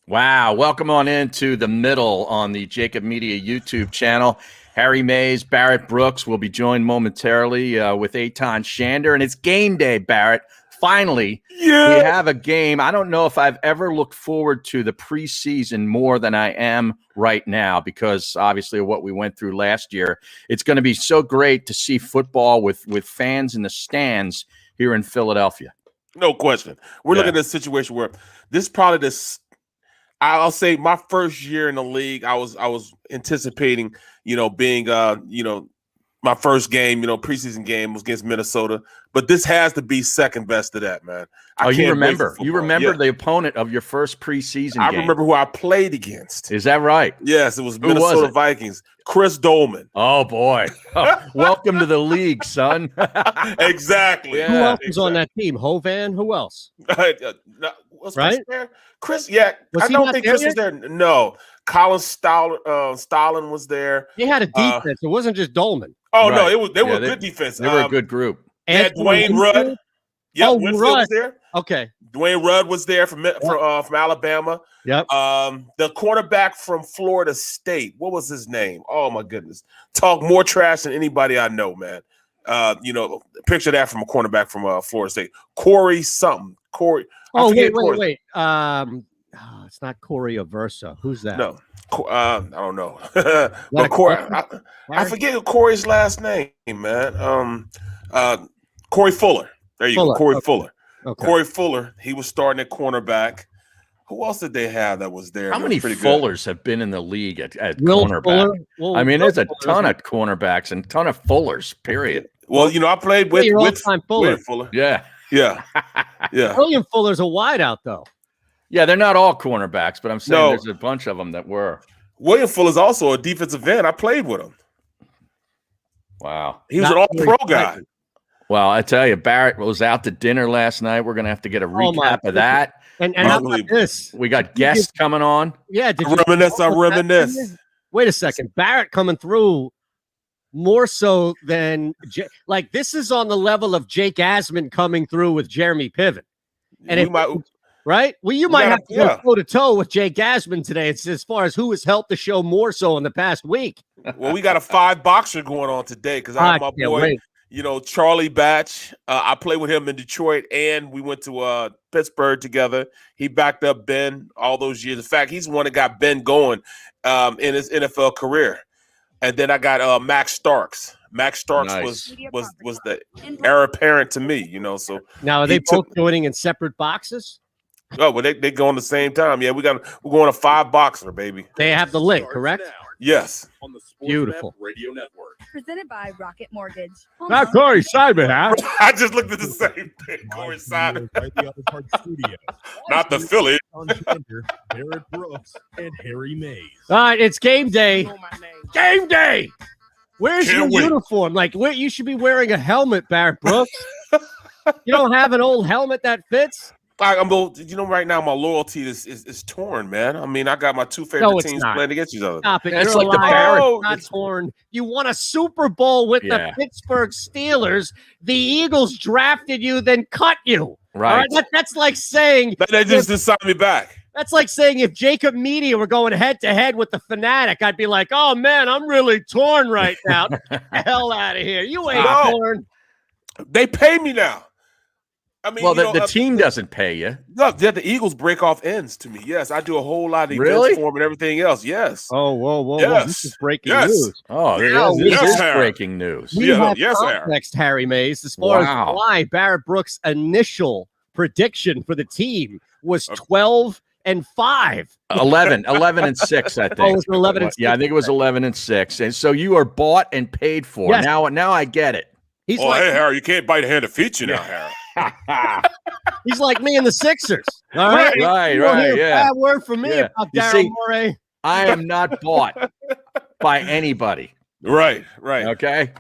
Wow. Welcome on into the middle on the JAKIB Media YouTube channel. Harry Mays, Barrett Brooks will be joined momentarily with Eytan Shander. And it's game day, Barrett. Finally, we have a game. I don't know if I've ever looked forward to the preseason more than I am right now because obviously of what we went through last year. It's going to be so great to see football with fans in the stands here in Philadelphia. No question. We're looking at a situation where this probably this. I'll say my first year in the league, I was anticipating, being, my first game, preseason game was against Minnesota. But this has to be second best to that, man. You remember the opponent of your first preseason game. I remember who I played against. Is that right? Yes, it was Minnesota Vikings. Chris Dolman. Oh, boy. Welcome to the league, son. Exactly. Yeah, who else was on that team? Hovan? Who else? Was Chris there? Chris, I don't think Chris was there. No. Colin Stalin was there. They had a defense. It wasn't just Dolman. Oh, no. They were a good defense. They were a good group. And Dwayne Rudd. Yep, Winfield was there. Okay. Dwayne Rudd was there from Alabama. Yep. The quarterback from Florida State. What was his name? Oh, my goodness. Talk more trash than anybody I know, man. Picture that from a cornerback from Florida State. Corey something. Corey. Oh, wait. It's not Corey Aversa. Who's that? No. I don't know. But Corey, I forget Corey's last name, man. Corey Fuller. There you go. Corey Fuller. Okay. Corey Fuller. He was starting at cornerback. Who else did they have that was there? How many Fullers have been in the league at cornerback? I mean, there's a ton of cornerbacks and a ton of Fullers, period. Well, I played with Fuller. Yeah. William Fuller's a wideout, though. Yeah, they're not all cornerbacks, but I'm saying there's a bunch of them that were. William Fuller's also a defensive end. I played with him. Wow. He was an all-pro guy. Well, I tell you, Barrett was out to dinner last night. We're going to have to get a recap of that. And how about this? We got guests coming on. Yeah. I reminisce. Wait a second. Barrett coming through more so than this is on the level of Jake Asman coming through with Jeremy Piven. And right? Well, you might have to go toe-to-toe with Jake Asman today. It's as far as who has helped the show more so in the past week. Well, we got a 5-boxer going on today because I have my boy, Charlie Batch. I played with him in Detroit, and we went to Pittsburgh together. He backed up Ben all those years. In fact, he's the one that got Ben going in his NFL career. And then I got Max Starks. Max Starks was the heir apparent to me, So now are they both joining in separate boxes? Oh, well, they go on the same time. Yeah, we're going a 5-boxer, baby. They have the link, correct? Yes. On the Beautiful. Radio Network. Presented by Rocket Mortgage. Not Corey Simon, huh? I just looked at the same thing. Corey Simon. Not the Philly. Barrett Brooks and Harry Mays. All right, it's game day. Game day. Where's your uniform? You should be wearing a helmet, Barrett Brooks. You don't have an old helmet that fits? Right now my loyalty is torn, man. I mean, I got my two favorite teams playing against each other. Stop it. It's like the Barrett. Not torn. You won a Super Bowl with the Pittsburgh Steelers. The Eagles drafted you, then cut you. Right. That's like saying they just signed me back. That's like saying if JAKIB Media were going head-to-head with the Fanatic, I'd be like, oh, man, I'm really torn right now. Get the hell out of here. You ain't torn. They pay me now. I mean, the team doesn't pay you. Look, the Eagles break off ends to me. Yes, I do a whole lot of events for them and everything else. Yes. Oh, whoa. Yes. This is breaking news. Oh, this is breaking news. Next, Harry Mays, as far as why Barrett Brooks' initial prediction for the team was 12-5. 11-6, I think. Oh, it was 11-6. Yeah, I think it was 11-6. And so you are bought and paid for. Yes. Now I get it. Hey, Harry, you can't bite a hand that feeds you now, Harry. He's like me and the Sixers. All right. Right. Yeah. Bad word for me about Daryl Morey. I am not bought by anybody. Right. Okay.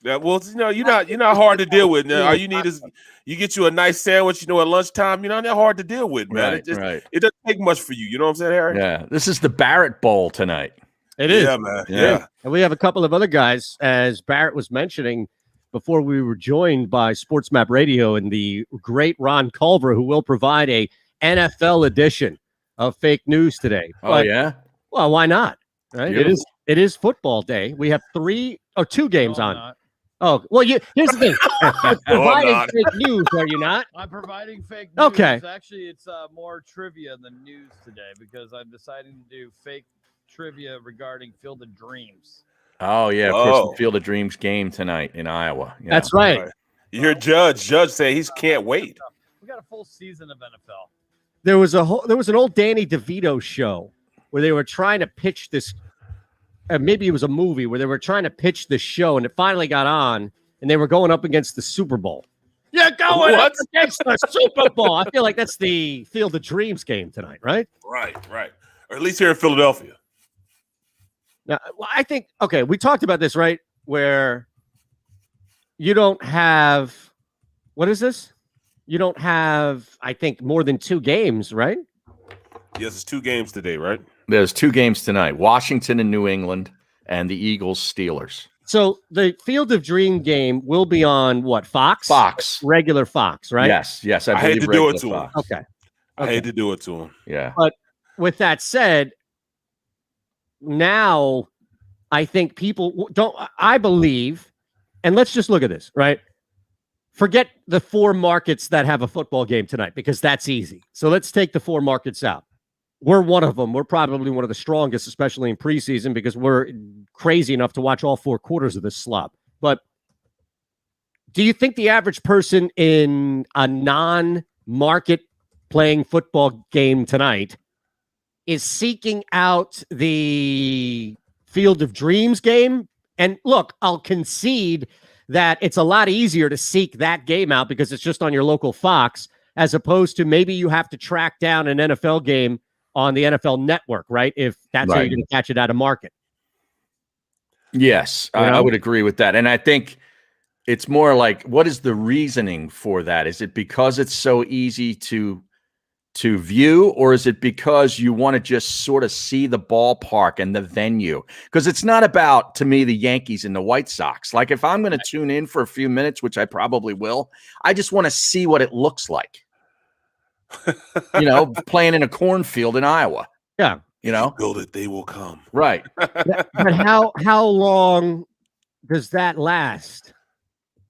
Yeah. Well, you're not hard to deal with. Now, all you need is you get you a nice sandwich. At lunchtime. They're hard to deal with, man. It doesn't take much for you. You know what I'm saying, Harry? Yeah. This is the Barrett Bowl tonight. It is. Yeah, man. Yeah. And we have a couple of other guys, as Barrett was mentioning before we were joined by Sports Map Radio and the great Ron Culver, who will provide a NFL edition of fake news today. Oh, yeah? Well, why not? Right? Beautiful. It is football day. We have 2 games on. Not. Oh, well, here's the thing. You're providing fake news, are you not? I'm providing fake news. Okay. Actually, it's more trivia than news today because I'm deciding to do fake trivia regarding Field of Dreams. Oh, yeah. Of course, the Field of Dreams game tonight in Iowa. Yeah. That's right. You hear Judge say he can't wait. We got a full season of NFL. There was an old Danny DeVito show where they were trying to pitch this. Maybe it was a movie where they were trying to pitch the show, and it finally got on, and they were going up against the Super Bowl. You're going up against the Super Bowl. I feel like that's the Field of Dreams game tonight, right? Right. Or at least here in Philadelphia. Now, I think, okay, we talked about this, right? Where you don't have, what is this? You don't have, I think, more than 2 games, right? Yes, it's 2 games today, right? There's 2 games tonight, Washington and New England, and the Eagles-Steelers. So the Field of Dream game will be on what, Fox? Fox. Regular Fox, right? Yes. I hate to do it to him. Okay. I hate to do it to him. Yeah. But with that said, now I think people I believe, and let's just look at this, right? Forget the 4 markets that have a football game tonight because that's easy. So let's take the 4 markets out. We're one of them. We're probably one of the strongest, especially in preseason, because we're crazy enough to watch all 4 quarters of this slop. But do you think the average person in a non-market playing football game tonight is seeking out the Field of Dreams game? And look, I'll concede that it's a lot easier to seek that game out because it's just on your local Fox, as opposed to maybe you have to track down an NFL game on the NFL Network, right? If that's how you're going to catch it out of market. Yes, I would agree with that. And I think it's more like, what is the reasoning for that? Is it because it's so easy to view, or is it because you want to just sort of see the ballpark and the venue? Because it's not about, to me, the Yankees and the White Sox. Like, if I'm going to tune in for a few minutes, which I probably will, I just want to see what it looks like. Playing in a cornfield in Iowa. Yeah. Build it, they will come. Right. But how long does that last?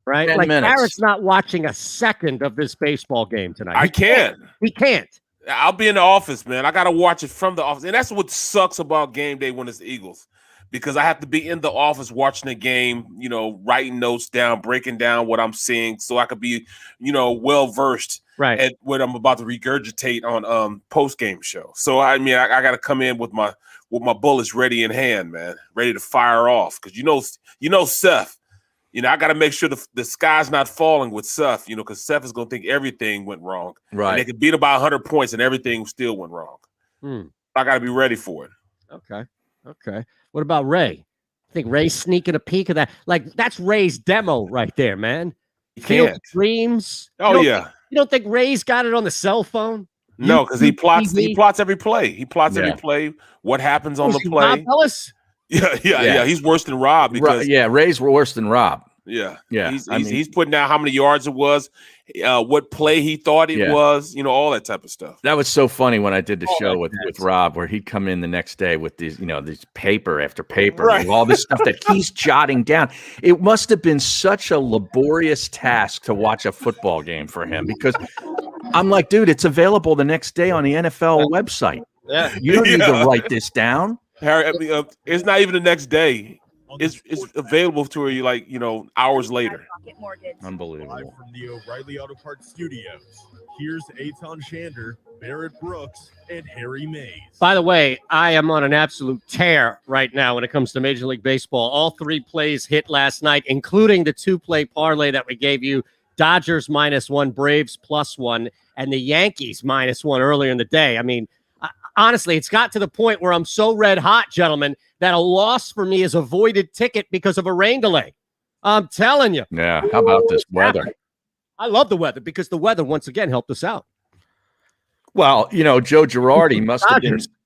Right? 10 like minutes. Barrett's not watching a second of this baseball game tonight. I can't. He can't. I'll be in the office, man. I got to watch it from the office. And that's what sucks about game day when it's the Eagles. Because I have to be in the office watching the game, writing notes down, breaking down what I'm seeing so I could be, well-versed at what I'm about to regurgitate on post-game show. So, I mean, I got to come in with my bullets ready in hand, man, ready to fire off. Because, Seth, I got to make sure the sky's not falling with Seth, because Seth is going to think everything went wrong. Right. And they could beat him by 100 points and everything still went wrong. I got to be ready for it. Okay. What about Ray? I think Ray's sneaking a peek of that. Like, that's Ray's demo right there, man. Field of Dreams. Oh, yeah. You don't think Ray's got it on the cell phone? No, because he plots every play. He plots every play, what happens on the play. Rob Ellis? Yeah. He's worse than Rob because Ray's worse than Rob. Yeah. He's putting down how many yards it was, what play he thought it was, all that type of stuff. That was so funny when I did the show with Rob, where he'd come in the next day with these, these paper after paper, and all this stuff that he's jotting down. It must have been such a laborious task to watch a football game for him, because I'm like, dude, it's available the next day on the NFL website. Yeah. You don't need to write this down. Harry, it's not even the next day. It's available to you hours later. Unbelievable. Live from the O'Reilly Auto Parts Studios. Here's Eytan Shander, Barrett Brooks, and Harry Mays. By the way, I am on an absolute tear right now when it comes to Major League Baseball. All 3 plays hit last night, including the 2-play parlay that we gave you. Dodgers -1, Braves +1, and the Yankees -1 earlier in the day. I mean, honestly, it's got to the point where I'm so red hot, gentlemen, that a loss for me is a voided ticket because of a rain delay. I'm telling you. Yeah. How about this weather? I love the weather because the weather once again helped us out. Well, Joe Girardi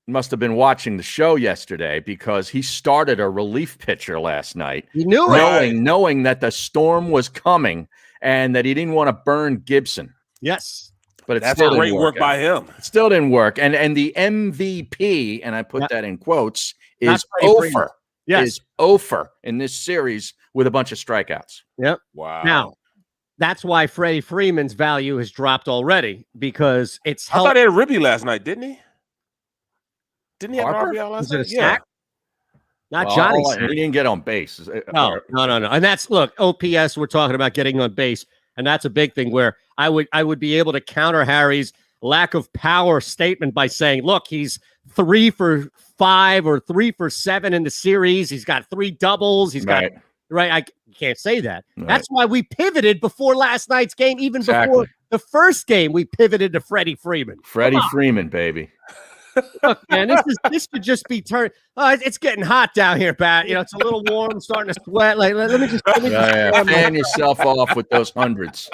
must have been watching the show yesterday, because he started a relief pitcher last night. He knew knowing that the storm was coming and that he didn't want to burn Gibson. Yes. But that's great work by him. It still didn't work. And the MVP, and I put that in quotes, is Ofer. Yes. Is Ofer in this series with a bunch of strikeouts. Yep. Wow. Now, that's why Freddie Freeman's value has dropped already because it's I thought he had a ribby last night, didn't he? Didn't he have Harper? an RBI last Was it night? a sack? Not Johnny. He didn't get on base. No. And that's, look, OPS, we're talking about getting on base. And that's a big thing where I would be able to counter Harry's lack of power statement by saying, look, he's 3 for 5 or 3 for 7 in the series. He's got 3 doubles. He's got I can't say that. Right. That's why we pivoted before last night's game, even before the first game. We pivoted to Freddie Freeman. Freddie Freeman, baby. Look, man, this could just be turned. It's getting hot down here, Pat. You know, it's a little warm, starting to sweat. Like, let me just fan yourself off with those hundreds.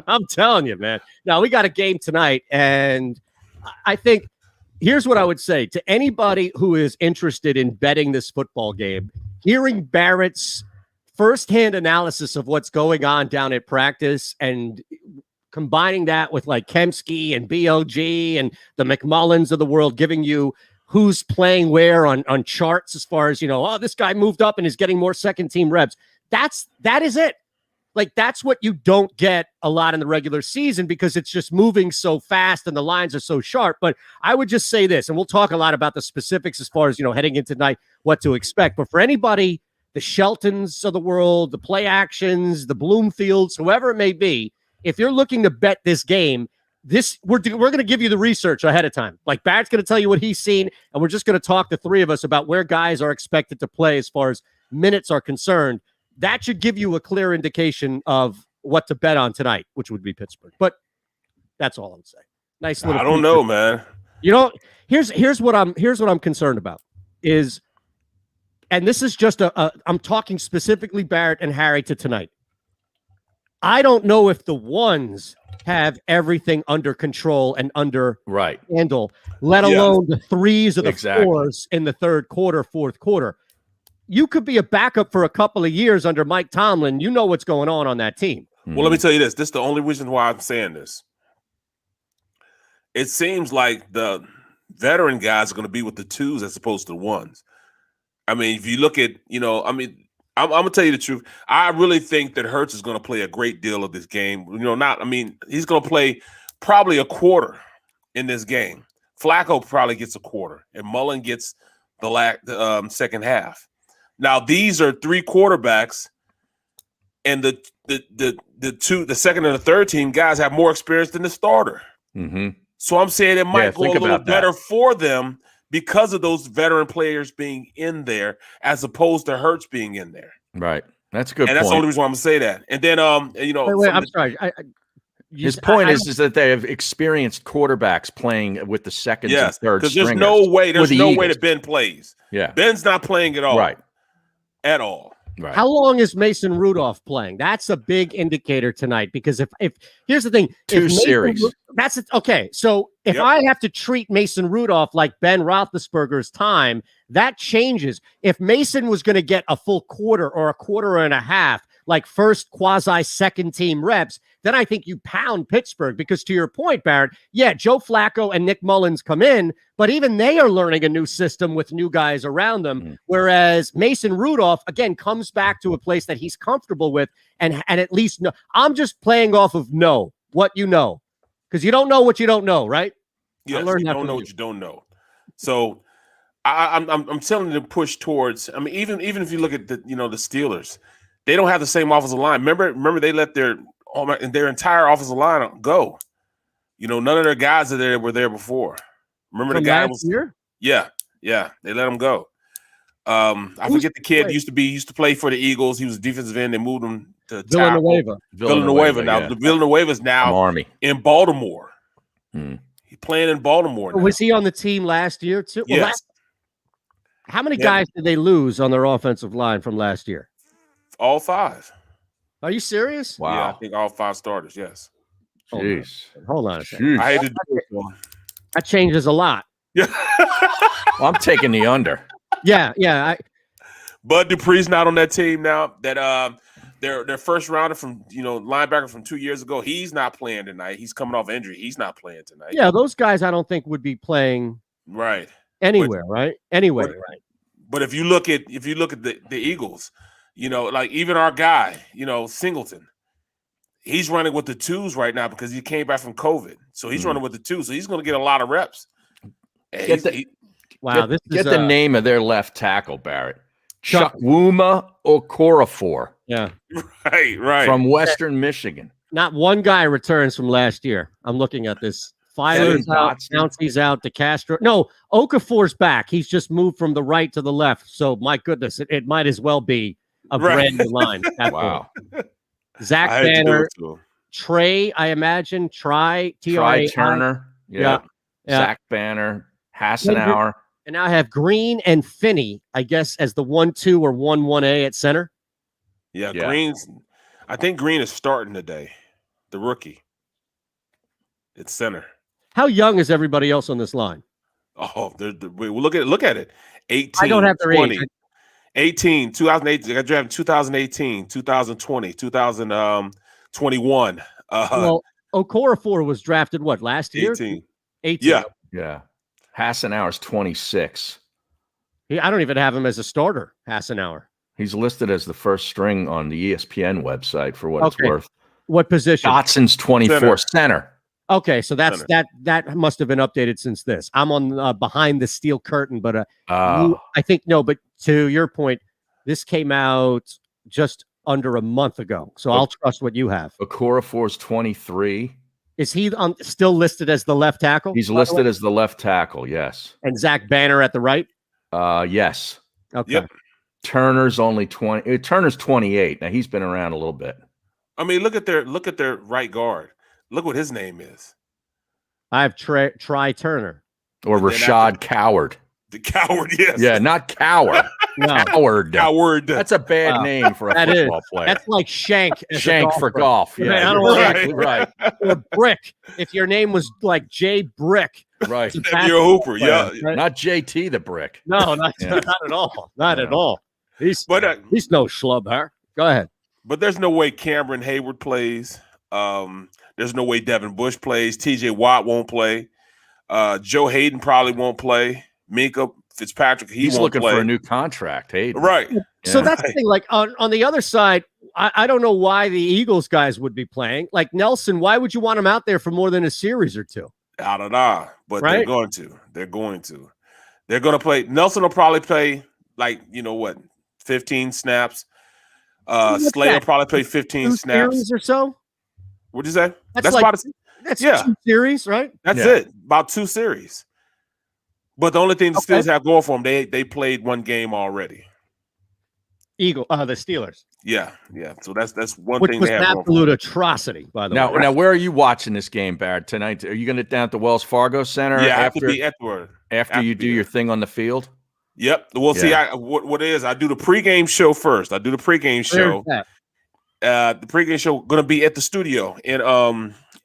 I'm telling you, man. Now we got a game tonight, and I think here's what I would say to anybody who is interested in betting this football game. Hearing Barrett's firsthand analysis of what's going on down at practice and combining that with like Kemsky and BLG and the McMullins of the world, giving you who's playing where on charts as far as, you know, oh, this guy moved up and is getting more second team reps. That is it. Like, that's what you don't get a lot in the regular season because it's just moving so fast and the lines are so sharp. But I would just say this, and we'll talk a lot about the specifics as far as, you know, heading into tonight, what to expect. But for anybody, the Sheltons of the world, the play actions, the Bloomfields, whoever it may be, if you're looking to bet this game, we're going to give you the research ahead of time. Like, Barrett's going to tell you what he's seen, and we're just going to talk, the three of us, about where guys are expected to play as far as minutes are concerned. That should give you a clear indication of what to bet on tonight, which would be Pittsburgh. But that's all I would say. Nice little. I don't know, man. You know, here's what I'm concerned about is, and this is just I'm talking specifically Barrett and Harry to tonight. I don't know if the ones have everything under control and under handle, let alone the threes or the fours in the third quarter, fourth quarter. You could be a backup for a couple of years under Mike Tomlin. You know what's going on that team. Well, let me tell you this. This is the only reason why I'm saying this. It seems like the veteran guys are going to be with the twos as opposed to the ones. I mean, if you look at, you know, I mean, I'm going to tell you the truth. I really think that Hurts is going to play a great deal of this game. You know, he's going to play probably a quarter in this game. Flacco probably gets a quarter, and Mullen gets the second half. Now, these are 3 quarterbacks, and the second and the third team guys have more experience than the starter. Mm-hmm. So I'm saying it might go a little better for them because of those veteran players being in there as opposed to Hurts being in there. Right. That's a good point. And that's the only reason why I'm going to say that. And then, you know. Wait, I'm sorry. His point is that they have experienced quarterbacks playing with the second and third because stringers. There's no way that Ben plays. Yeah. Ben's not playing at all. Right. At all. Right. How long is Mason Rudolph playing? That's a big indicator tonight because if here's the thing, 2 series. That's it. Okay. So if I have to treat Mason Rudolph like Ben Roethlisberger's time, that changes. If Mason was going to get a full quarter or a quarter and a half, like first quasi second team reps, then I think you pound Pittsburgh because to your point, Barrett, Joe Flacco and Nick Mullins come in, but even they are learning a new system with new guys around them. Whereas Mason Rudolph, again, comes back to a place that he's comfortable with and at least know. I'm just playing off of what you know, because you don't know what you don't know, right? Yes, you don't know what you don't know. So I'm telling you to push towards. I mean, even if you look at the Steelers, they don't have the same offensive line. Remember they let their entire offensive line go. You know, none of their guys were there before. Remember the guy was here? Yeah, they let him go. I forget the kid used to play for the Eagles. He was a defensive end. They moved him to Villanueva. Now the Villanueva's now Army in Baltimore. He's playing in Baltimore now. Was he on the team last year too? Yes. Well, how many guys did they lose on their offensive line from last year? All 5. Are you serious? Wow. Yeah, I think all 5 starters. Yes. Jeez. Hold on a second. I hated that changes a lot. Yeah. I'm taking the under. Yeah. Bud Dupree's not on that team now. That their first rounder from linebacker from 2 years ago. He's not playing tonight. He's coming off injury. He's not playing tonight. Yeah, those guys I don't think would be playing right anywhere, right? Anyway, right. But if you look at the Eagles, like even our guy, Singleton, he's running with the twos right now because he came back from COVID. So he's running with the twos. So he's going to get a lot of reps. Get the name of their left tackle, Barrett. Chukwuma Okorafor. Yeah. Right. From Western Michigan. Not one guy returns from last year. I'm looking at this. Filer's out, Pouncey's out, DeCastro. No, Okafor's back. He's just moved from the right to the left. So, my goodness, it might as well be a brand new line. Wow. Zach Banner, Trey, I imagine. Try Turner. Yeah. Zach Banner, Hassenauer. And now I have Green and Finney, I guess, as the 1-2 or 1-1A at center. Yeah, I think Green is starting today, the rookie. It's center. How young is everybody else on this line? Oh, look at it. 18. I don't have their 20, age. 18, 2008. I got drafted 2018, 2020, 2021. Well, Okorafor was drafted last year? 18. Yeah. Hassenauer's 26. I don't even have him as a starter, Hassenauer. He's listed as the first string on the ESPN website for what it's worth. What position? Dotson's 24 center. Okay, so that must have been updated since this. I'm on behind the steel curtain, but I think but to your point, this came out just under a month ago. So I'll trust what you have. Okorafor's 23. Is he still listed as the left tackle? He's listed as the left tackle, yes. And Zach Banner at the right? Yes. Okay. Yep. Turner's only 20. Turner's 28. Now he's been around a little bit. I mean, look at their right guard. Look what his name is. I have Try Turner. Or Rashad Coward. The Coward, yes. Yeah, not Coward. No. Coward. That's a bad name for a football player. That's like Shank. Shank for golf. Yeah, I don't exactly right. Or Brick. If your name was like Jay Brick. Right. You're a hooper, yeah. Right? Not JT the Brick. No, not at all. Not at all. He's no schlub, huh? Go ahead. But there's no way Cameron Hayward plays. There's no way Devin Bush plays. TJ Watt won't play. Joe Hayden probably won't play. Minka Fitzpatrick, he's looking play. for a new contract. Hayden. Right. Yeah. So that's the thing. Like on the other side, I don't know why the Eagles guys would be playing. Like Nelson, why would you want him out there for more than a series or two? I don't know, but they're going to. They're going to play. Nelson will probably play 15 snaps. Slater will probably play 15 snaps or so. What'd you say? That's 2 series, right? That's it. About 2 series. But the only thing the Steelers have going for them, they played 1 game already. The Steelers. Yeah. So that's one Which thing was they an have. absolute atrocity, by the way. Now, where are you watching this game, Barrett, tonight? Are you going to down at the Wells Fargo Center? Yeah, I have to be after you do your thing on the field. Yep. Well, see, what it is, I do the pregame show first. I do the pregame show. The pregame show going to be at the studio in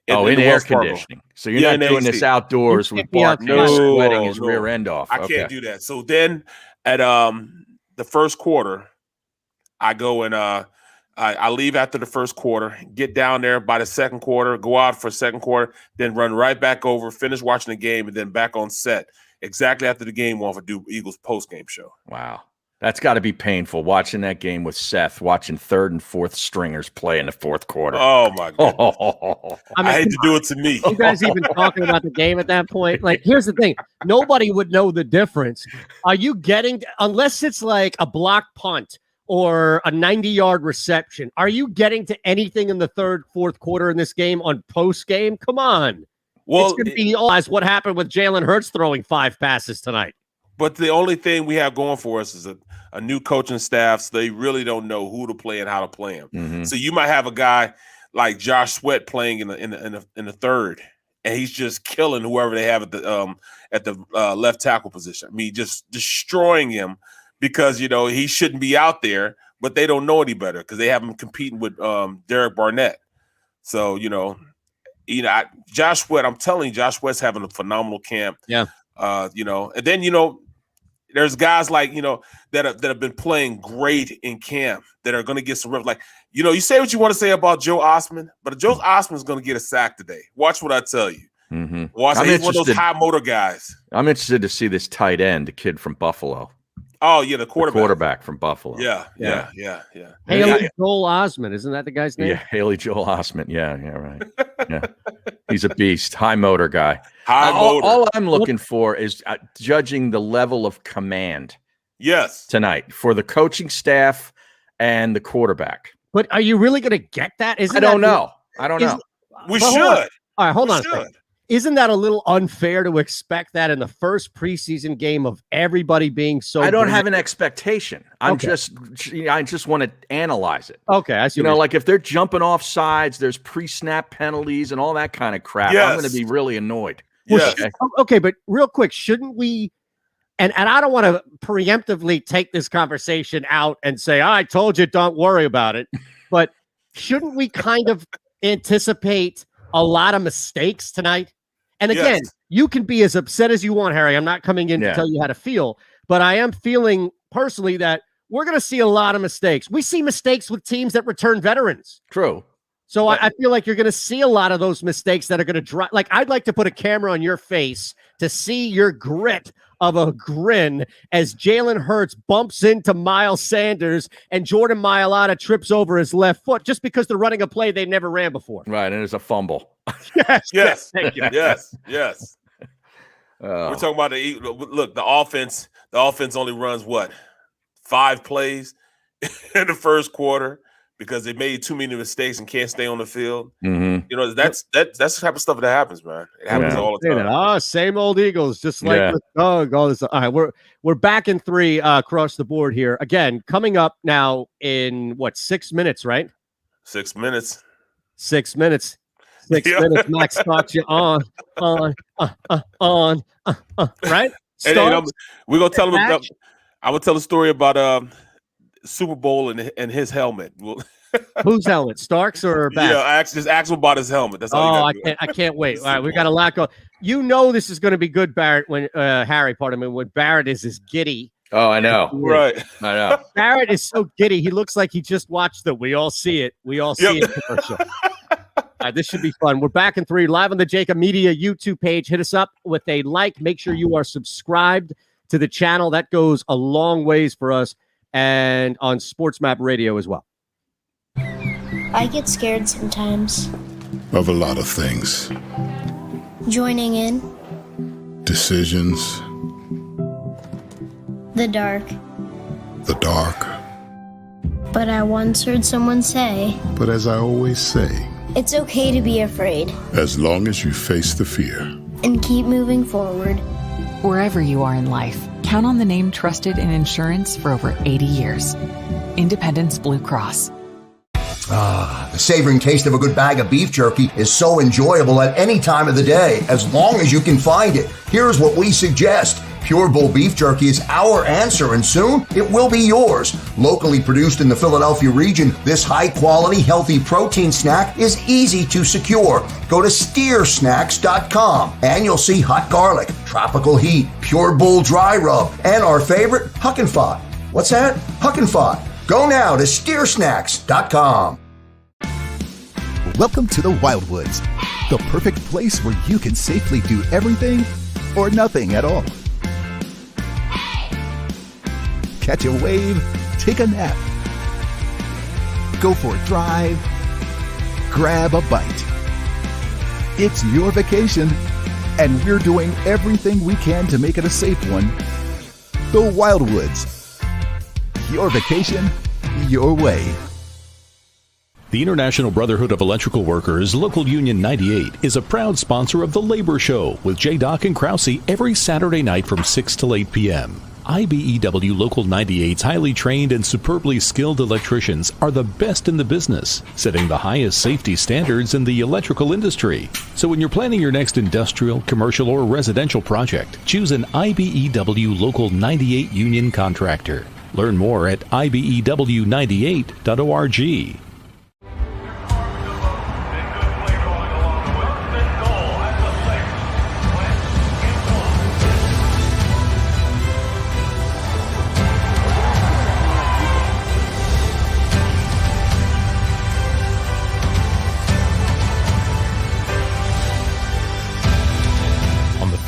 air conditioning. So you're not doing this outdoors with Bart sweating his rear end off. I can't do that. So then at the first quarter, I go and I leave after the first quarter, get down there by the second quarter, go out for second quarter, then run right back over, finish watching the game, and then back on set exactly after the game off and do Eagles post-game show. Wow. That's got to be painful watching that game with Seth, watching 3rd and 4th stringers play in the 4th quarter. Oh, my God. I hate to do it to me. You guys even talking about the game at that point? Like, here's the thing. Nobody would know the difference. Are you getting – unless it's like a block punt or a 90-yard reception, are you getting to anything in the 3rd, 4th quarter in this game on post-game? Come on. Well, it's going to be all what happened with Jalen Hurts throwing 5 passes tonight. But the only thing we have going for us is a new coaching staff, so they really don't know who to play and how to play him. Mm-hmm. So you might have a guy like Josh Sweat playing in the third, and he's just killing whoever they have at the left tackle position. I mean, just destroying him because he shouldn't be out there, but they don't know any better because they have him competing with Derek Barnett. So Josh Sweat, I'm telling you, Josh Sweat's having a phenomenal camp. Yeah. And then there's guys like, that have been playing great in camp that are going to get some reps. Like, you say what you want to say about Joe Osman, but Joe Osman's going to get a sack today. Watch what I tell you. Mm-hmm. Watch. He's one of those high motor guys. I'm interested to see this tight end, the kid from Buffalo. Oh, yeah, the quarterback from Buffalo. Yeah. Haley Joel Osment, isn't that the guy's name? Yeah, Haley Joel Osment. Yeah, right. Yeah, he's a beast, high motor guy. All I'm looking for is judging the level of command. Yes, tonight for the coaching staff and the quarterback. But are you really going to get that? I don't know. We should. All right, hold on a second. Isn't that a little unfair to expect that in the first preseason game of everybody being so? I don't have an expectation. I just want to analyze it. Okay, I see. Like if they're jumping off sides, there's pre-snap penalties and all that kind of crap. Yes. I'm going to be really annoyed. Yes. Okay, but real quick, shouldn't we? And I don't want to preemptively take this conversation out and say, I told you, don't worry about it. But shouldn't we kind of anticipate a lot of mistakes tonight? And again, you can be as upset as you want, Harry. I'm not coming in to tell you how to feel, but I am feeling personally that we're going to see a lot of mistakes. We see mistakes with teams that return veterans. True. So I feel like you're going to see a lot of those mistakes that are going to drive. Like, I'd like to put a camera on your face to see your grit of a grin as Jalen Hurts bumps into Miles Sanders and Jordan Mailata trips over his left foot just because they're running a play they never ran before. Right, and it's a fumble. Yes. Thank you. Yes. We're talking about the offense. The offense only runs 5 plays in the first quarter because they made too many mistakes and can't stay on the field. Mm-hmm. That's the type of stuff that happens, man. It happens all the time. Same old Eagles, just like with Doug. All this. All right, we're back in 3 across the board here. Again, coming up now in 6 minutes, right? 6 minutes. 6 minutes. 6 minutes. Max starts you on, right? And we're gonna tell him. I'm gonna tell a story about Super Bowl and his helmet. Whose helmet? Starks or Bass? Yeah, just ask him about his helmet. That's all. I can't wait. All right, we got a lot going. This is going to be good, Barrett. When Harry, pardon me, when Barrett is as giddy. Oh, I know. Right. I know. Barrett is so giddy. He looks like he just watched the We All See It. We All See It commercial. All right, this should be fun. We're back in 3 live on the JAKIB Media YouTube page. Hit us up with a like. Make sure you are subscribed to the channel. That goes a long ways for us. And on Sports Map Radio as well. I get scared sometimes. Of a lot of things. Joining in. Decisions. The dark. The dark. But I once heard someone say, but as I always say, it's okay to be afraid. As long as you face the fear. And keep moving forward. Wherever you are in life, count on the name trusted in insurance for over 80 years. Independence Blue Cross. The savoring taste of a good bag of beef jerky is so enjoyable at any time of the day, as long as you can find it. Here's what we suggest. Pure Bull Beef Jerky is our answer, and soon it will be yours. Locally produced in the Philadelphia region, this high-quality, healthy protein snack is easy to secure. Go to steersnacks.com, and you'll see hot garlic, tropical heat, Pure Bull dry rub, and our favorite, Huck and Fod. What's that? Huck and Fod. Go now to steersnacks.com. Welcome to the Wildwoods, the perfect place where you can safely do everything or nothing at all. Catch a wave, take a nap, go for a drive, grab a bite. It's your vacation, and we're doing everything we can to make it a safe one. The Wildwoods. Your vacation, your way. The International Brotherhood of Electrical Workers, Local Union 98, is a proud sponsor of The Labor Show with J. Doc and Krause every Saturday night from 6 till 8 p.m. IBEW Local 98's highly trained and superbly skilled electricians are the best in the business, setting the highest safety standards in the electrical industry. So when you're planning your next industrial, commercial, or residential project, choose an IBEW Local 98 union contractor. Learn more at ibew98.org.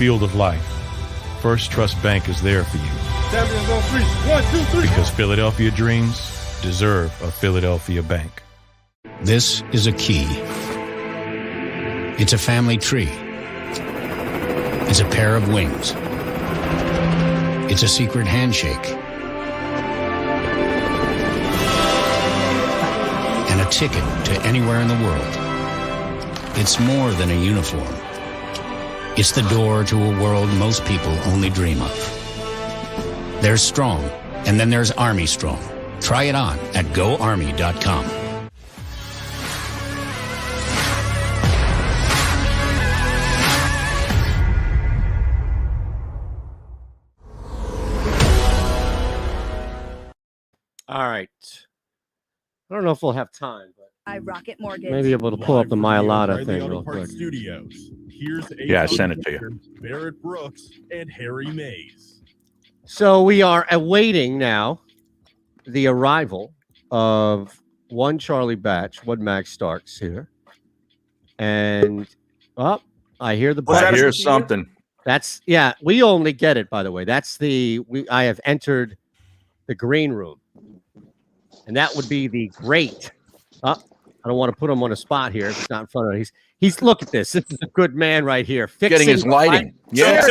field of life, First Trust Bank is there for you. Champions on 3. 1, 2, 3. Because Philadelphia dreams deserve a Philadelphia bank. This is a key. It's a family tree. It's a pair of wings. It's a secret handshake. And a ticket to anywhere in the world. It's more than a uniform. It's the door to a world most people only dream of. There's Strong, and then there's Army Strong. Try it on at GoArmy.com. All right. I don't know if we'll have time, but I Rocket Mortgage. maybe able to pull up the Myalata thing real Auto Parts quick. Studios. Here's Yeah, I sent it to you. Barrett Brooks and Harry Mays. So we are awaiting now the arrival of one Charlie Batch, one Max Starks here. And I hear the I hear something. That's we only get it, by the way. That's I have entered the green room. And that would be the great. I don't want to put him on a spot here. If it's not in front of him. He's look at this. This is a good man right here. Getting his lighting. Yeah.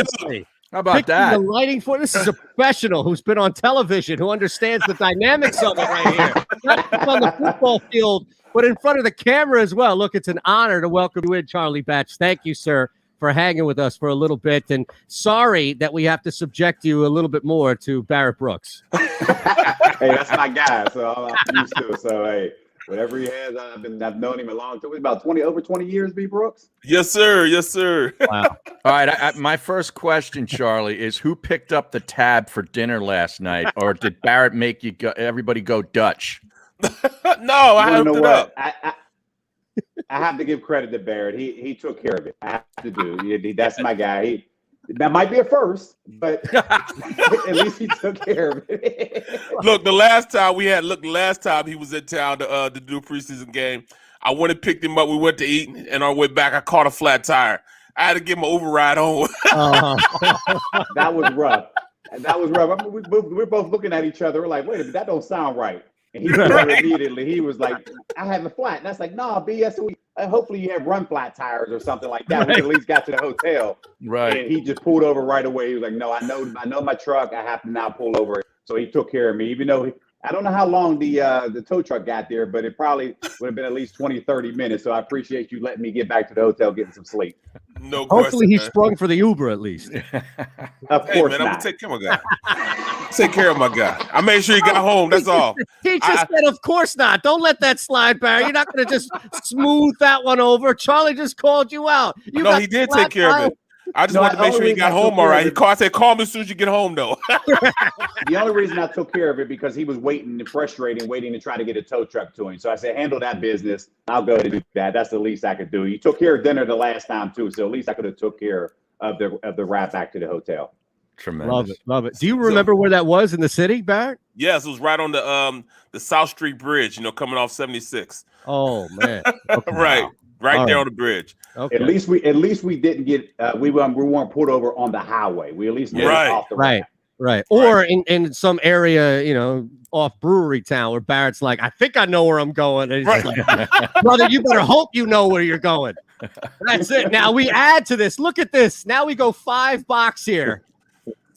How about Fixing that? The lighting for this is a professional who's been on television, who understands the dynamics of it right here. Not just on the football field, but in front of the camera as well. Look, it's an honor to welcome you in, Charlie Batch. Thank you, sir, for hanging with us for a little bit. And sorry that we have to subject you a little bit more to Barrett Brooks. Hey, that's my guy, so I'm used to it. So hey, whatever he has, I've known him a long time. It's about over 20 years, B. Brooks. Yes, sir. Yes, sir. Wow. All right. My first question, Charlie, is who picked up the tab for dinner last night, or did Barrett make you everybody go Dutch? No, I hooked it up. I have to give credit to Barrett. He took care of it. I have to do. That's my guy. That might be a first, but at least he took care of it. Look, the last time he was in town to do a preseason game, I went and picked him up. We went to eat, and on our way back, I caught a flat tire. I had to give him an override home. That was rough. I mean, we're both looking at each other. We're like, wait a minute, that don't sound right. And he immediately, he was like, I have a flat. And that's like, nah, BS. Hopefully you have run flat tires or something like that. We at least got to the hotel. Right. And he just pulled over right away. He was like, no, I know my truck. I have to now pull over. So he took care of me, even though I don't know how long the tow truck got there, but it probably would have been at least 20, 30 minutes. So I appreciate you letting me get back to the hotel, getting some sleep. No question. Hopefully he sprung for the Uber at least. Of course, man, I'm gonna take care of my guy. Take care of my guy. I made sure he got home. That's all. He just said, "Of course not." Don't let that slide, Barry. You're not going to just smooth that one over. Charlie just called you out. No, he did take care of it. I just wanted to make sure he got home all right. I said, call me as soon as you get home, though. The only reason I took care of it because he was waiting and frustrating, waiting to try to get a tow truck to him. So I said, handle that business. I'll go ahead and do that. That's the least I could do. You took care of dinner the last time, too. So at least I could have took care of the ride back to the hotel. Tremendous. Love it. Do you remember where that was in the city, Barrett? Yes, it was right on the South Street Bridge, coming off 76. Oh, man. Okay. Right there on the bridge. Okay. At least we didn't get we weren't pulled over on the highway. We at least did it off the road. Right. Or in some area, off Brewery Town where Barrett's like, I think I know where I'm going. And he's like, brother, you better hope you know where you're going. That's it. Now we add to this. Look at this. Now we go 5 box here.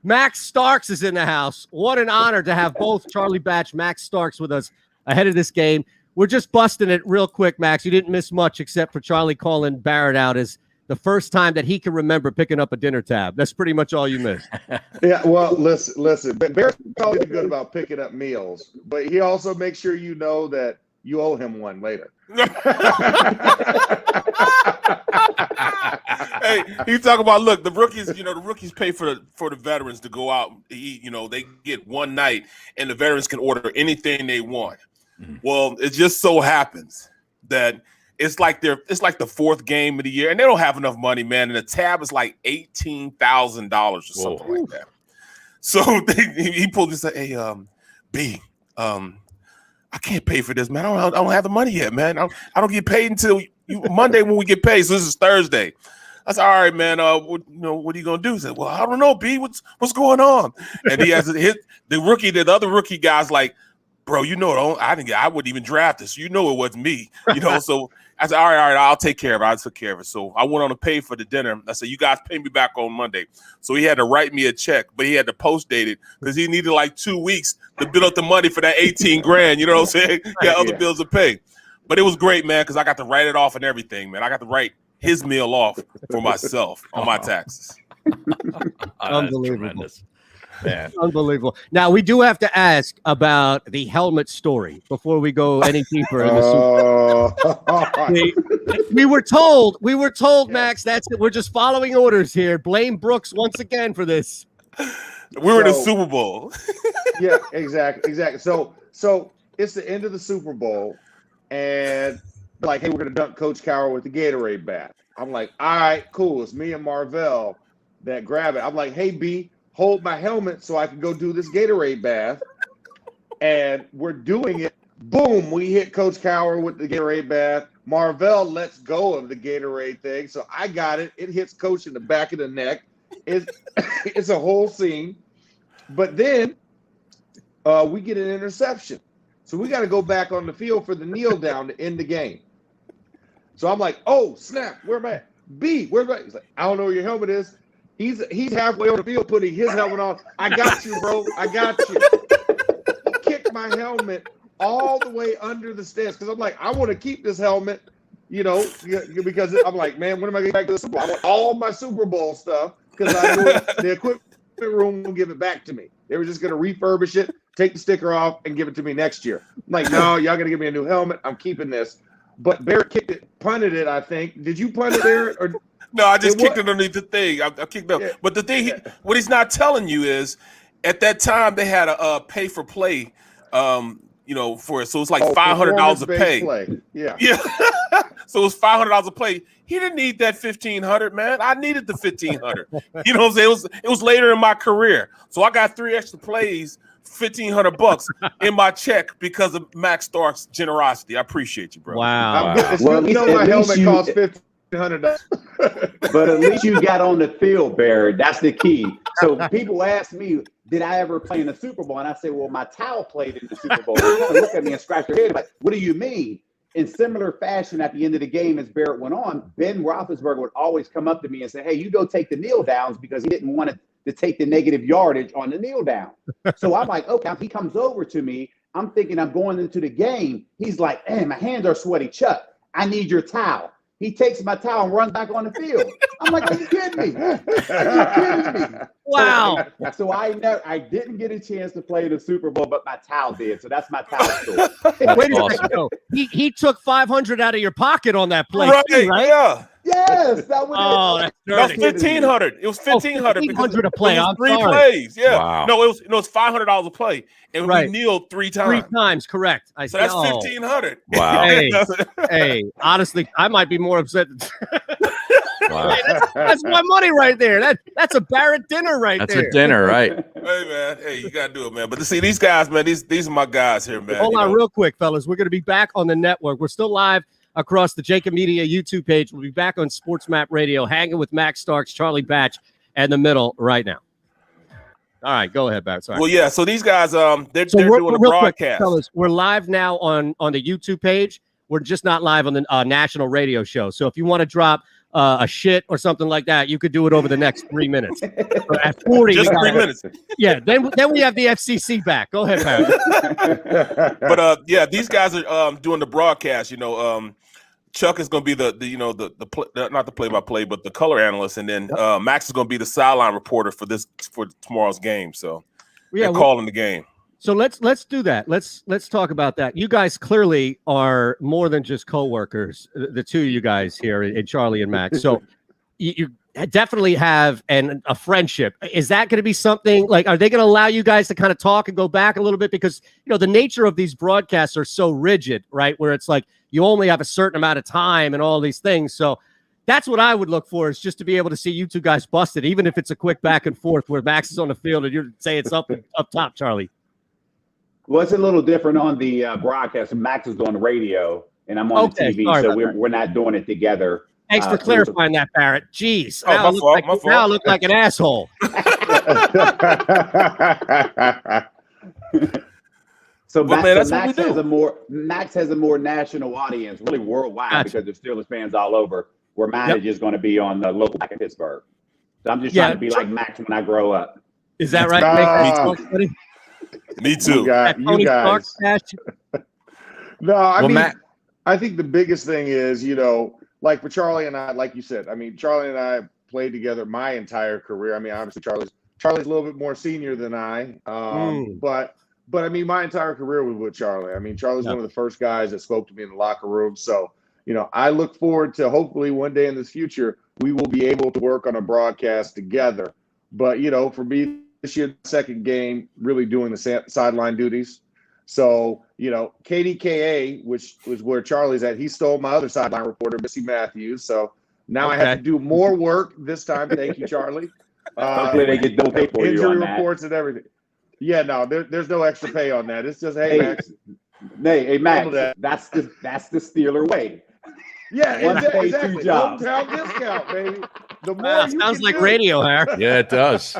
Max Starks is in the house. What an honor to have both Charlie Batch, Max Starks with us ahead of this game. We're just busting it real quick, Max. You didn't miss much except for Charlie calling Barrett out as the first time that he can remember picking up a dinner tab. That's pretty much all you missed. Yeah, well, listen. But Barrett's always good about picking up meals, but he also makes sure you know that you owe him one later. Hey, he talk about the rookies pay for the veterans to go out to eat. They get one night, and the veterans can order anything they want. Mm-hmm. Well, it just so happens that it's like the 4th game of the year, and they don't have enough money, man. And the tab is like $18,000 or something like that. So he pulled this, hey, B, I can't pay for this, man. I don't have the money yet, man. I don't get paid until Monday when we get paid. So this is Thursday. I said, all right, man. What are you gonna do? He said, well, I don't know, B. What's going on? And he has the other rookie guy's like, bro, I wouldn't even draft this. It wasn't me. So I said, all right, I'll take care of it. I took care of it. So I went on to pay for the dinner. I said, you guys pay me back on Monday. So he had to write me a check, but he had to post date it because he needed like 2 weeks to build up the money for that 18 grand. You know what I'm saying? He had other bills to pay. But it was great, man, because I got to write it off and everything, man. I got to write his meal off for myself on my taxes. Unbelievable. Man. Unbelievable. Now we do have to ask about the helmet story before we go any deeper in the Super. We were told, Max, that's it. We're just following orders here. Blame Brooks once again for this. We're in the Super Bowl. Yeah, exactly. So it's the end of the Super Bowl, and like, hey, we're gonna dunk Coach Cowher with the Gatorade bath. I'm like, all right, cool. It's me and Marvell that grab it. I'm like, hey, B, hold my helmet so I can go do this Gatorade bath. And we're doing it. Boom, we hit Coach Cowher with the Gatorade bath. Marvell lets go of the Gatorade thing. So I got it. It hits Coach in the back of the neck. It's a whole scene. But then we get an interception. So we got to go back on the field for the kneel down to end the game. So I'm like, oh, snap, where am I? B, where's my? He's like, I don't know where your helmet is. He's halfway on the field putting his helmet on. I got you, bro. I got you. He kicked my helmet all the way under the stairs because I'm like, I want to keep this helmet, because I'm like, man, when am I getting back to the Super Bowl? I want all my Super Bowl stuff because I knew the equipment room will give it back to me. They were just going to refurbish it, take the sticker off, and give it to me next year. I'm like, no, y'all got to give me a new helmet. I'm keeping this. But Barrett punted it, I think. Did you punt it, Barrett? Or no, I just kicked it underneath the thing. I kicked it up. Yeah. But the thing, what he's not telling you is, at that time they had a pay for play, for it. So it's like $500 a pay. Play. Yeah. So it was $500 a play. He didn't need that $1,500, man. I needed the $1,500. You know what I'm saying? It was later in my career, so I got 3 extra plays. $1,500 in my check because of Max Stark's generosity. I appreciate you, bro. Wow. Well, my helmet costs $1,500. But at least you got on the field, Barrett. That's the key. So people ask me, did I ever play in the Super Bowl? And I say, well, my towel played in the Super Bowl. They kind of look at me and scratch their head like, what do you mean? In similar fashion, at the end of the game, as Barrett went on, Ben Roethlisberger would always come up to me and say, hey, you go take the kneel downs because he didn't want to take the negative yardage on the kneel down. So I'm like, okay, he comes over to me. I'm thinking I'm going into the game. He's like, hey, my hands are sweaty. Chuck, I need your towel. He takes my towel and runs back on the field. I'm like, are you kidding me? Are you kidding me? Wow. So I didn't get a chance to play the Super Bowl, but my towel did. So that's my towel story. Wait a second. No. He took $500 out of your pocket on that play, right? Too, right? Yeah. Yes, that was that's $1,500. It was $1,500 a play. It was 3 plays. Yeah. Wow. No, it was $500 a play, and we kneeled 3 times. 3 times, correct. So that's $1,500. Wow. Hey, honestly, I might be more upset. Wow. Hey, that's my money right there. That's a Barrett dinner there. That's a dinner, right? Hey, man. Hey, you got to do it, man. But to see these guys, man, these are my guys here, man. Hold on real quick, fellas. We're going to be back on the network. We're still live across the JAKIB Media YouTube page. We'll be back on Sports Map Radio, hanging with Max Starks, Charlie Batch, and the middle right now. All right, go ahead, Barrett. Sorry. Well, yeah. So these guys, they're doing a broadcast. Quick, fellas, we're live now on the YouTube page. We're just not live on the national radio show. So if you want to drop a shit or something like that, you could do it over the next 3 minutes. At 40, just 3 minutes. Yeah. Then we have the FCC back. Go ahead, Barrett. But yeah, these guys are doing the broadcast. Chuck is going to be not the play-by-play, but the color analyst, and then Max is going to be the sideline reporter for tomorrow's game. So they're calling the game. So let's do that. Let's talk about that. You guys clearly are more than just coworkers. The two of you guys here, and Charlie and Max. So you definitely have a friendship. Is that going to be something like? Are they going to allow you guys to kind of talk and go back a little bit? Because the nature of these broadcasts are so rigid, right? Where it's like you only have a certain amount of time and all these things. So that's what I would look for, is just to be able to see you two guys busted, even if it's a quick back and forth where Max is on the field and you're saying it's up top, Charlie. Well, it's a little different on the broadcast. Max is on the radio, and I'm on the TV, so we're not doing it together. Thanks for clarifying that, Barrett. Jeez. Oh, my fault. Now I look like an asshole. So Max has a more national audience, really worldwide, because there's Steelers fans all over. Where mine is just going to be on the local back in Pittsburgh. So I'm just trying to be like Max when I grow up. Is that right? Me too. You guys. No, I mean, I think the biggest thing is, like for Charlie and I, like you said, I mean, Charlie and I played together my entire career. I mean, obviously Charlie's a little bit more senior than I, but I mean, my entire career was with Charlie. I mean, Charlie's one of the first guys that spoke to me in the locker room. So, I look forward to hopefully one day in the future, we will be able to work on a broadcast together. But, for me, this year, second game, really doing the sideline duties. So, KDKA, which was where Charlie's at, he stole my other sideline reporter, Missy Matthews. So now I have to do more work this time. Thank you, Charlie. Hopefully they get no pay for you on injury reports and everything. Yeah, no, there's no extra pay on that. It's just, hey Max. Hey, Max, that's the Steeler way. Yeah, exactly. Hometown discount, baby. The more sounds like radio, Harry. Yeah, it does.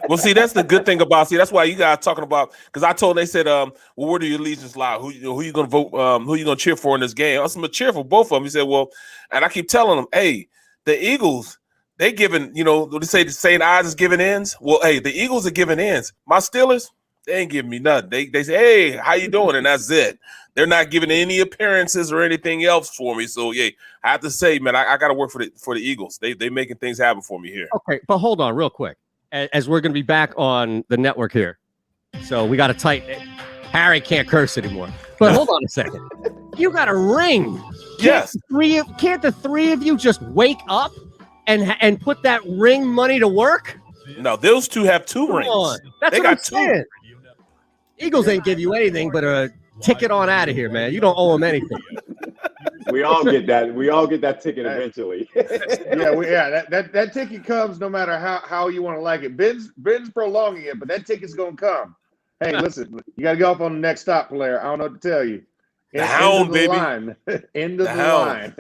Well, see, that's the good thing about. That's why you guys talking about. Because I told they said, well, where do your allegiance lie? Who you gonna vote? Who you gonna cheer for in this game? I was gonna cheer for both of them. He said, well, and I keep telling them, hey, the Eagles, they giving, they say the St. Ides is giving ends. Well, hey, the Eagles are giving ends. My Steelers, they ain't giving me nothing. They say, hey, how you doing? And that's it. They're not giving any appearances or anything else for me. So, yeah, I have to say, man, I got to work for the Eagles. They making things happen for me here. Okay, but hold on real quick. As we're going to be back on the network here. So we got to tighten it. Harry can't curse anymore. But hold on a second. You got a ring. Yes. Can't the three of you just wake up and put that ring money to work? No, those two have two rings. That's they what got I'm saying. Eagles ain't give you anything but a ticket on out of here, man. You don't owe them anything. We all get that. We all get that ticket eventually. That ticket comes no matter how you want to like it. Ben's prolonging it, but that ticket's gonna come. Hey, listen, you got to go off on the next stop, player. I don't know what to tell you. The hound, baby. End of the line.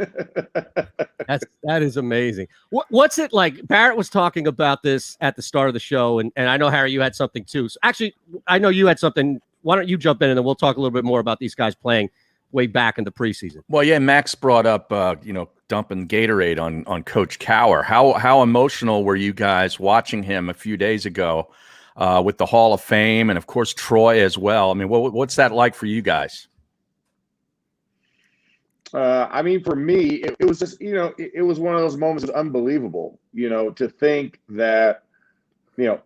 That is amazing. What's it like? Barrett was talking about this at the start of the show, and I know, Harry, you had something too. So actually, I know you had something. Why don't you jump in, and then we'll talk a little bit more about these guys playing way back in the preseason. Well, yeah, Max brought up, dumping Gatorade on Coach Cowher. How emotional were you guys watching him a few days ago with the Hall of Fame and, of course, Troy as well? I mean, what's that like for you guys? I mean, for me, it was just, it was one of those moments that was unbelievable, to think that,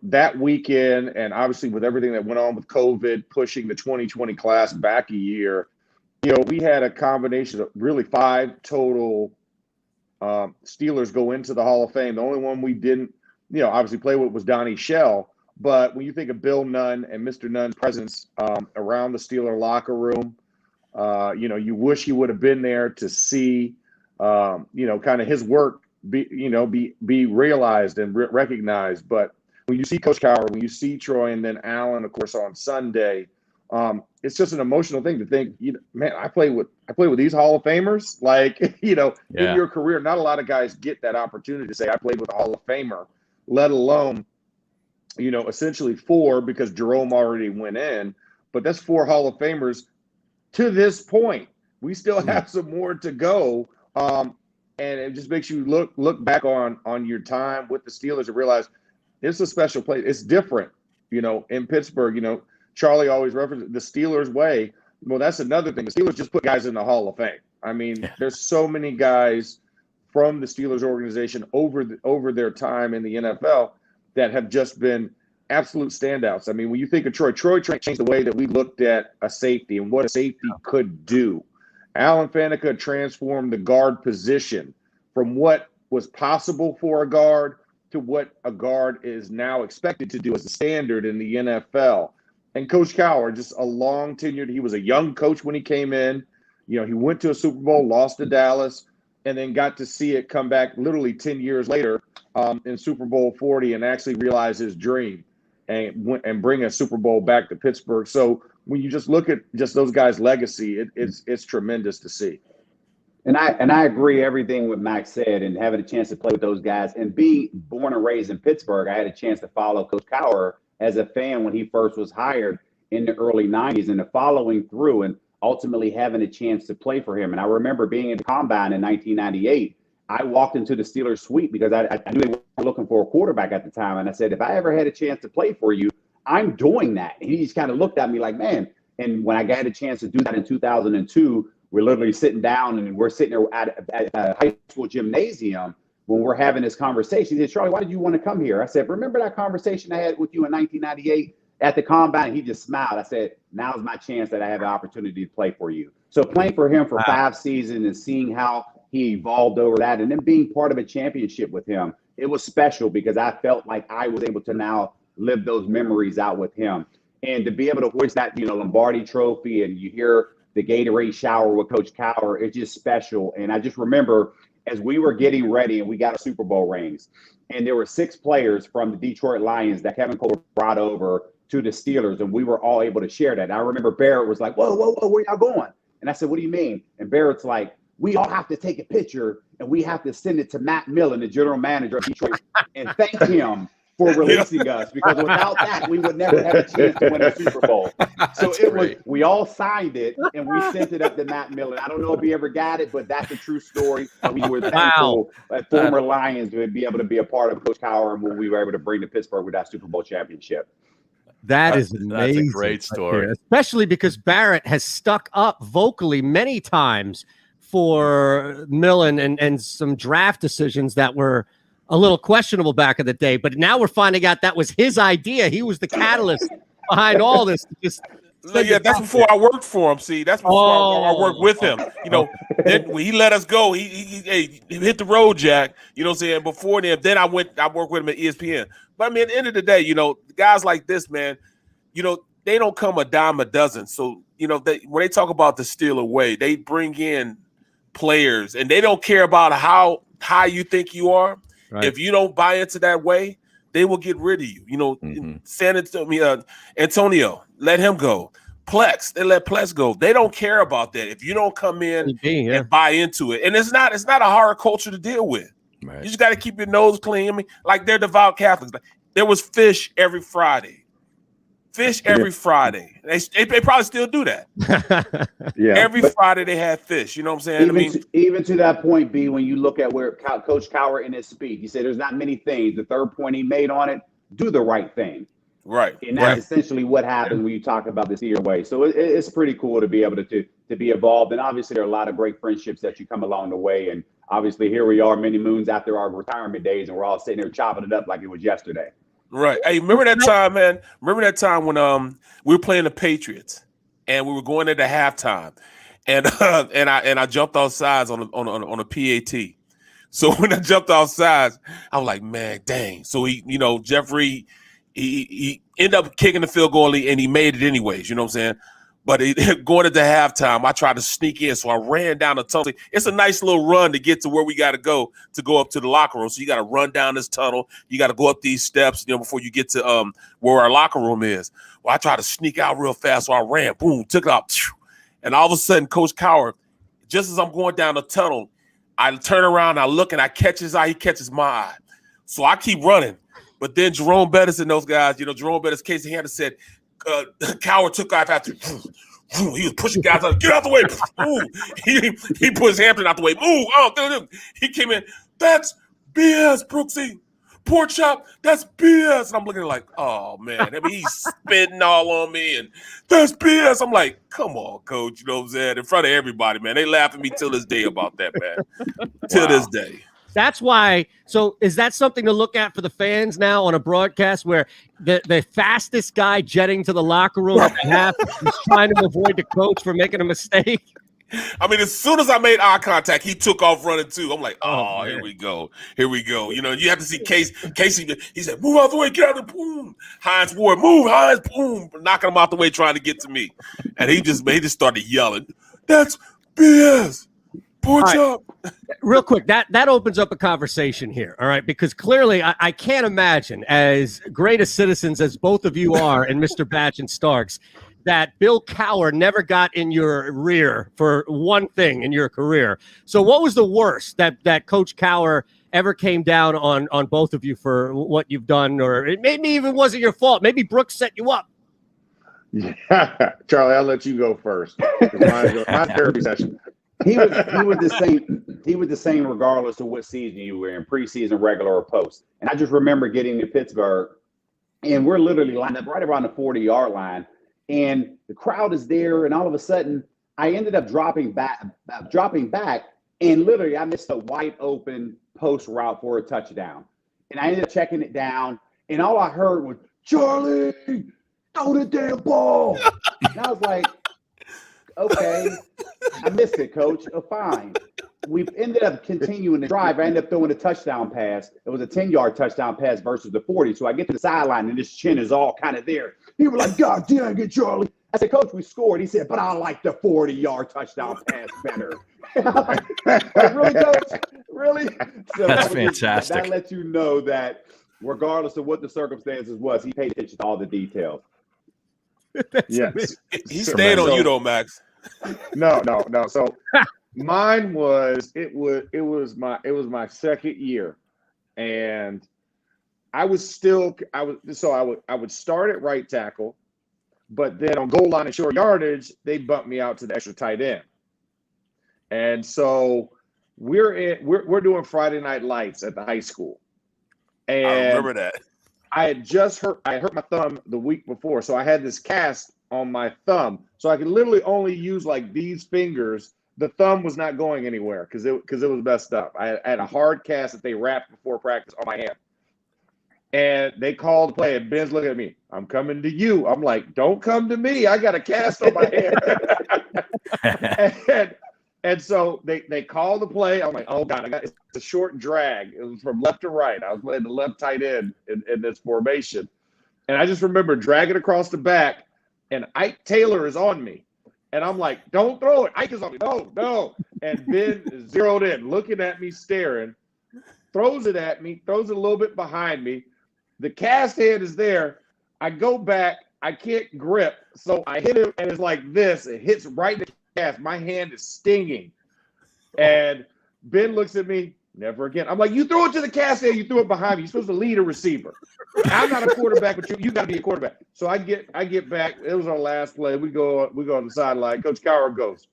that weekend, and obviously with everything that went on with COVID, pushing the 2020 class back a year, we had a combination of really 5 total Steelers go into the Hall of Fame. The only one we didn't, obviously play with was Donnie Shell. But when you think of Bill Nunn and Mr. Nunn's presence around the Steeler locker room, you wish he would have been there to see, kind of his work be realized and recognized. But when you see Coach Cowher, when you see Troy, and then Allen, of course, on Sunday, it's just an emotional thing to think, man, I play with these Hall of Famers. Like, in your career, not a lot of guys get that opportunity to say, I played with a Hall of Famer, let alone, essentially 4, because Jerome already went in. But that's 4 Hall of Famers to this point. We still have some more to go. And it just makes you look back on your time with the Steelers and realize it's a special place. It's different, in Pittsburgh. Charlie always referenced the Steelers way. Well, that's another thing. The Steelers just put guys in the Hall of Fame. I mean, there's so many guys from the Steelers organization over their time in the NFL that have just been absolute standouts. I mean, when you think of Troy changed the way that we looked at a safety and what a safety could do. Alan Faneca transformed the guard position from what was possible for a guard to what a guard is now expected to do as a standard in the NFL. And Coach Cowher, just a long tenured, he was a young coach when he came in. He went to a Super Bowl, lost to Dallas, and then got to see it come back literally 10 years later in Super Bowl 40 and actually realize his dream and bring a Super Bowl back to Pittsburgh. So when you just look at just those guys' legacy, it's tremendous to see. And I agree everything what Max said, and having a chance to play with those guys and being born and raised in Pittsburgh, I had a chance to follow Coach Cowher as a fan when he first was hired in the early 90s and the following through and ultimately having a chance to play for him. And I remember being in the combine in 1998. I walked into the Steelers suite because I knew they were looking for a quarterback at the time. And I said, if I ever had a chance to play for you, I'm doing that. And he just kind of looked at me like, man. And when I got a chance to do that in 2002, we're literally sitting down and we're sitting there at a high school gymnasium when we're having this conversation. He said, Charlie, why did you want to come here? I said, remember that conversation I had with you in 1998 at the combine? And he just smiled. I said, now's my chance that I have the opportunity to play for you. So playing for him for 5 seasons and seeing how he evolved over that and then being part of a championship with him, it was special because I felt like I was able to now live those memories out with him. And to be able to hoist that, Lombardi trophy and you hear the Gatorade shower with Coach Cowher, it's just special. And I just remember as we were getting ready and we got our Super Bowl rings, and there were 6 players from the Detroit Lions that Kevin Cole brought over to the Steelers, and we were all able to share that. And I remember Barrett was like, whoa, where y'all going? And I said, what do you mean? And Barrett's like, we all have to take a picture and we have to send it to Matt Millen, the general manager of Detroit, and thank him for releasing us, because without that, we would never have a chance to win a Super Bowl. So we all signed it and we sent it up to Matt Millen. I don't know if he ever got it, but that's a true story. We were thankful at former Lions to be able to be a part of Coach Cowher and when we were able to bring to Pittsburgh with that Super Bowl championship. That's amazing. That's a great story. Especially because Barrett has stuck up vocally many times for Millen and some draft decisions that were a little questionable back in the day, but now we're finding out that was his idea. He was the catalyst behind all this. Yeah, that's before I worked for him. See, that's before I worked with him. Then when he let us go, he hit the road, Jack. You know what I'm saying? Before then I worked with him at ESPN. But I mean, at the end of the day, guys like this, man, they don't come a dime a dozen. So, when they talk about the Steeler way, they bring in players and they don't care about how high you think you are. Right. If you don't buy into that way, they will get rid of you. San Antonio, let him go. Plex, they let Plex go. They don't care about that. If you don't come in and buy into it, and it's not a hard culture to deal with. Right. You just got to keep your nose clean. I mean, like they're devout Catholics. Like, there was fish every Friday. Every Friday. They probably still do that. Every Friday they had fish. You know what I'm saying? Even to that point, B, when you look at where Coach Cowher in his speech, he said there's not many things. The third point he made on it, do the right thing. Right. And that's essentially what happens when you talk about the Steeler way. So it's pretty cool to be able to be involved. And obviously there are a lot of great friendships that you come along the way. And obviously here we are many moons after our retirement days, and we're all sitting there chopping it up like it was yesterday. Right. Hey, remember that time, man? Remember that time when we were playing the Patriots and we were going into halftime, and I jumped off sides on a PAT. So when I jumped off sides, I was like, man, dang. So Jeffrey, he ended up kicking the field goal and he made it anyways. You know what I'm saying? But going into halftime, I tried to sneak in, so I ran down the tunnel. It's a nice little run to get to where we got to go up to the locker room. So you got to run down this tunnel. You got to go up these steps, before you get to where our locker room is. Well, I tried to sneak out real fast, so I ran, boom, took it out, and all of a sudden, Coach Cowher, just as I'm going down the tunnel, I turn around, I look, and I catch his eye. He catches my eye, so I keep running. But then Jerome Bettis and those guys, Jerome Bettis, Casey Hander said. Cowher took off after he was pushing guys out. Get out the way. He put his Hampton out the way. Move. Oh, he came in. That's BS, Brooksy. Pork chop. That's BS. And I'm looking like, oh man. I mean, he's spitting all on me, and that's BS. I'm like, come on, coach. You know what I'm saying? In front of everybody, man. They laugh at me till this day about that, man. Till this day. That's why. So is that something to look at for the fans now on a broadcast where the fastest guy jetting to the locker room at half is trying to avoid the coach for making a mistake? I mean, as soon as I made eye contact, he took off running too. I'm like, oh, here we go. You have to see Casey. He said, move out the way, get out of the boom. Hines Ward, move, Hines, boom, knocking him out the way, trying to get to me. And he just started yelling, that's BS. Poor job. Real quick, that opens up a conversation here, all right? Because clearly I can't imagine, as great as citizens as both of you are and Mr. Batch and Starks, that Bill Cowher never got in your rear for one thing in your career. So what was the worst that Coach Cowher ever came down on both of you for what you've done? Or it maybe even wasn't your fault. Maybe Brooks set you up. Yeah, Charlie, I'll let you go first. Mine's therapy session. He was the same. He was the same regardless of what season you were in, preseason, regular, or post. And I just remember getting to Pittsburgh, and we're literally lined up right around the 40-yard line, and the crowd is there, and all of a sudden, I ended up dropping back, and literally I missed a wide open post route for a touchdown, and I ended up checking it down, and all I heard was Charlie, throw the damn ball, and I was like, okay, I missed it, coach. Oh, fine. We ended up continuing the drive. I ended up throwing a touchdown pass. It was a 10-yard touchdown pass versus the 40. So I get to the sideline, and his chin is all kind of there. He was like, God dang it, Charlie. I said, Coach, we scored. He said, but I like the 40-yard touchdown pass better. Like, really, Coach? Really? So that's fantastic. That lets you know that regardless of what the circumstances was, he paid attention to all the details. Yes. He stayed on you though, Max. No. So mine was it was my second year, and I would start at right tackle, but then on goal line and short yardage, they bumped me out to the extra tight end. And so we're doing Friday Night Lights at the high school. And I remember that. I hurt my thumb the week before, so I had this cast on my thumb, so I could literally only use like these fingers. The thumb was not going anywhere because it was messed up. I had a hard cast that they wrapped before practice on my hand, and they called the play. And Ben's looking at me. I'm coming to you. I'm like, don't come to me. I got a cast on my hand. And so they called the play. I'm like, oh God, it's a short drag. It was from left to right. I was playing the left tight end in this formation. And I just remember dragging across the back, and Ike Taylor is on me. And I'm like, don't throw it. Ike is on me. No. And Ben zeroed in, looking at me, staring, throws it at me, throws it a little bit behind me. The cast hand is there. I go back. I can't grip. So I hit him, and it's like this. It hits right in the cast. My hand is stinging. And Ben looks at me, never again. I'm like, you threw it to the cast hand, you threw it behind me. You're supposed to lead a receiver. I'm not a quarterback, but you got to be a quarterback. So I get back. It was our last play. We go on the sideline. Coach Cowher goes,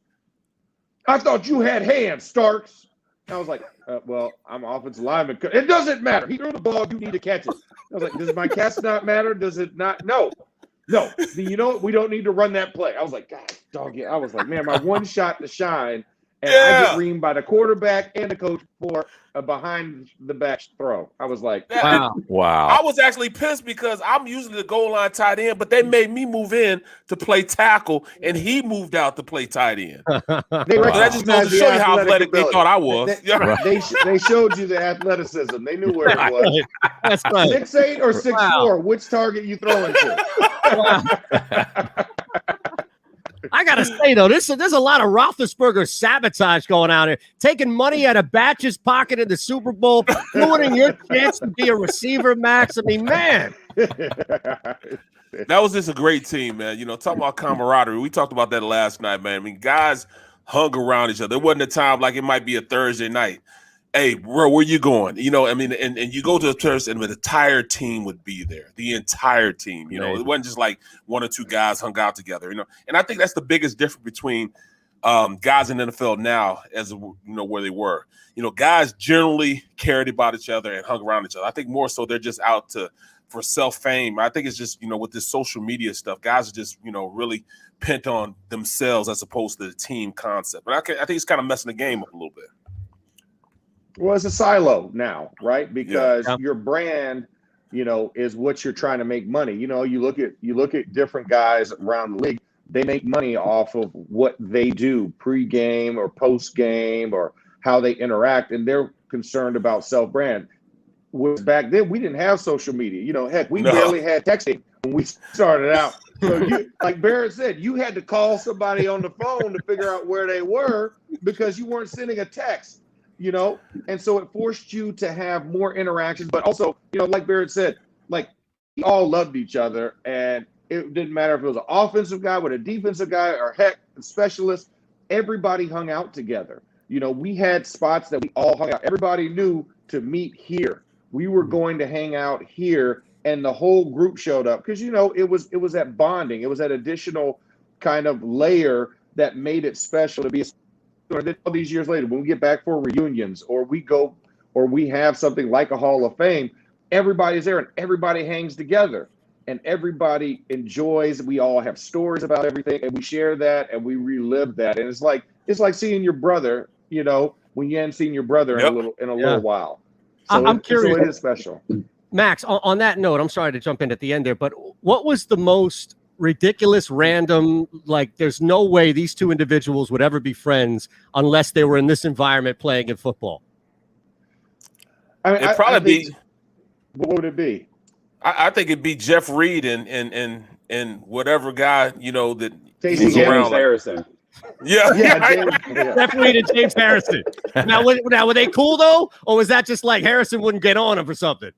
I thought you had hands, Starks. I was like, well, I'm an offensive lineman. It doesn't matter. He threw the ball. You need to catch it. I was like, does my cast not matter? Does it not? No. You know what? We don't need to run that play. I was like, God, dog it. I was like, man, my one shot to shine. And I get reamed by the quarterback and the coach for a behind the back throw. I was like, wow. I was actually pissed because I'm usually the goal line tight end, but they made me move in to play tackle, and he moved out to play tight end. That just goes to show you how athletic they thought I was. They showed you the athleticism. They knew where it was. That's right. 6'8" or 6'4", which target you throwing to? I gotta say though, there's a lot of Roethlisberger sabotage going on here. Taking money out of Batch's pocket in the Super Bowl, ruining your chance to be a receiver, Max. I mean, man. That was just a great team, man. You know, talking about camaraderie. We talked about that last night, man. I mean, guys hung around each other. There wasn't a time like it might be a Thursday night. Hey, bro, where you going? You know, I mean, and you go to a church and the entire team would be there. The entire team, you know, it wasn't just like one or two guys hung out together, you know. And I think that's the biggest difference between guys in the NFL now as, you know, where they were. You know, guys generally cared about each other and hung around each other. I think more so they're just out for self-fame. I think it's just, you know, with this social media stuff, guys are just, you know, really pent on themselves as opposed to the team concept. But I think it's kind of messing the game up a little bit. Well, it's a silo now, right? Because your brand, you know, is what you're trying to make money. You know, you look at different guys around the league. They make money off of what they do pre-game or post-game or how they interact, and they're concerned about self-brand. Whereas back then, we didn't have social media. You know, heck, we barely had texting when we started out. So, like Barrett said, you had to call somebody on the phone to figure out where they were because you weren't sending a text. You know, and so it forced you to have more interactions, but also, you know, like Barrett said, like we all loved each other, and It didn't matter if it was an offensive guy with a defensive guy or heck, a specialist. Everybody hung out together. You know, we had spots that we all hung out. Everybody knew to meet here. We were going to hang out here, and the whole group showed up because, you know, it was that bonding. It was that additional kind of layer that made it special to be all these years later when we get back for reunions or we have something like a Hall of Fame. Everybody's there and everybody hangs together and everybody enjoys. We all have stories about everything and we share that and we relive that. And it's like seeing your brother, you know, when you hadn't seen your brother in a little while. So I'm curious. So it is special. Max, on that note, I'm sorry to jump in at the end there, but what was the most ridiculous, random, like there's no way these two individuals would ever be friends unless they were in this environment playing in football? I mean, it'd probably be. What would it be? I think it'd be Jeff Reed and whatever guy, you know, that James Harrison. Yeah. Jeff Reed and James Harrison. Now, were they cool though, or was that just like Harrison wouldn't get on him or something?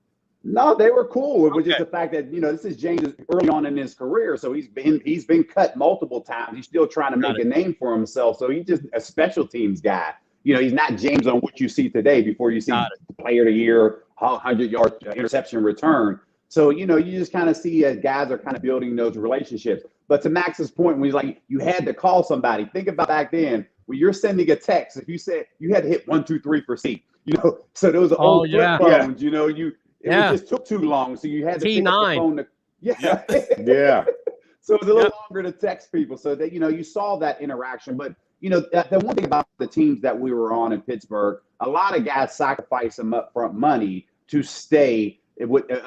No, they were cool. It was just the fact that, you know, this is James early on in his career, so he's been cut multiple times. He's still trying to make a name for himself. So he's just a special teams guy. You know, he's not James on what you see today before you see player of the year, 100-yard interception return. So, you know, you just kind of see as guys are kind of building those relationships. But to Max's point, when he's like, you had to call somebody. Think about back then when you're sending a text. If you said you had to hit 1, 2, 3 for C, you know, so there was old flip phones. You know, it just took too long, so you had to pick up the phone. Yeah. So it was a little longer to text people, so that, you know, you saw that interaction. But you know, the one thing about the teams that we were on in Pittsburgh, a lot of guys sacrificed some upfront money to stay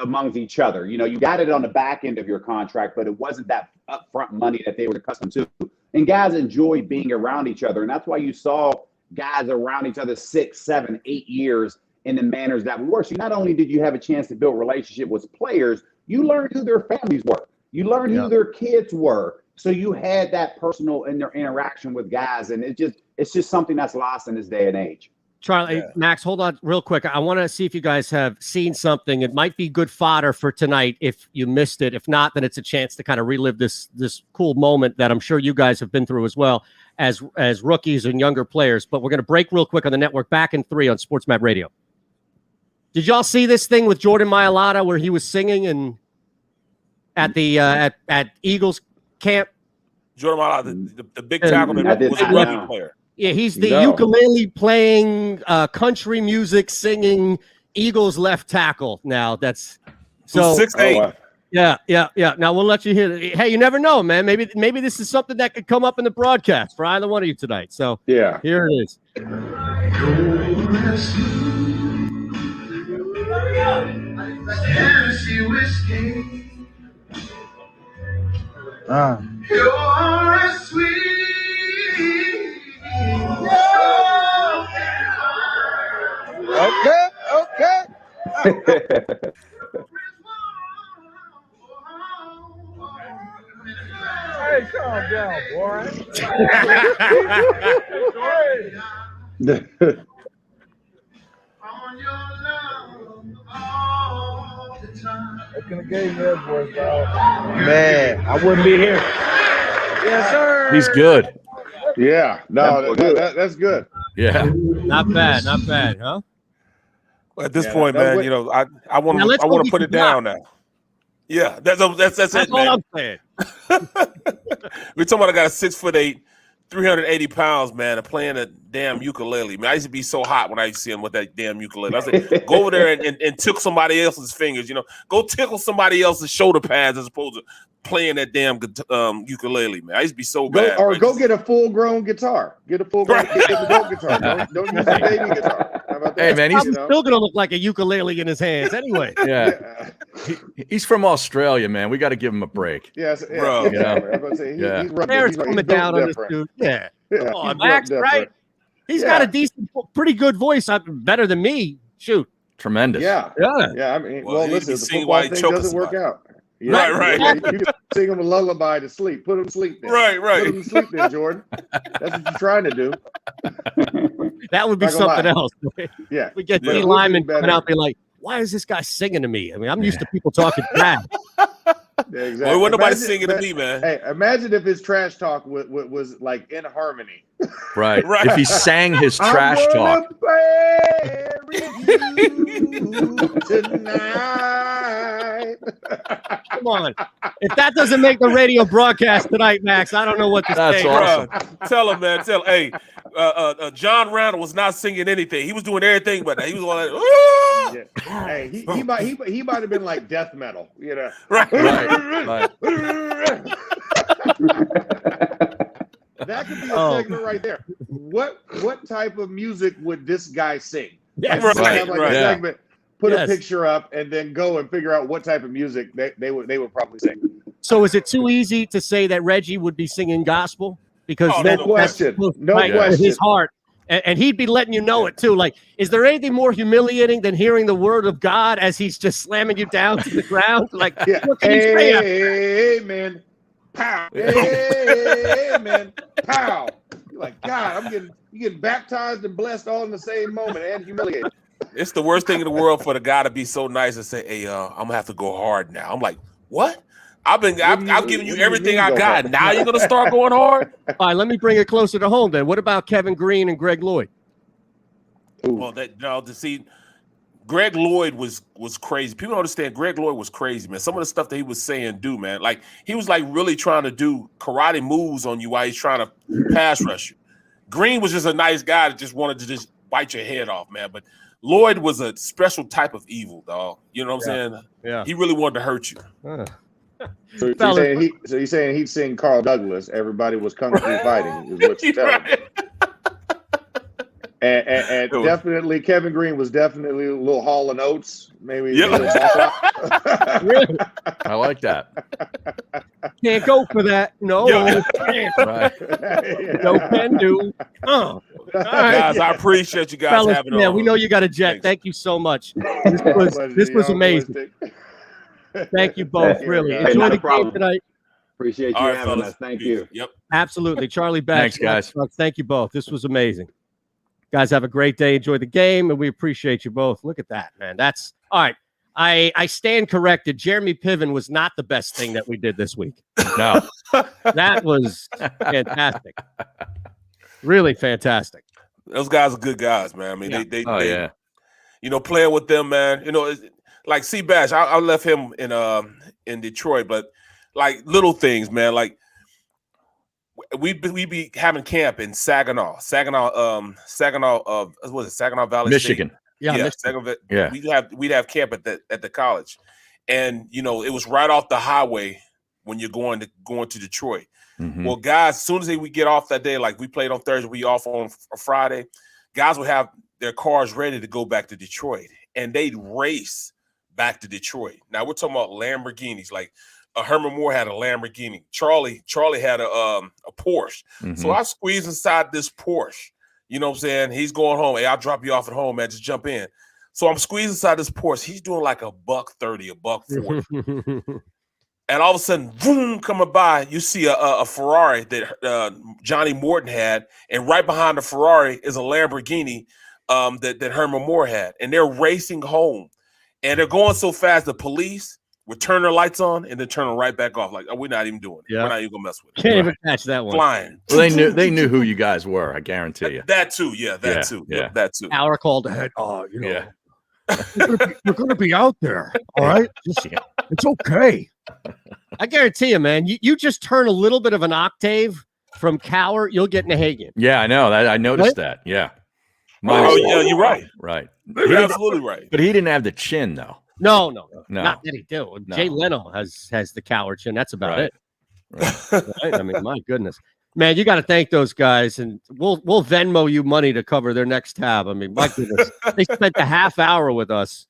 amongst each other. You know, you got it on the back end of your contract, but it wasn't that upfront money that they were accustomed to. And guys enjoyed being around each other, and that's why you saw guys around each other 6, 7, 8 years in the manners that we were. So not only did you have a chance to build a relationship with players, you learned who their families were. You learned who their kids were. So you had that personal interaction with guys, and it's just something that's lost in this day and age. Charlie, Max, hold on real quick. I want to see if you guys have seen something. It might be good fodder for tonight if you missed it. If not, then it's a chance to kind of relive this cool moment that I'm sure you guys have been through as well as rookies and younger players. But we're going to break real quick on the network. Back in 3 on SportsMap Radio. Did y'all see this thing with Jordan Mailata where he was singing and at the at Eagles camp? Jordan Mailata, the big tackle, was a rugby player. Yeah, he's the ukulele playing, country music singing Eagles left tackle. Now that's so 6'8". Yeah. Now we'll let you hear it. Hey, you never know, man. Maybe this is something that could come up in the broadcast for either one of you tonight. So here it is. You're a sweet. Okay. Hey, calm down, boy. What kind of game that was, dog? Man, I wouldn't be here. Yes, sir. He's good. Yeah. No, that's good. Yeah. Not bad, huh? At this point, man, you know, I want to put it down now. Yeah, that's it, all man. I'm saying. We're talking about a guy 6'8", 380 pounds, man, and playing a damn ukulele. Man, I used to be so hot when I used to see him with that damn ukulele. I said, go over there and tickle somebody else's fingers, you know. Go tickle somebody else's shoulder pads as opposed to playing that damn ukulele, man. I used to be so bad. Go get a full-grown guitar. Get a full-grown guitar. Don't use a baby guitar. How about that? Hey, man, he's still going to look like a ukulele in his hands anyway. Yeah. He's from Australia, man. We got to give him a break. Yes, bro. You know? He's Barrett's coming down on this dude. Yeah. Come on, Max, right? He's got a decent, pretty good voice. Better than me. Shoot. Tremendous. Yeah. I mean, well listen, the football thing doesn't work out. Yeah, right. You can sing him a lullaby to sleep. Put him to sleep then. Right. Put him to sleep then, Jordan. That's what you're trying to do. That would be something else. Yeah. We get D Lyman coming out and be like, why is this guy singing to me? I mean, I'm used to people talking bad. Exactly. Well, wasn't nobody singing to me, man. Hey, imagine if his trash talk was like in harmony. Right. If he sang his trash talk. Tonight. Come on. If that doesn't make the radio broadcast tonight, Max, I don't know what to That's say. awesome. Tell him, man. Tell him. Hey, John Randall was not singing anything. He was doing everything, but he was all like, yeah. Hey, he might have been like death metal, you know. Right. That could be a segment right there. What type of music would this guy sing? Yes. Like, Right, have like right. a segment, put Yes. a picture up, and then go and figure out what type of music they would probably sing. So is it too easy to say that Reggie would be singing gospel? Because Oh, that's no question. close, No right, to question. his heart. And he'd be letting you know it too. Like, is there anything more humiliating than hearing the word of God as he's just slamming you down to the ground? Like, Yeah. what can you say after that? Amen. Pow. Amen. Pow. You're like, God, you getting baptized and blessed all in the same moment and humiliated. It's the worst thing in the world for the guy to be so nice and say, "Hey, I'm gonna have to go hard now." I'm like, "What? I've given you everything I got. Now you're gonna start going hard?" All right, let me bring it closer to home then. What about Kevin Green and Greg Lloyd? Well, to see Greg Lloyd was crazy. People don't understand. Greg Lloyd was crazy, man. Some of the stuff that he was saying, man. Like he was like really trying to do karate moves on you while he's trying to pass rush you. Green was just a nice guy that just wanted to just bite your head off, man. But Lloyd was a special type of evil, dog. You know what I'm saying? Yeah. He really wanted to hurt you. So you're saying he'd sing Carl Douglas, everybody was kung fu fighting, is what you're telling me. And definitely Kevin Green was definitely a little Hall and Oates, maybe. Really? I like that. Can't go for that. No. Right. No can do. Oh. Guys, I appreciate you guys Fellas, having yeah, on. we know you got a jet. Thank you so much. This was amazing. Thank you both. Really enjoy the game tonight. Appreciate you having us. Thank you. Yep. Absolutely, Charlie Batch. Thanks, guys. Thank you both. This was amazing. Guys, have a great day. Enjoy the game, and we appreciate you both. Look at that, man. That's all right. I stand corrected. Jeremy Piven was not the best thing that we did this week. No, that was fantastic. Really fantastic. Those guys are good guys, man. I mean, they yeah. You know, playing with them, man. You know, like C Bash, I left him in Detroit, but like little things, man. Like we be having camp in Saginaw, what is it, Saginaw Valley, Michigan. State? Yeah, Saginaw, yeah. We'd have camp at the college, and you know it was right off the highway when you're going to Detroit. Mm-hmm. Well, guys, as soon as we get off that day, like we played on Thursday, we off on a Friday, guys would have their cars ready to go back to Detroit, and they'd race back to Detroit. Now we're talking about Lamborghinis. Like Herman Moore had a Lamborghini. Charlie had a Porsche. Mm-hmm. So I squeezed inside this Porsche. You know what I'm saying? He's going home. Hey, I'll drop you off at home, man. Just jump in. So I'm squeezing inside this Porsche. He's doing like $130, $140. And all of a sudden, boom, coming by, you see a Ferrari that Johnny Morton had, and right behind the Ferrari is a Lamborghini that Herman Moore had. And they're racing home. And they're going so fast, the police would turn their lights on and then turn them right back off. Like, oh, we're not even doing it. Yeah. We're not even going to mess with it. Can't even catch that one. Flying. Well, they knew who you guys were. I guarantee you. That too. Yeah, that Yeah, too. yeah. Yep, that too. Hour called ahead. Oh, you know. Yeah. We're gonna be out there. All right. It's okay. I guarantee you, man. You just turn a little bit of an octave from Cower, you'll get Nahagian. Yeah, I know. I noticed that. Yeah. Oh, yeah, you're right. Right. You're absolutely right. But he didn't have the chin, though. No. No. Not that he do. No. Jay Leno has the Cower chin. That's about Right. it. Right? I mean, my goodness. Man, you got to thank those guys, and we'll Venmo you money to cover their next tab. I mean, my goodness, they spent a half hour with us.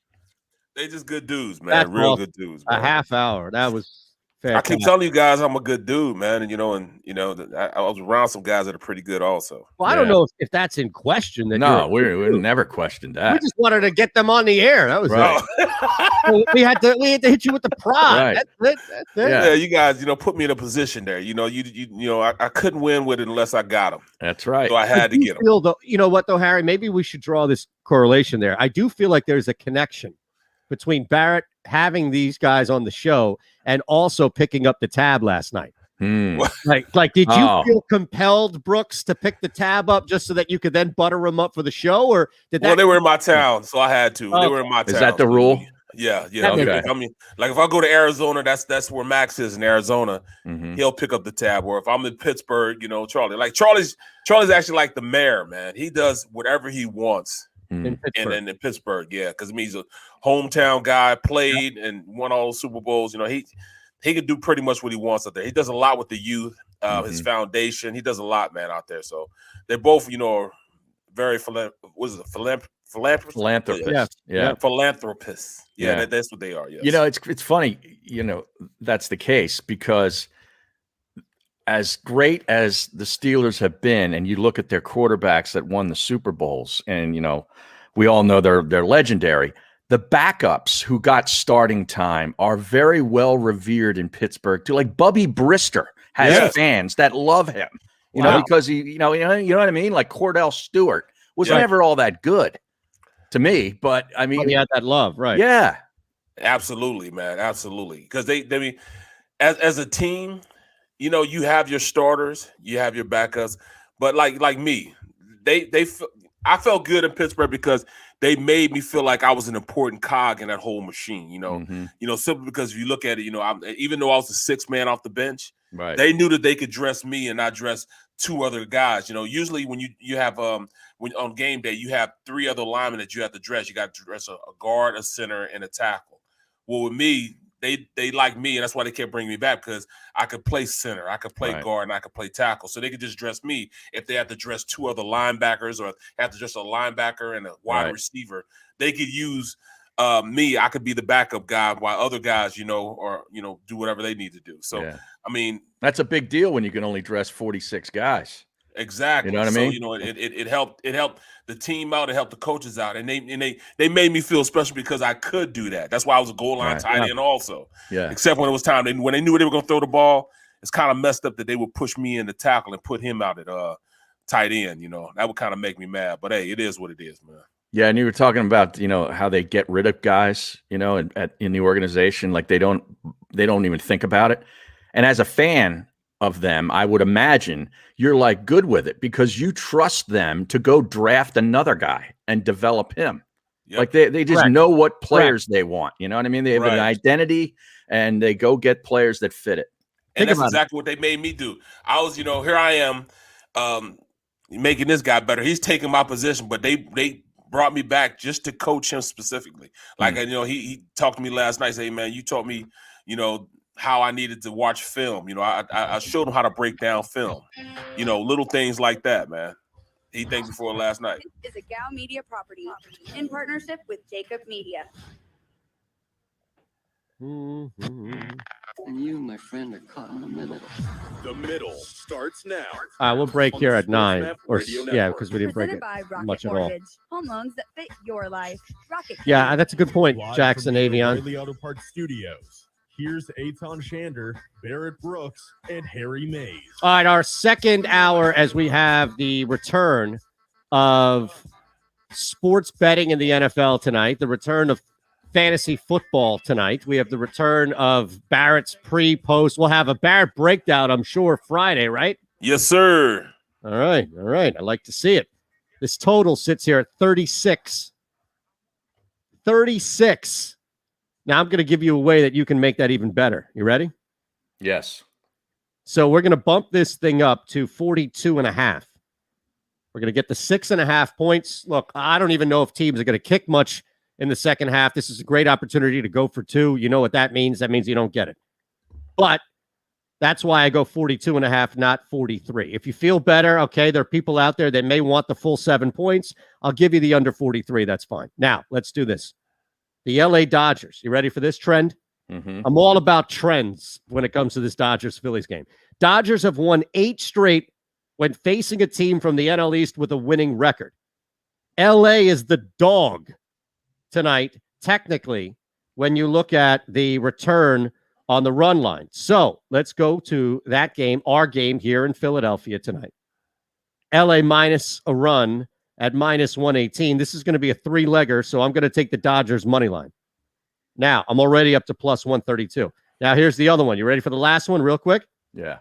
They just good dudes, man. That's Real awesome. good dudes. A Man. half hour. That was I fantastic. keep telling you guys I'm a good dude, man. And I was around some guys that are pretty good also. Well, I don't know if that's in question. That No, we never questioned we that. just wanted to get them on the air. That was Right. it. we had to hit you with the prod. Right. That's it. Yeah, you guys, put me in a position there. I couldn't win with it unless I got them. That's right. So I had to get them. Feel though, you know what though, Harry? Maybe we should draw this correlation there. I do feel like there's a connection between Barrett having these guys on the show and also picking up the tab last night. Hmm. Like, did you feel compelled, Brooks, to pick the tab up just so that you could then butter them up for the show, or did that? Well, they were in my town, so I had to. They were in my town. Is that the rule? Yeah. Okay. I mean, like if I go to Arizona, that's where Max is in Arizona. He'll pick up the tab. Or if I'm in Pittsburgh, Charlie's actually like the mayor, man. He does whatever he wants in Pittsburgh. Yeah, because he's a hometown guy, played and won all those Super Bowls. He can do pretty much what he wants out there. He does a lot with the youth, his foundation. He does a lot, man, out there. So they're both, very philanthropists. Yeah. Philanthropists. Yeah, that's what they are. Yes. It's funny, that's the case, because as great as the Steelers have been, and you look at their quarterbacks that won the Super Bowls, and we all know they're legendary. The backups who got starting time are very well revered in Pittsburgh too. Like Bubby Brister has fans that love him, because you know what I mean? Like Cordell Stewart was never all that good to me, but I mean, he had that love, right? Yeah, absolutely, man, absolutely. Because they as a team, you have your starters, you have your backups, but like me, I felt good in Pittsburgh because they made me feel like I was an important cog in that whole machine. Simply because if you look at it, even though I was the sixth man off the bench, right, they knew that they could dress me and not dress two other guys. Usually when you have when on game day you have three other linemen that you have to dress. You got to dress a guard, a center, and a tackle. Well, with me, they like me, and that's why they kept bringing me back, because I could play center, I could play guard, and I could play tackle. So they could just dress me. If they had to dress two other linebackers, or have to dress a linebacker and a wide receiver, they could use me. I could be the backup guy while other guys, do whatever they need to do. So, I mean, that's a big deal when you can only dress 46 guys. Exactly. You know what I mean? So, it helped the team out, it helped the coaches out, and they made me feel special because I could do that. That's why I was a goal line tight end also. Yeah. Except when it was time, when they knew they were going to throw the ball, it's kind of messed up that they would push me in the tackle and put him out at tight end. That would kind of make me mad. But hey, it is what it is, man. Yeah, and you were talking about how they get rid of guys, in the organization, like they don't even think about it. And as a fan of them, I would imagine you're like good with it because you trust them to go draft another guy and develop him. Yep. Like they just know what players they want. You know what I mean? They have an identity and they go get players that fit it. And that's exactly what they made me do. I was, here I am making this guy better. He's taking my position, but they brought me back just to coach him specifically. Like, he talked to me last night, say, hey, man, you taught me, how I needed to watch film. I showed him how to break down film. Little things like that, man. He thanked me for it last night. This is a Gal Media property in partnership with JAKIB Media. And you, my friend, are caught in the middle. The middle starts now. We'll break here at 9, because we didn't break it much at all. Home loans that fit your life. Rocket. Yeah, that's a good point, Jackson Avion. The Auto Parts Studios. Here's Eytan Shander, Barrett Brooks, and Harry Mays. All right, our second hour as we have the return of sports betting in the NFL tonight, the return of fantasy football tonight. We have the return of Barrett's pre-post. We'll have a Barrett breakdown, I'm sure, Friday, right? Yes, sir. All right. I'd like to see it. This total sits here at 36. 36. Now, I'm going to give you a way that you can make that even better. You ready? Yes. So we're going to bump this thing up to 42.5. We're going to get the 6.5 points. Look, I don't even know if teams are going to kick much in the second half. This is a great opportunity to go for 2. You know what that means? That means you don't get it. But that's why I go 42.5, not 43. If you feel better, okay, there are people out there that may want the full 7 points. I'll give you the under 43. That's fine. Now, let's do this. The LA Dodgers. You ready for this trend? Mm-hmm. I'm all about trends when it comes to this Dodgers-Phillies game. Dodgers have won 8 straight when facing a team from the NL East with a winning record. LA is the dog tonight, technically, when you look at the return on the run line. So let's go to that game, our game here in Philadelphia tonight. LA minus a run at minus 118. This is going to be a 3-legger, so I'm going to take the Dodgers money line. Now, I'm already up to plus 132. Now, here's the other one. You ready for the last one real quick? Yeah.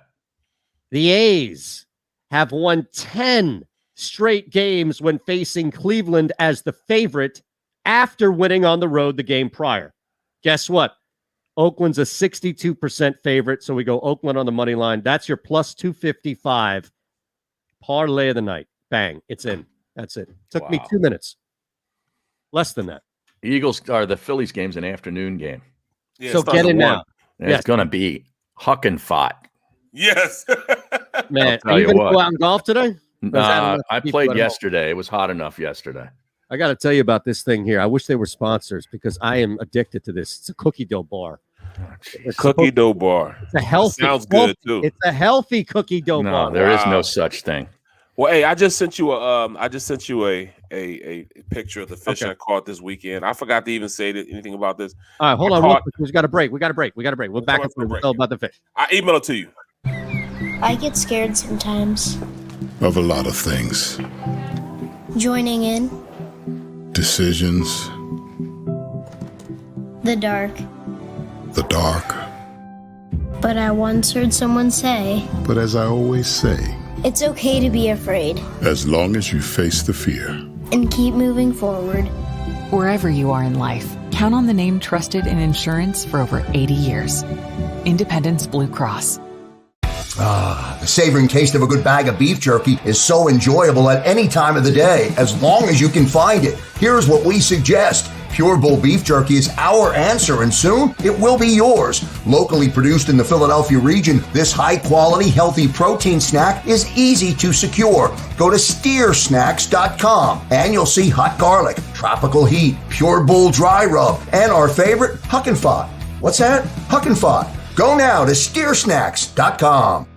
The A's have won 10 straight games when facing Cleveland as the favorite after winning on the road the game prior. Guess what? Oakland's a 62% favorite, so we go Oakland on the money line. That's your plus 255 parlay of the night. Bang. It's in. That's it. Took me 2 minutes. Less than that. The Phillies game's an afternoon game. Yeah, so get in now. It's going to be huck and fought. Yes. Man, are you going to go out and golf today? I played yesterday. It was hot enough yesterday. I got to tell you about this thing here. I wish they were sponsors because I am addicted to this. It's a cookie dough bar. Cookie dough bar. It's a healthy. Sounds good too. It's a healthy cookie dough bar. No, there is no such thing. Well, hey, I just sent you a picture of the fish I caught this weekend. I forgot to even say anything about this. All right, hold on. Real quick. We got a break. We're back up about the fish. I email it to you. I get scared sometimes. Of a lot of things. Joining in. Decisions. The dark. The dark. But I once heard someone say, But as I always say, it's okay to be afraid. As long as you face the fear. And keep moving forward. Wherever you are in life, count on the name trusted in insurance for over 80 years. Independence Blue Cross. The savoring taste of a good bag of beef jerky is so enjoyable at any time of the day, as long as you can find it. Here's what we suggest. Pure Bull beef jerky is our answer, and soon it will be yours. Locally produced in the Philadelphia region, this high-quality, healthy protein snack is easy to secure. Go to steersnacks.com, and you'll see hot garlic, tropical heat, Pure Bull dry rub, and our favorite, Huck and Fod. What's that? Huck and Fod. Go now to steersnacks.com.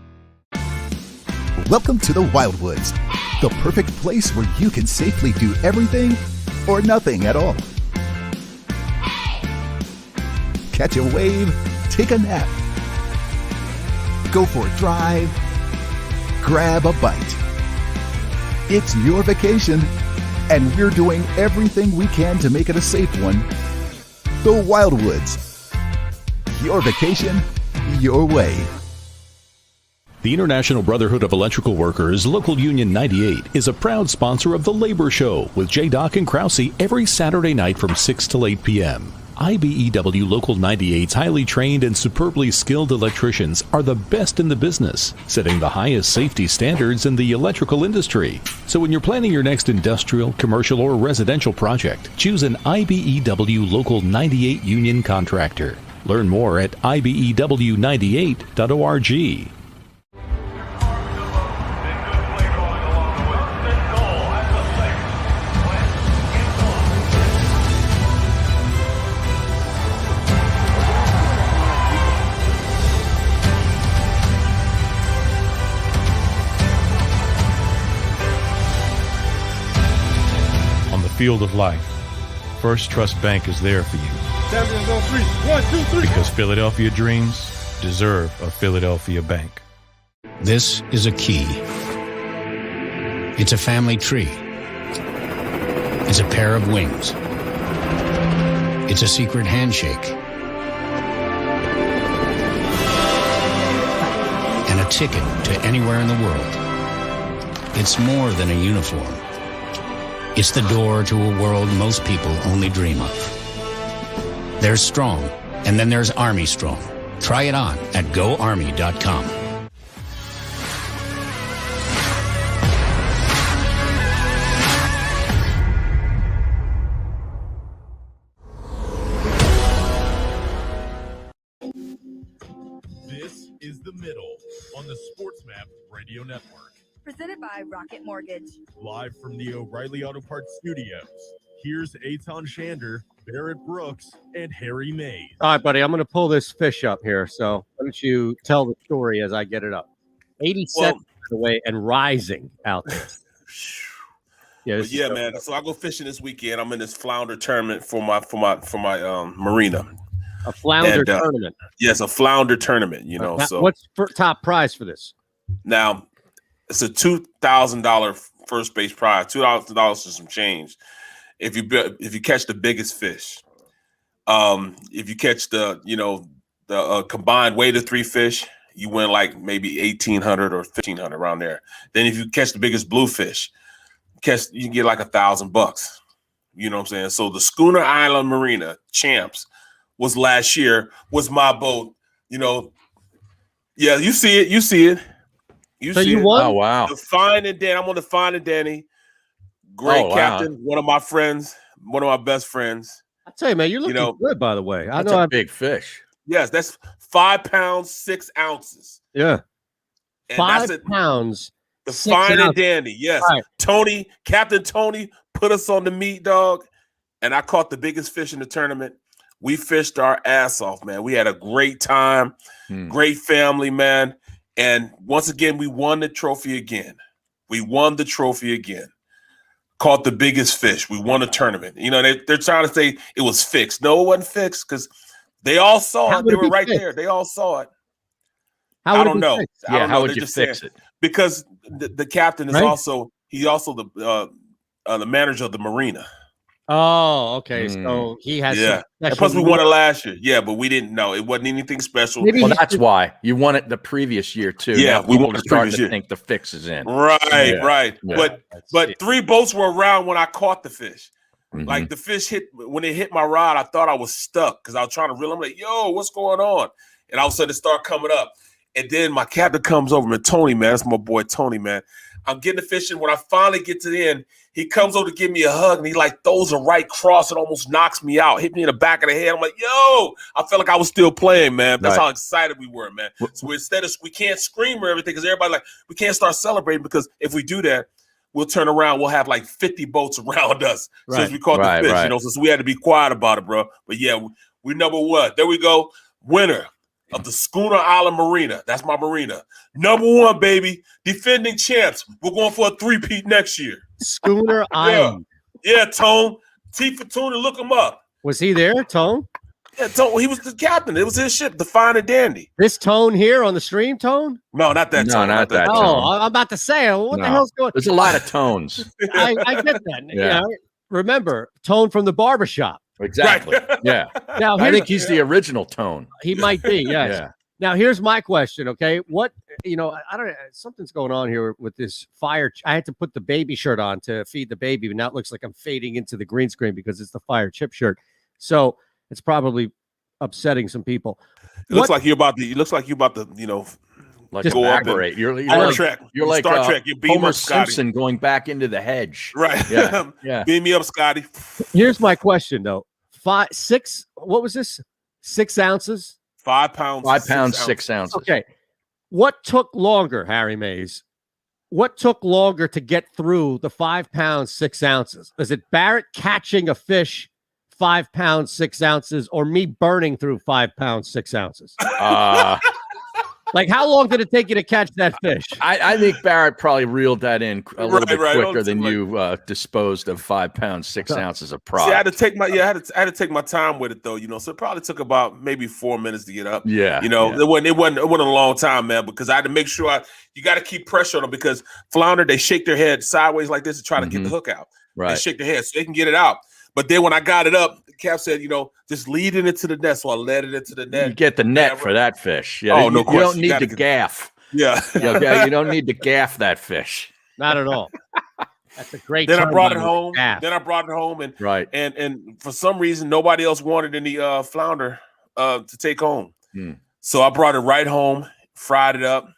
Welcome to the Wildwoods, the perfect place where you can safely do everything or nothing at all. Catch a wave, take a nap, go for a drive, grab a bite. It's your vacation, and we're doing everything we can to make it a safe one. The Wildwoods. Your vacation, your way. The International Brotherhood of Electrical Workers, Local Union 98, is a proud sponsor of The Labor Show with J. and Krause every Saturday night from 6 till 8 p.m. IBEW Local 98's highly trained and superbly skilled electricians are the best in the business, setting the highest safety standards in the electrical industry. So when you're planning your next industrial, commercial, or residential project, choose an IBEW Local 98 union contractor. Learn more at ibew98.org. On the field of life, First Trust Bank is there for you. Champions on three. 1, 2, 3. Because Philadelphia dreams deserve a Philadelphia bank. This is a key. It's a family tree. It's a pair of wings. It's a secret handshake. And a ticket to anywhere in the world. It's more than a uniform. It's the door to a world most people only dream of. There's Strong, and then there's Army Strong. Try it on at GoArmy.com. This is The Middle on the SportsMap Radio Network. Presented by Rocket Mortgage. Live from the O'Reilly Auto Parts Studios. Here's Eytan Shander, Barrett Brooks, and Harry Mays. All right, buddy, I'm going to pull this fish up here. So why don't you tell the story as I get it up? 87 by the way, and rising out there. Yeah, man. So I go fishing this weekend. I'm in this flounder tournament for my marina. A flounder tournament. Yes, a flounder tournament. You know. Now, so what's top prize for this? Now, it's a $2,000 first base prize. $2,000 and some change. If you catch the biggest fish, if you catch the the combined weight of 3 fish, you win like maybe 1,800 or 1,500 around there. Then if you catch the biggest bluefish, you can get like $1,000. You know what I'm saying? So the Schooner Island Marina Champs was last year, was my boat. You know, yeah, you see it. So you won? Oh, wow. The Fine and Danny. I'm on the Fine and Danny. Great captain. One of my friends, one of my best friends. I tell you, man, you're looking good, by the way. That's a big fish. Yes, that's 5 pounds, 6 ounces. Yeah. And 5 pounds. The Fine and Dandy. Yes. Right. Tony, Captain Tony put us on the meat, dog. And I caught the biggest fish in the tournament. We fished our ass off, man. We had a great time. Great family, man. And once again, we won the trophy again. Caught the biggest fish. We won a tournament. You know, they're trying to say it was fixed. No, it wasn't fixed because they all saw it. They were right there. They all saw it. I don't know. Yeah, how would you fix it? Because the captain is also the manager of the marina. Oh, okay. So he has. Yeah. And plus, we won it last year. Yeah, but we didn't know. It wasn't anything special. Well, that's why you won it the previous year too. Yeah, now we won the starting previous to year. think the fix is in. Right. Yeah. But 3 boats were around when I caught the fish. Like the fish when it hit my rod, I thought I was stuck because I was trying to reel. I'm like, yo, what's going on? And all of a sudden it started coming up. And then my captain comes over, man, Tony, man. That's my boy Tony, man. I'm getting the fish, and when I finally get to the end, he comes over to give me a hug, and he like throws a right cross and almost knocks me out, hit me in the back of the head. I'm like, yo, I felt like I was still playing, man. That's how excited we were, man. So instead of, we can't scream or everything because everybody like, we can't start celebrating because if we do that, we'll turn around, we'll have like 50 boats around us since we caught the fish, you know, so we had to be quiet about it, bro. But yeah, we number one. There we go. Winner of the Schooner Island Marina. That's my marina. Number 1, baby. Defending champs. We're going for a 3-peat next year. Schooner Island. Yeah, Tone. T for Tuna, look him up. Was he there, Tone? Yeah, Tone. He was the captain. It was his ship, the Fine and Dandy. This Tone here on the stream, Tone? No, not that Tone. Not that Tone. Oh, I'm about to say, what the hell's going on? There's a lot of tones. I get that. Yeah. Remember, Tone from the barbershop. Exactly. Yeah. Now, I think he's the original Tone. He might be, yes. Yeah. Now, here's my question, okay? What, I don't know, something's going on here with this fire. I had to put the baby shirt on to feed the baby, but now it looks like I'm fading into the green screen because it's the fire chip shirt. So it's probably upsetting some people. It looks like you're about to, like go evaporate. Up You're like Star Trek. You're Homer Simpson going back into the hedge. Right. Yeah. Yeah. Beam me up, Scotty. Here's my question, though. 6. What was this? 6 ounces? 5 pounds. 5 pounds, 6 ounces. Okay. What took longer, Harry Mays? What took longer to get through the 5 pounds, 6 ounces? Is it Barrett catching a fish 5 pounds, 6 ounces, or me burning through 5 pounds, 6 ounces? Like, how long did it take you to catch that fish? I think Barrett probably reeled that in a little bit quicker than like, you disposed of 5 pounds, 6 ounces of product. See, I had to take my time with it though, so it probably took about maybe 4 minutes to get up. Yeah, it wasn't a long time, man, because I had to make sure you got to keep pressure on them because flounder, they shake their head sideways like this to try to get the hook out. Right, they shake their head so they can get it out. But then when I got it up, the cap said, just lead it into the net. So I led it into the net. You get the net for that fish. Yeah, oh, no you question. don't need to gaff. Yeah. You don't need to gaff that fish. Not at all. That's a great. Then I brought it home. And for some reason, nobody else wanted any flounder to take home. So I brought it right home, fried it up.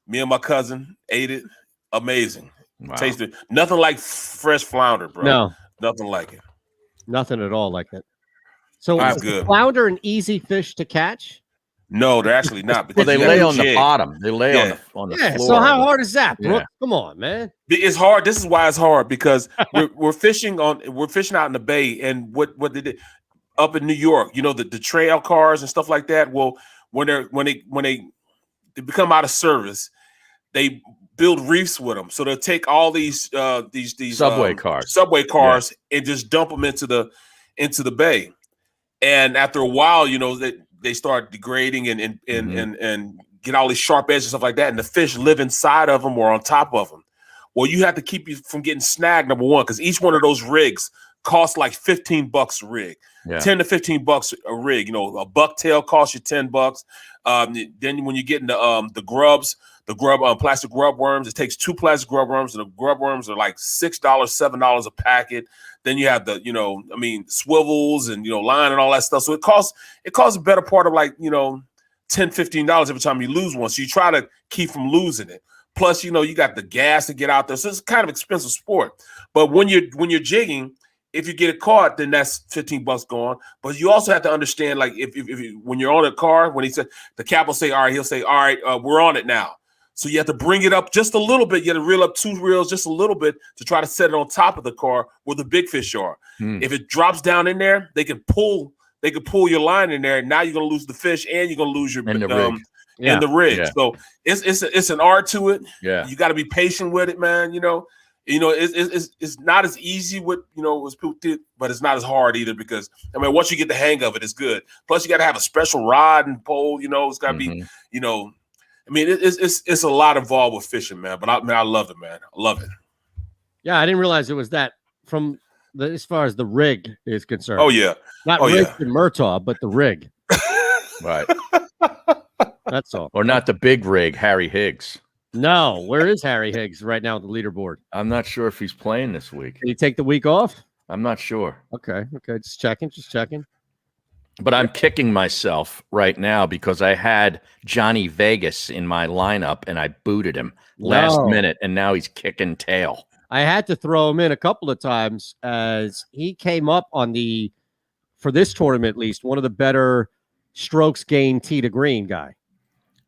Me and my cousin ate it. Amazing. Wow. Tasted nothing like fresh flounder, bro. No. Nothing like it. Nothing at all like that. So that's is flounder an easy fish to catch? No, they're actually not. Well, they lay on the bottom. They lay on the floor. So how hard is that, Brooke? Come on, man. It's hard. This is why it's hard because we're fishing out in the bay, and what they did up in New York, the trail cars and stuff like that. Well, when they become out of service, they build reefs with them, so they'll take all these subway cars, and just dump them into the bay. And after a while, they start degrading and get all these sharp edges and stuff like that, and the fish live inside of them or on top of them. Well, you have to keep you from getting snagged. Number one, because each one of those rigs costs like $15 a rig. Yeah. 10 to $15 a rig. You know, a bucktail costs you $10. Then when you get into the grubs, plastic grub worms, it takes 2 plastic grub worms, and the grub worms are like $6, $7 a packet. Then you have the, swivels and, line and all that stuff. So it costs a better part of like, $10, $15 every time you lose one. So you try to keep from losing it. Plus, you got the gas to get out there. So it's kind of expensive sport. But when you're jigging, if you get it caught, then that's $15 gone. But you also have to understand, like, if when you're on a car, when the cap will say, all right, he'll say, all right, we're on it now. So you have to bring it up just a little bit. You have to reel up 2 reels just a little bit to try to set it on top of the car where the big fish are. If it drops down in there, they can pull your line in there. And now you're gonna lose the fish and you're gonna lose your and the rig. And the rig. Yeah. So it's an art to it. Yeah. You got to be patient with it, man. It's not as easy with as people did, but it's not as hard either because once you get the hang of it, it's good. Plus, you got to have a special rod and pole. It's got to be it's a lot involved with fishing, man. But I love it, man. I love it. Yeah, I didn't realize it was that from as far as the rig is concerned. Oh yeah, not rig and Murtaugh, but the rig. Right. That's all. Or not the big rig, Harry Higgs. No, where is Harry Higgs right now on the leaderboard? I'm not sure if he's playing this week. Can you take the week off? I'm not sure. Okay, just checking. But I'm kicking myself right now because I had Johnny Vegas in my lineup and I booted him last minute, and now he's kicking tail. I had to throw him in a couple of times as he came up for this tournament at least, one of the better strokes gained tee to green guy.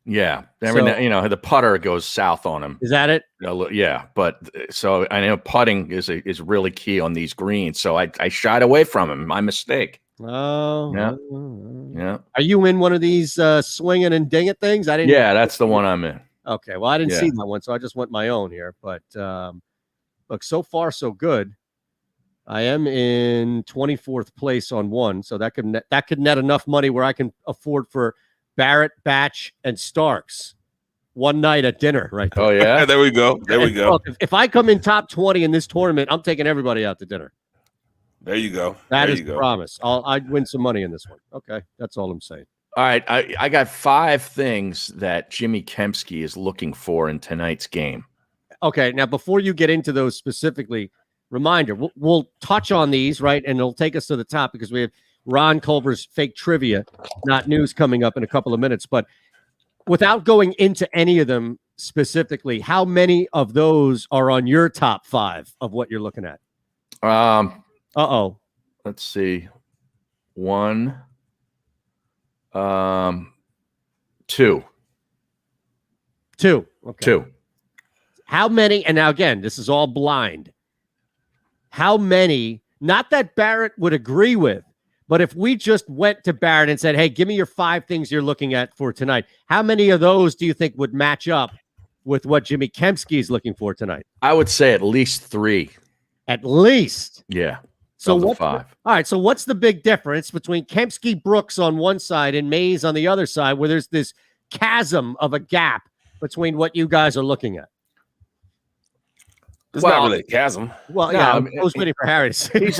Yeah, the putter goes south on him. Is that it? Yeah, but so I know putting is really key on these greens. So I shied away from him. My mistake. Oh, yeah. Are you in one of these swinging and ding it things? I didn't. Yeah, that's the one I'm in. Okay, well I didn't see that one, so I just went my own here. But look, so far so good. I am in 24th place on one, so that could net enough money where I can afford for Barrett, Batch, and Starks one night at dinner, right there. Oh, yeah? There we go. Look, if I come in top 20 in this tournament, I'm taking everybody out to dinner. There you go. That is the promise. I'd win some money in this one. Okay, that's all I'm saying. All right, I got 5 things that Jimmy Kempski is looking for in tonight's game. Okay, now before you get into those specifically, reminder, we'll touch on these, right? And it'll take us to the top because we have Ron Culver's fake trivia, not news, coming up in a couple of minutes. But without going into any of them specifically, how many of those are on your top 5 of what you're looking at? Let's see. 1, 2. 2. Okay. 2. How many? And now again, this is all blind. How many? Not that Barrett would agree with, but if we just went to Barrett and said, hey, give me your 5 things you're looking at for tonight, how many of those do you think would match up with what Jimmy Kempski is looking for tonight? I would say at least 3. At least? Yeah. So what? 5. All right. So what's the big difference between Kempski Brooks on one side and Mays on the other side, where there's this chasm of a gap between what you guys are looking at? It's not really a chasm. Well, yeah, I was waiting for Harry to say. He's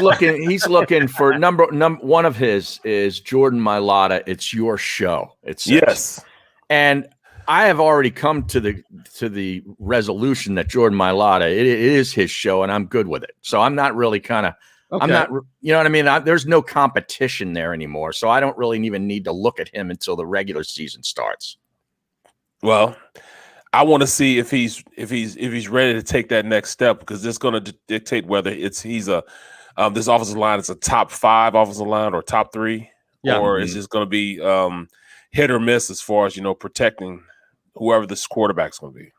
looking for number one of his is Jordan Mailata. It's your show. It says. Yes. And I have already come to the resolution that Jordan Mailata, it is his show, and I'm good with it. So I'm not really I'm not, you know what I mean? There's no competition there anymore. So I don't really even need to look at him until the regular season starts. Well, I want to see if he's ready to take that next step, because it's going to dictate whether he's this offensive line is a top 5 offensive line or top 3, or is this going to be hit or miss as far as protecting whoever this quarterback's going to be.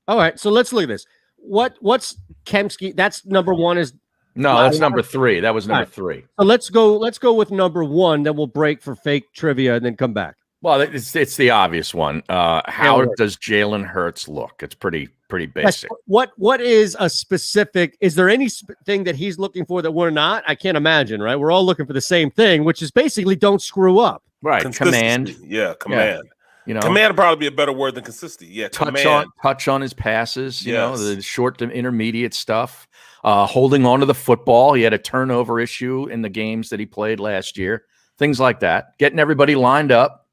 All right, so let's look at this. What's Kempski? That's number 1 is. No, that's number 3. That was number 3. So let's go with number 1. Then we'll break for fake trivia and then come back. Well, it's the obvious one. How does Jalen Hurts look? It's pretty basic. What is a specific? Is there any thing that he's looking for that we're not? I can't imagine. Right? We're all looking for the same thing, which is basically don't screw up. Right. Command. Yeah. Command. You know, command would probably be a better word than consistent. Yeah, touch on his passes. You know, the short to intermediate stuff. Holding on to the football. He had a turnover issue in the games that he played last year. Things like that. Getting everybody lined up.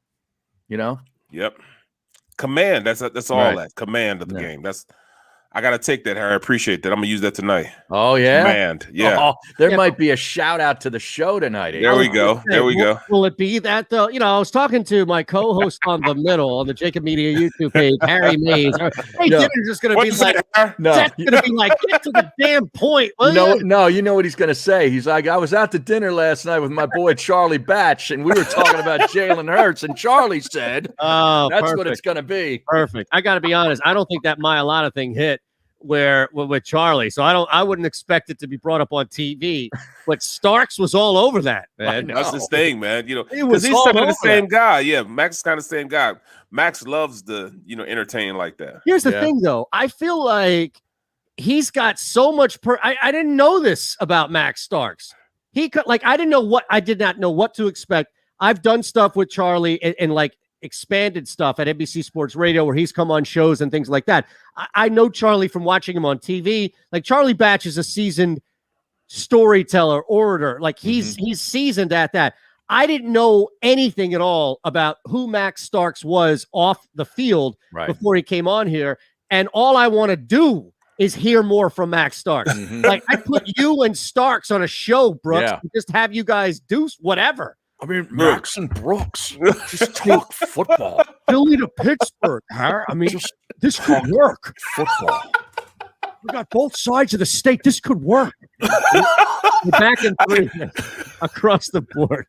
You know. Yep. Command. That's all that command of the game. I got to take that, Harry. I appreciate that. I'm going to use that tonight. Oh, yeah? Command. Yeah. Oh, there might be a shout-out to the show tonight. There we go. There we go. Will it be that, though? You know, I was talking to my co-host on the middle on the JAKIB Media YouTube page, Harry Mays. Hey, dinner's just going to be like, that's going to be like, get to the damn point. No, you know what he's going to say. He's like, I was out to dinner last night with my boy Charlie Batch, and we were talking about Jalen Hurts, and Charlie said, that's what it's going to be. Perfect. I got to be honest. I don't think that Mailata thing hit with Charlie, so I wouldn't expect it to be brought up on TV. But Starks was all over that, man. That's his thing, man. You know, he's kind of the same guy. Yeah, Max is kind of the same guy. Max loves to entertain like that. Here's the thing, though. I feel like he's got so much. I didn't know this about Max Starks. He could I did not know what to expect. I've done stuff with Charlie and like expanded stuff at NBC Sports Radio where he's come on shows and things like that. I know Charlie from watching him on TV. Like Charlie Batch is a seasoned storyteller, orator. Like he's seasoned at that. I didn't know anything at all about who Max Starks was off the field before he came on here. And all I want to do is hear more from Max Starks. Like I put you and Starks on a show, Brooks, and just have you guys do whatever. I mean, Max and Brooks just talk football. Philly to Pittsburgh, huh? I mean, this could work. Football. We got both sides of the state. This could work. We're back in 3 across the board.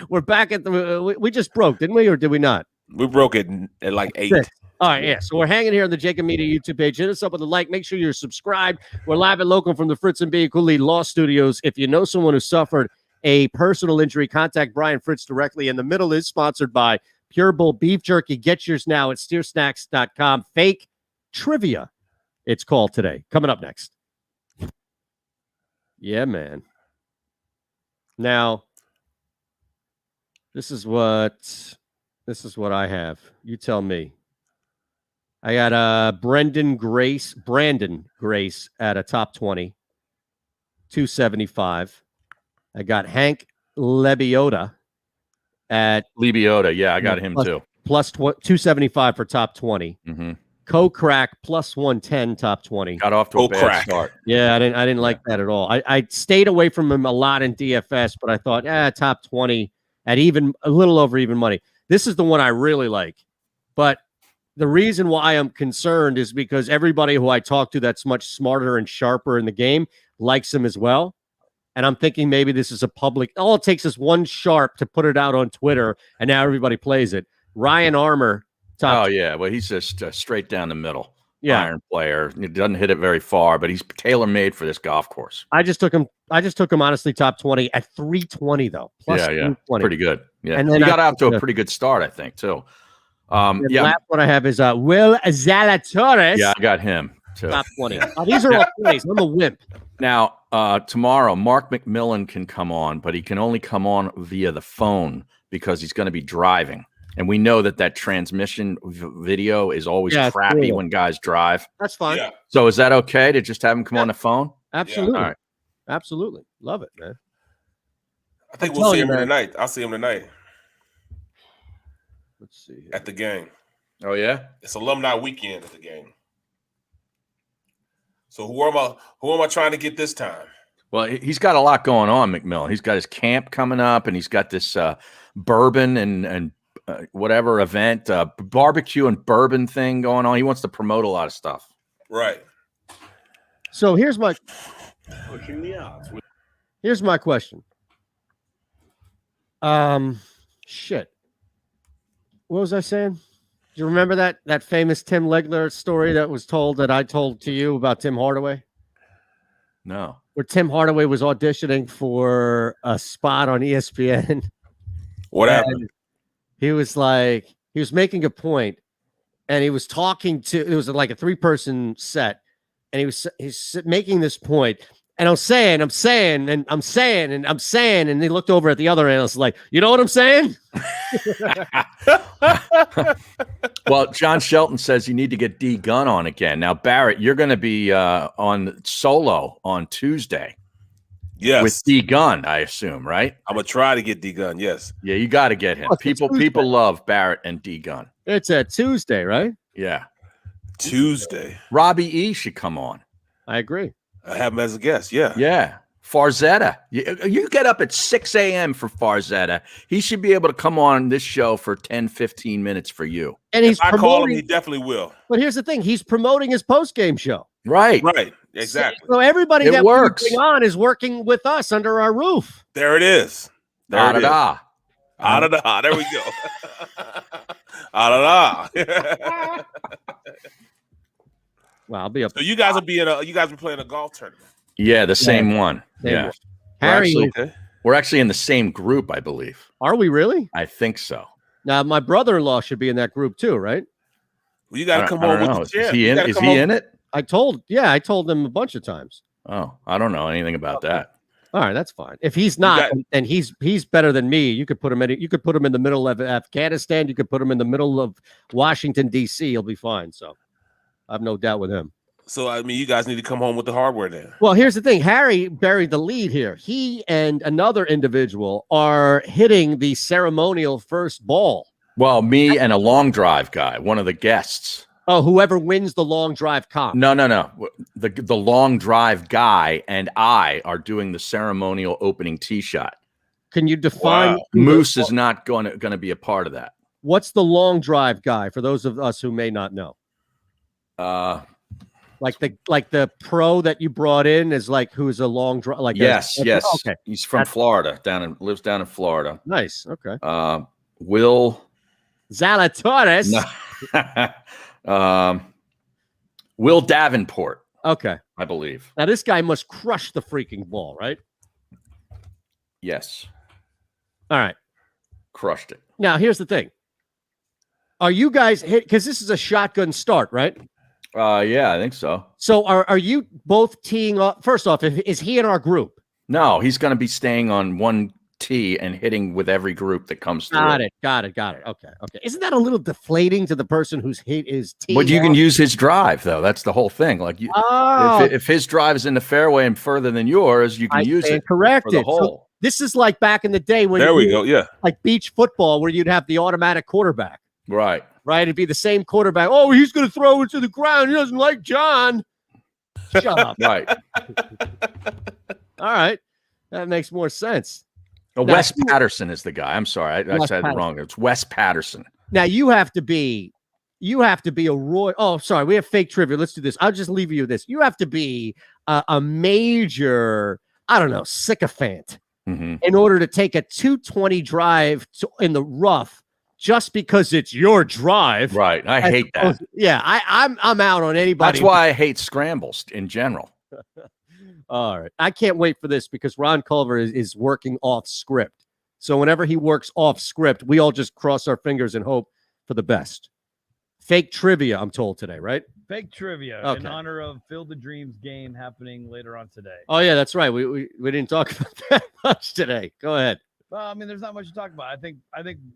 We're back at we just broke, didn't we, or did we not? We broke it at like 8. All right, yeah. So we're hanging here on the JAKIB Media YouTube page. Hit us up with a like. Make sure you're subscribed. We're live and local from the Fritz and B. Cooley Law Studios. If you know someone who suffered a personal injury, contact Brian Fritz directly. And the middle is sponsored by Pure Bull Beef Jerky. Get yours now at steersnacks.com. Fake Trivia, it's called today. Coming up next. Yeah, man. Now, this is what I have. You tell me. I got Brandon Grace at a top 20, 275. I got Hank Lebioda at Lebioda. I got him too. Plus 275 for top 20. Co-Crack plus 110 top 20. Got off to a bad start. Yeah, I didn't like that at all. I stayed away from him a lot in DFS, but I thought, top 20 at even a little over even money. This is the one I really like. But the reason why I'm concerned is because everybody who I talk to that's much smarter and sharper in the game likes him as well. And I'm thinking maybe this is a public. All it takes is one sharp to put it out on Twitter, and now everybody plays it. Ryan Armour. Well, he's just straight down the middle. Iron player. He doesn't hit it very far, but he's tailor-made for this golf course. I just took him honestly top 20 at 320 though. Plus 320. Pretty good. Yeah, and then he got out to a pretty good start, I think, too. The last one I have is Will Zalatoris. Yeah, I got him too. Top 20. These are all plays. I'm a wimp. Now, tomorrow, Mark McMillan can come on, but he can only come on via the phone because he's going to be driving. And we know that transmission video is always crappy when guys drive. That's fine. Yeah. So is that okay to just have him come on the phone? Absolutely. Yeah. All right. Absolutely. Love it, man. I think we'll see him tonight. I'll see him tonight. Let's see. At the game. Oh, yeah? It's alumni weekend at the game. So who am I trying to get this time? Well, he's got a lot going on, McMillan. He's got his camp coming up, and he's got this bourbon and whatever event, barbecue and bourbon thing going on. He wants to promote a lot of stuff. Right. So here's my question. Shit. What was I saying? Do you remember that famous Tim Legler story that was told that I told to you about Tim Hardaway? No. Where Tim Hardaway was auditioning for a spot on ESPN. What happened? He was making a point, and he was talking to, it was like a 3-person set, and he's making this point, And I'm saying, and they looked over at the other analyst like, you know what I'm saying? Well, John Shelton says you need to get D Gunn on again. Now, Barrett, you're going to be on solo on Tuesday. Yes, with D Gunn, I assume, right? I'm gonna try to get D Gunn. Yes. Yeah, you got to get him. People love Barrett and D Gunn. It's a Tuesday, right? Yeah, Tuesday. Robbie E should come on. I agree. I have him as a guest. Yeah. Yeah. Farzetta. You get up at 6 a.m. for Farzetta. He should be able to come on this show for 10, 15 minutes for you. And he's I call him, he definitely will. But here's the thing. He's promoting his post-game show. Right. Right. Exactly. So everybody that works. we bring on is working with us under our roof. There it is. There it is. Ah. There we go. Ah. Well, I'll be up. So you guys will be you guys will playing a golf tournament. Yeah, the same one. Same yeah. one. Harry, we're actually in the same group, I believe. Are we really? I think so. Now, my brother-in-law should be in that group too, right? Well, you got to come on with the Is he in it? I told him a bunch of times. Oh, I don't know anything about that. All right, that's fine. If he's not, and he's better than me, you could put him in. You could put him in the middle of Afghanistan. You could put him in the middle of Washington D.C. He'll be fine. So, I have no doubt with him. So I mean, you guys need to come home with the hardware then. Well, here's the thing. Harry buried the lead here. He and another individual are hitting the ceremonial first ball. Well, me and a long drive guy, one of the guests. Oh, whoever wins the long drive comp. No. The long drive guy and I are doing the ceremonial opening tee shot. Can you define? Moose is not going to be a part of that. What's the long drive guy for those of us who may not know? Like the pro that you brought in is like who's a long drive. Like yes. Okay, he's from Florida, lives down in Florida. Nice. Okay. Will Zalatoris. No. Will Davenport. Okay. I believe. Now this guy must crush the freaking ball, right? Yes. All right. Crushed it. Now here's the thing. Are you guys hit? Because this is a shotgun start, right? Yeah, I think so. So are you both teeing up? First off, is he in our group? No, he's going to be staying on one tee and hitting with every group that comes through. Got it. Okay. Isn't that a little deflating to the person who's hit his tee? But you can use his drive, though. That's the whole thing. Like, if his drive is in the fairway and further than yours, you can use it for the hole. So this is like back in the day when like beach football, where you'd have the automatic quarterback. Right. It'd be the same quarterback. Oh, he's going to throw it to the ground. He doesn't like John. Shut up. Right. All right. That makes more sense. Wes Patterson is the guy. I'm sorry. I said it wrong. It's Wes Patterson. Now you have to be a Roy. Oh, sorry. We have fake trivia. Let's do this. I'll just leave you with this. You have to be a major, I don't know, sycophant in order to take a 220 drive in the rough just because it's your drive. Right. I hate that. Yeah. I'm out on anybody. That's why I hate scrambles in general. All right. I can't wait for this because Ron Culver is working off script. So whenever he works off script, we all just cross our fingers and hope for the best. Fake trivia, I'm told today, right? Fake trivia in honor of Field of Dreams game happening later on today. Oh, yeah, that's right. We didn't talk about that much today. Go ahead. Well, I mean, there's not much to talk about. I think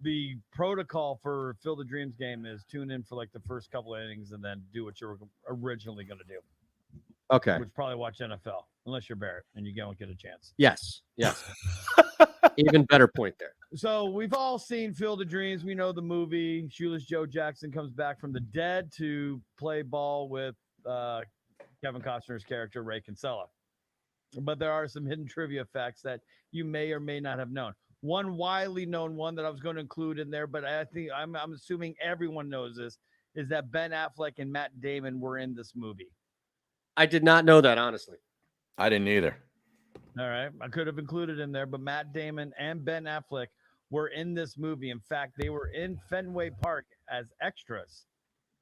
the protocol for Field of Dreams game is tune in for like the first couple of innings and then do what you were originally going to do. Okay. Which probably watch NFL, unless you're Barrett and you don't get a chance. Yes. Even better point there. So we've all seen Field of Dreams. We know the movie. Shoeless Joe Jackson comes back from the dead to play ball with Kevin Costner's character, Ray Kinsella. But there are some hidden trivia facts that you may or may not have known. One widely known one that I was going to include in there, but I think I'm assuming everyone knows this, is that Ben Affleck and Matt Damon were in this movie. I did not know that, honestly. I didn't either. All right. I could have included in there, but Matt Damon and Ben Affleck were in this movie. In fact, they were in Fenway Park as extras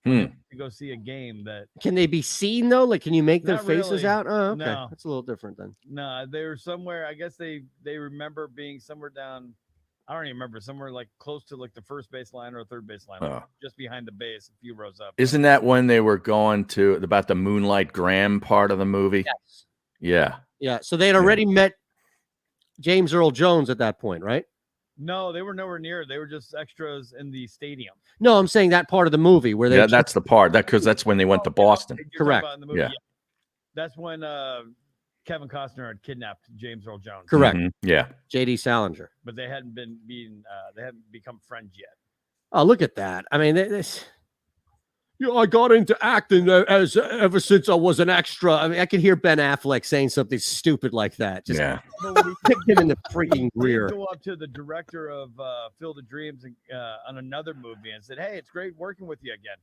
to go see a game. That can they be seen though? Like, can you make their faces really. out? Oh, okay. No. That's a little different then. No, they were somewhere. I guess they remember being somewhere down. I don't even remember, somewhere like close to like the first baseline or third baseline, just behind the base, a few rows up. Isn't that when they were going to about the Moonlight Graham part of the movie? Yes. Yeah. Yeah. So they had already met James Earl Jones at that point, right? No, they were nowhere near. They were just extras in the stadium. No, I'm saying that part of the movie where they. Yeah, that's the part. Because that's when they went to Boston. Correct. Yeah. That's when Kevin Costner had kidnapped James Earl Jones. Correct. Yeah. J.D. Salinger. But they hadn't they hadn't become friends yet. Oh, look at that! I mean, this. I got into acting ever since I was an extra. I mean, I can hear Ben Affleck saying something stupid like that. Just kicked him in the freaking rear. Go up to the director of Field of Dreams on another movie and said, "Hey, it's great working with you again."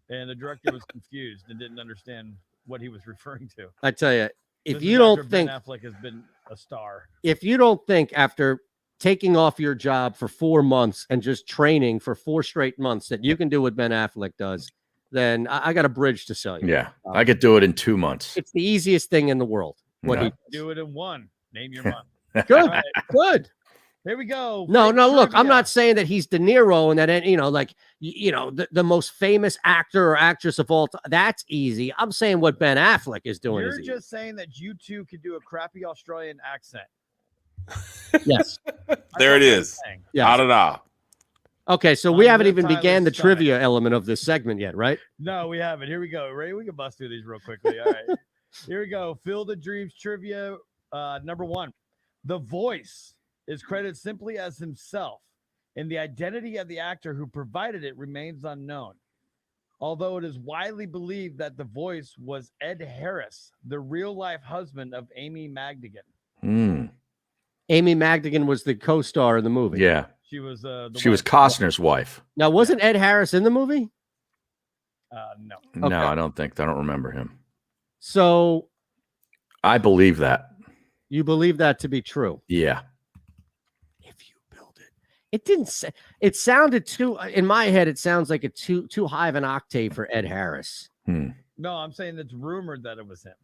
And the director was confused and didn't understand what he was referring to. I tell you, if The you don't director, think Ben Affleck has been a star, if you don't think after taking off your job for 4 months and just training for 4 straight months that you can do what Ben Affleck does, then I got a bridge to sell you. Yeah, I could do it in 2 months. It's the easiest thing in the world. What he do it in one. Name your month. Good, All right. good. Here we go. No, Fake look, I'm trivia. not saying that he's De Niro and that, like, the most famous actor or actress of all time. That's easy. I'm saying what Ben Affleck is doing. You're is just saying that you two could do a crappy Australian accent. Yes. There it is. Yes. I don't know. Okay, so we haven't even Tyler's began the stomach. trivia element of this segment yet, right? No, we haven't. Here we go. Ray, we can bust through these real quickly. All right. Here we go. Field of Dreams trivia. Number 1. The voice is credited simply as himself, and the identity of the actor who provided it remains unknown. Although it is widely believed that the voice was Ed Harris, the real-life husband of Amy Madigan. Amy Madigan was the co-star in the movie. Yeah. She was She was Costner's wife. Now, wasn't Ed Harris in the movie? No. No, I don't think. I don't remember him. So I believe that. you believe that to be true? Yeah. It didn't say. It sounded too. In my head, it sounds like a too high of an octave for Ed Harris. No, I'm saying it's rumored that it was him.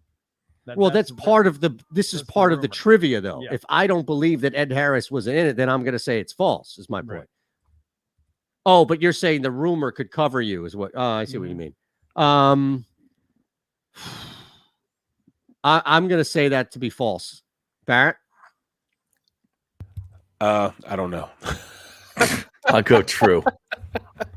Well, that's part of the. This is part of the trivia, though. Yeah. If I don't believe that Ed Harris was in it, then I'm going to say it's false. Is my point. Right. Oh, but you're saying the rumor could cover you, is what? Oh, I see what you mean. I'm going to say that to be false. Barrett. I don't know. I'll go true.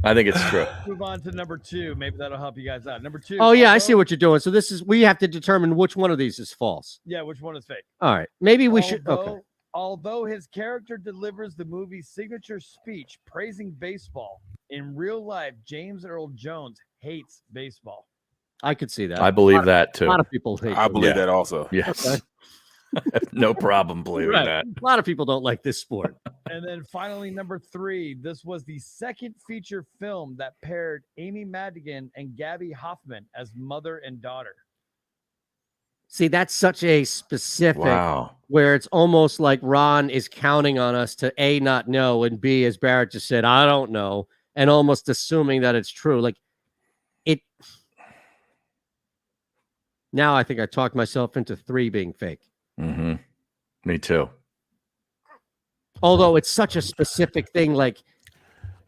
I think it's true. Move on to number 2. Maybe that'll help you guys out. Number 2. Oh yeah, I see what you're doing. So this is we have to determine which one of these is false. Yeah, which one is fake? All right, maybe we should. Okay. Although his character delivers the movie's signature speech praising baseball, in real life, James Earl Jones hates baseball. I could see that. I believe that too. A lot of people hate. I believe Yeah. that also. Yes. Okay. No problem believing Right. that. A lot of people don't like this sport. And then finally, number 3. This was the second feature film that paired Amy Madigan and Gabby Hoffman as mother and daughter. See, that's such a specific Wow. where it's almost like Ron is counting on us to A, not know, and B, as Barrett just said, I don't know, and almost assuming that it's true. Like it. Now I think I talked myself into 3 being fake. Mm-hmm. Me too. Although it's such a specific thing, like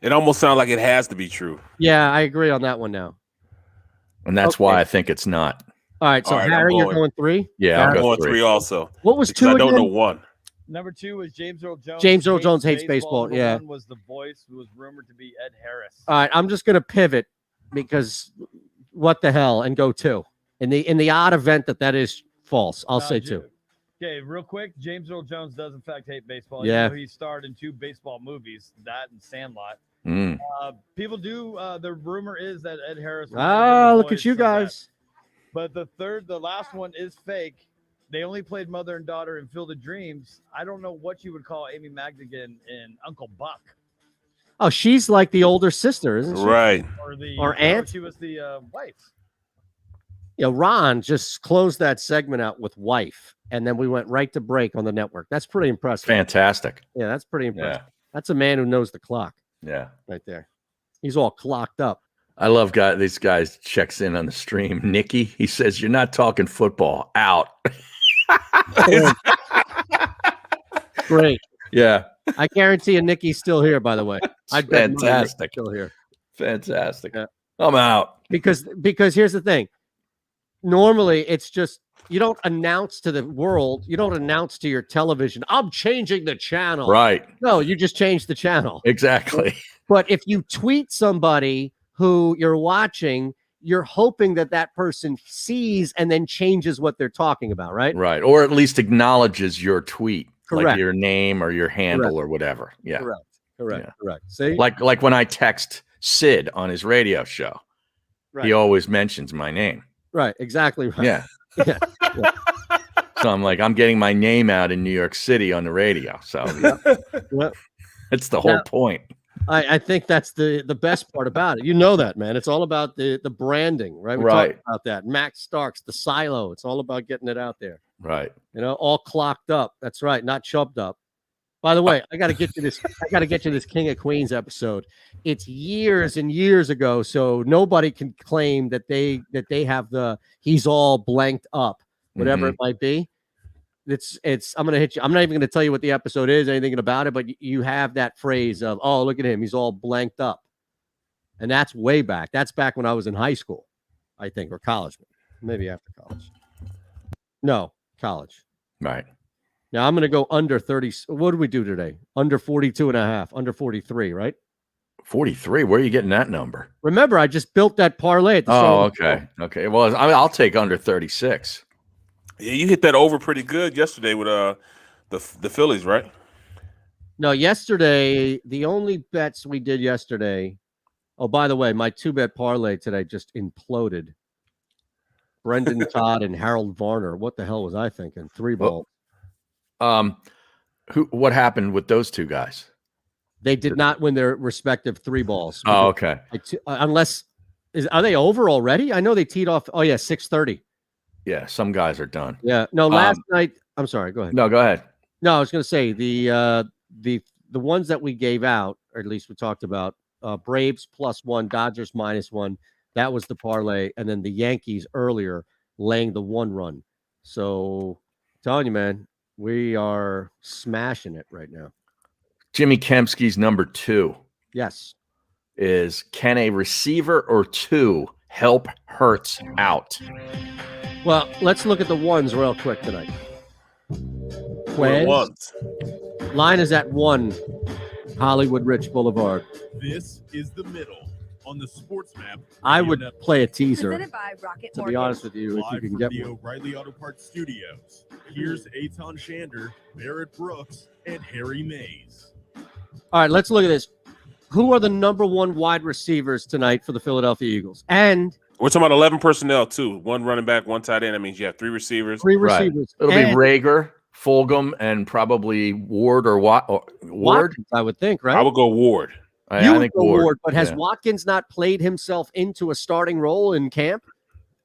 It almost sounds like it has to be true. yeah, I agree on that one now. And that's why I think it's not. All right, so All right, I'm Harry, you're going. going 3. Yeah, I'm I'll go going 3. 3 also. What was Because 2 I don't know again? 1. Number 2 was James Earl Jones. James Earl Jones hates baseball, Number yeah. 1 was the voice, who was rumored to be Ed Harris. All right, I'm just gonna pivot because what the hell, and go 2. In the odd event that is false, I'll say 2. Okay, real quick, James Earl Jones does in fact hate baseball. Yeah. You know, he starred in 2 baseball movies, that and Sandlot. People do. The rumor is that Ed Harris. Ah, look at you guys. But the last one is fake. They only played mother and daughter in Field of Dreams. I don't know what you would call Amy Madigan in Uncle Buck. Oh, she's like the older sister, isn't she? Right. Or aunt. She was the wife. Yeah, Ron just closed that segment out with wife, and then we went right to break on the network. That's pretty impressive. Fantastic. Yeah, that's pretty impressive. Yeah. That's a man who knows the clock. Yeah. Right there. He's all clocked up. I love these guys checks in on the stream. Nikki, he says, you're not talking football. Out. Great. Yeah. I guarantee you Nikki's still here, by the way. I bet Nikki's Fantastic. still here. Fantastic. Yeah. I'm out. Because here's the thing. normally it's just you don't announce to the world, you don't announce to your television, I'm changing the channel. Right. No, you just change the channel. Exactly. But if you tweet somebody who you're watching, you're hoping that that person sees and then changes what they're talking about, right? Right. Or at least acknowledges your tweet, Correct. like your name or your handle Correct. or whatever. Yeah. Correct. Correct. Yeah. Correct. See? Like when I text Sid on his radio show, Right. he always mentions my name. Right. Exactly right. Yeah. Yeah. Yeah. So I'm like, I'm getting my name out in New York City on the radio. So Well, that's the whole point. I think that's the best part about it. You know that, man. It's all about the branding, right? We Right. talked about that. Max Starks, the silo. It's all about getting it out there. Right. You know, all clocked up. That's right, not chubbed up. By the way, I got to get you this. I got to get you this King of Queens episode. It's years and years ago, so nobody can claim that they have the he's all blanked up, whatever it might be. It's I'm gonna hit you. I'm not even gonna tell you what the episode is, anything about it, but you have that phrase of, oh, look at him, he's all blanked up. And that's way back. That's back when I was in high school, I think, or college, maybe after college. No, college. Right. Now I'm gonna go under 30. What did we do today? Under 42.5, under 43, right? 43. Where are you getting that number? Remember, I just built that parlay at the Oh, start of the okay. Okay. Well, I'll take under 36. Yeah, you hit that over pretty good yesterday with the Phillies, right? No, yesterday, the only bets we did yesterday. Oh, by the way, my 2-bet parlay today just imploded. Brendan Todd and Harold Varner. What the hell was I thinking? 3 balls. What happened with those two guys? They did not win their respective 3 balls. Oh, okay. Unless are they over already? I know they teed off. Oh yeah, 6:30. Yeah, some guys are done. Yeah. No, last night. I'm sorry. Go ahead. No, go ahead. No, I was going to say the ones that we gave out, or at least we talked about, Braves +1, Dodgers -1. That was the parlay, and then the Yankees earlier laying the 1 run. So, I'm telling you, man, we are smashing it right now. Jimmy Kempski's number 2. Yes. Is can a receiver or 2 help Hurts out? Well, let's look at the ones real quick tonight. Ones. Line is at 1, Hollywood Ridge Boulevard. This is the middle on the sports map. I would play a teaser. Presented by Rocket To be Mortgage. honest with you, if you Live can from get the one. O'Reilly Auto Parts Studios. Here's Eytan Shander, Barrett Brooks, and Harry Mays. All right, let's look at this. Who are the number 1 wide receivers tonight for the Philadelphia Eagles? And we're talking about 11 personnel too. 1 running back, 1 tight end. That means you have 3 receivers. 3 receivers. Right. It'll be Rager, Fulgham, and probably Ward or Ward. Watkins, I would think, right? I would go Ward. I think go Ward. But has yeah. Watkins not played himself into a starting role in camp?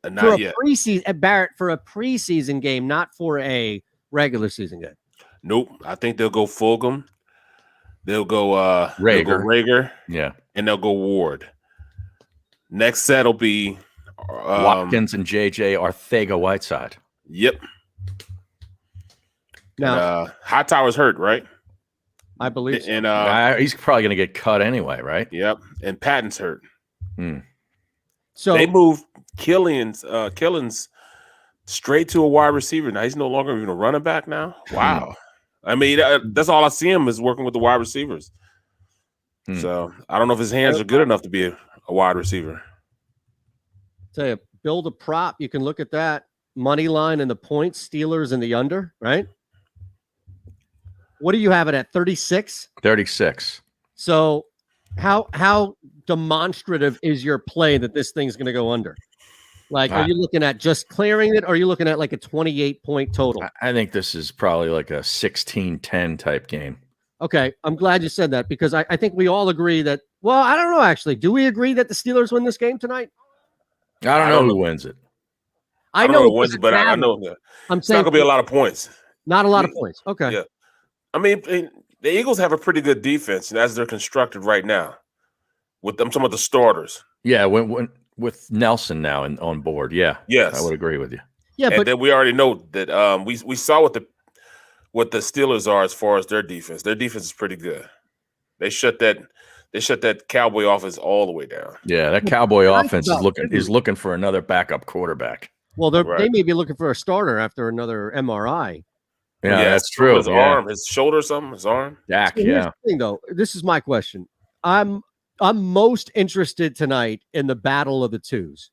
Not yet. Preseason, Barrett, for a preseason game, not for a regular season game. Nope. I think they'll go Fulgham. They'll go Rager. Yeah. And they'll go Ward. Next set will be Watkins and JJ Arcega-Whiteside. Yep. Now, Hightower's hurt, right? I believe so. And he's probably going to get cut anyway, right? Yep. And Patton's hurt. So they moved Killings straight to a wide receiver. Now he's no longer even a running back now. Wow. I mean, that's all I see him is working with the wide receivers. So I don't know if his hands are good enough to be a wide receiver. Tell you, build a prop. You can look at that money line and the points, Steelers and the under, right? What do you have it at? 36? 36. So how demonstrative is your play that this thing's going to go under? Like, are you looking at just clearing it, or are you looking at like a 28-point total? I think this is probably like a 16-10 type game. Okay, I'm glad you said that because I think we all agree that, well, I don't know, actually. Do we agree that the Steelers win this game tonight? I don't know who wins it. I don't know who wins it, but I know that I'm it's saying not going to be a lot of points. Not a lot of points. Okay. Yeah. I mean, the Eagles have a pretty good defense as they're constructed right now. With them, some of the starters. Yeah, when with Nelson now on board. Yeah. Yes. I would agree with you. Yeah, and but then we already know that we saw what the Steelers are as far as their defense. Their defense is pretty good. They shut that Cowboy offense all the way down. Yeah, that Cowboy offense is looking for another backup quarterback. Well, they may be looking for a starter after another MRI. Yeah, that's true. His arm, his shoulder, or something. His arm. Dak. So here's the thing, though. This is my question. I'm most interested tonight in the battle of the twos,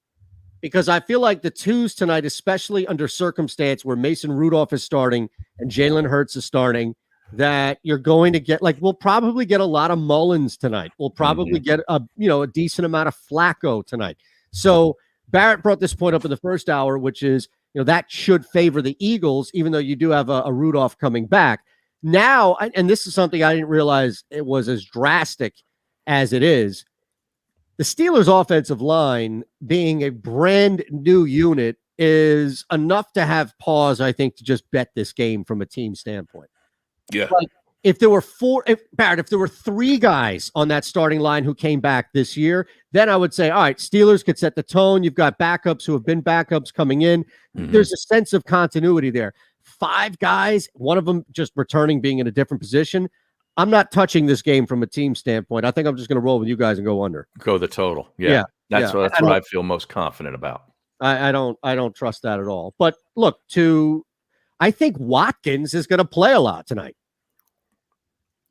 because I feel like the twos tonight, especially under circumstance where Mason Rudolph is starting and Jalen Hurts is starting, that you're going to get, like, we'll probably get a lot of Mullins tonight. We'll probably get a decent amount of Flacco tonight. So Barrett brought this point up in the first hour, which is, that should favor the Eagles, even though you do have a Rudolph coming back. Now, and this is something I didn't realize it was as drastic as it is. The Steelers' offensive line, being a brand new unit, is enough to have pause, I think, to just bet this game from a team standpoint. Yeah. Like, if there were three guys on that starting line who came back this year, then I would say, all right, Steelers could set the tone. You've got backups who have been backups coming in. There's a sense of continuity there. 5 guys, one of them just returning, being in a different position. I'm not touching this game from a team standpoint. I think I'm just going to roll with you guys and go under. Go the total. Yeah. That's what I feel most confident about. I don't trust that at all. But look, I think Watkins is going to play a lot tonight.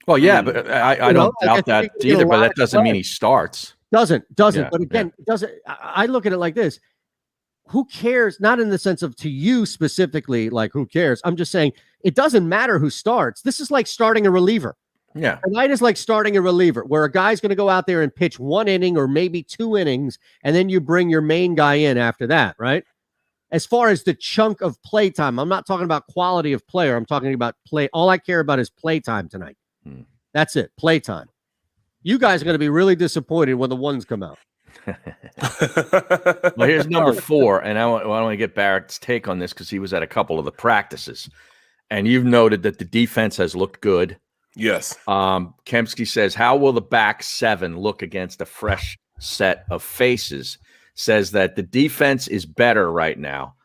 Well, yeah, but I don't doubt that either, but that doesn't mean he starts. Doesn't. Yeah, But again, it doesn't. I look at it like this. Who cares? Not in the sense of to you specifically, like who cares? I'm just saying it doesn't matter who starts. This is like starting a reliever. Yeah. Tonight is like starting a reliever where a guy's going to go out there and pitch 1 inning or maybe 2 innings, and then you bring your main guy in after that, right? As far as the chunk of play time, I'm not talking about quality of player. I'm talking about play. All I care about is play time tonight. That's it. Play time. You guys are going to be really disappointed when the ones come out. Well, here's number 4, and I want to get Barrett's take on this because he was at a couple of the practices, and you've noted that the defense has looked good. Yes. Kempsky says, how will the back 7 look against a fresh set of faces? Says that the defense is better right now,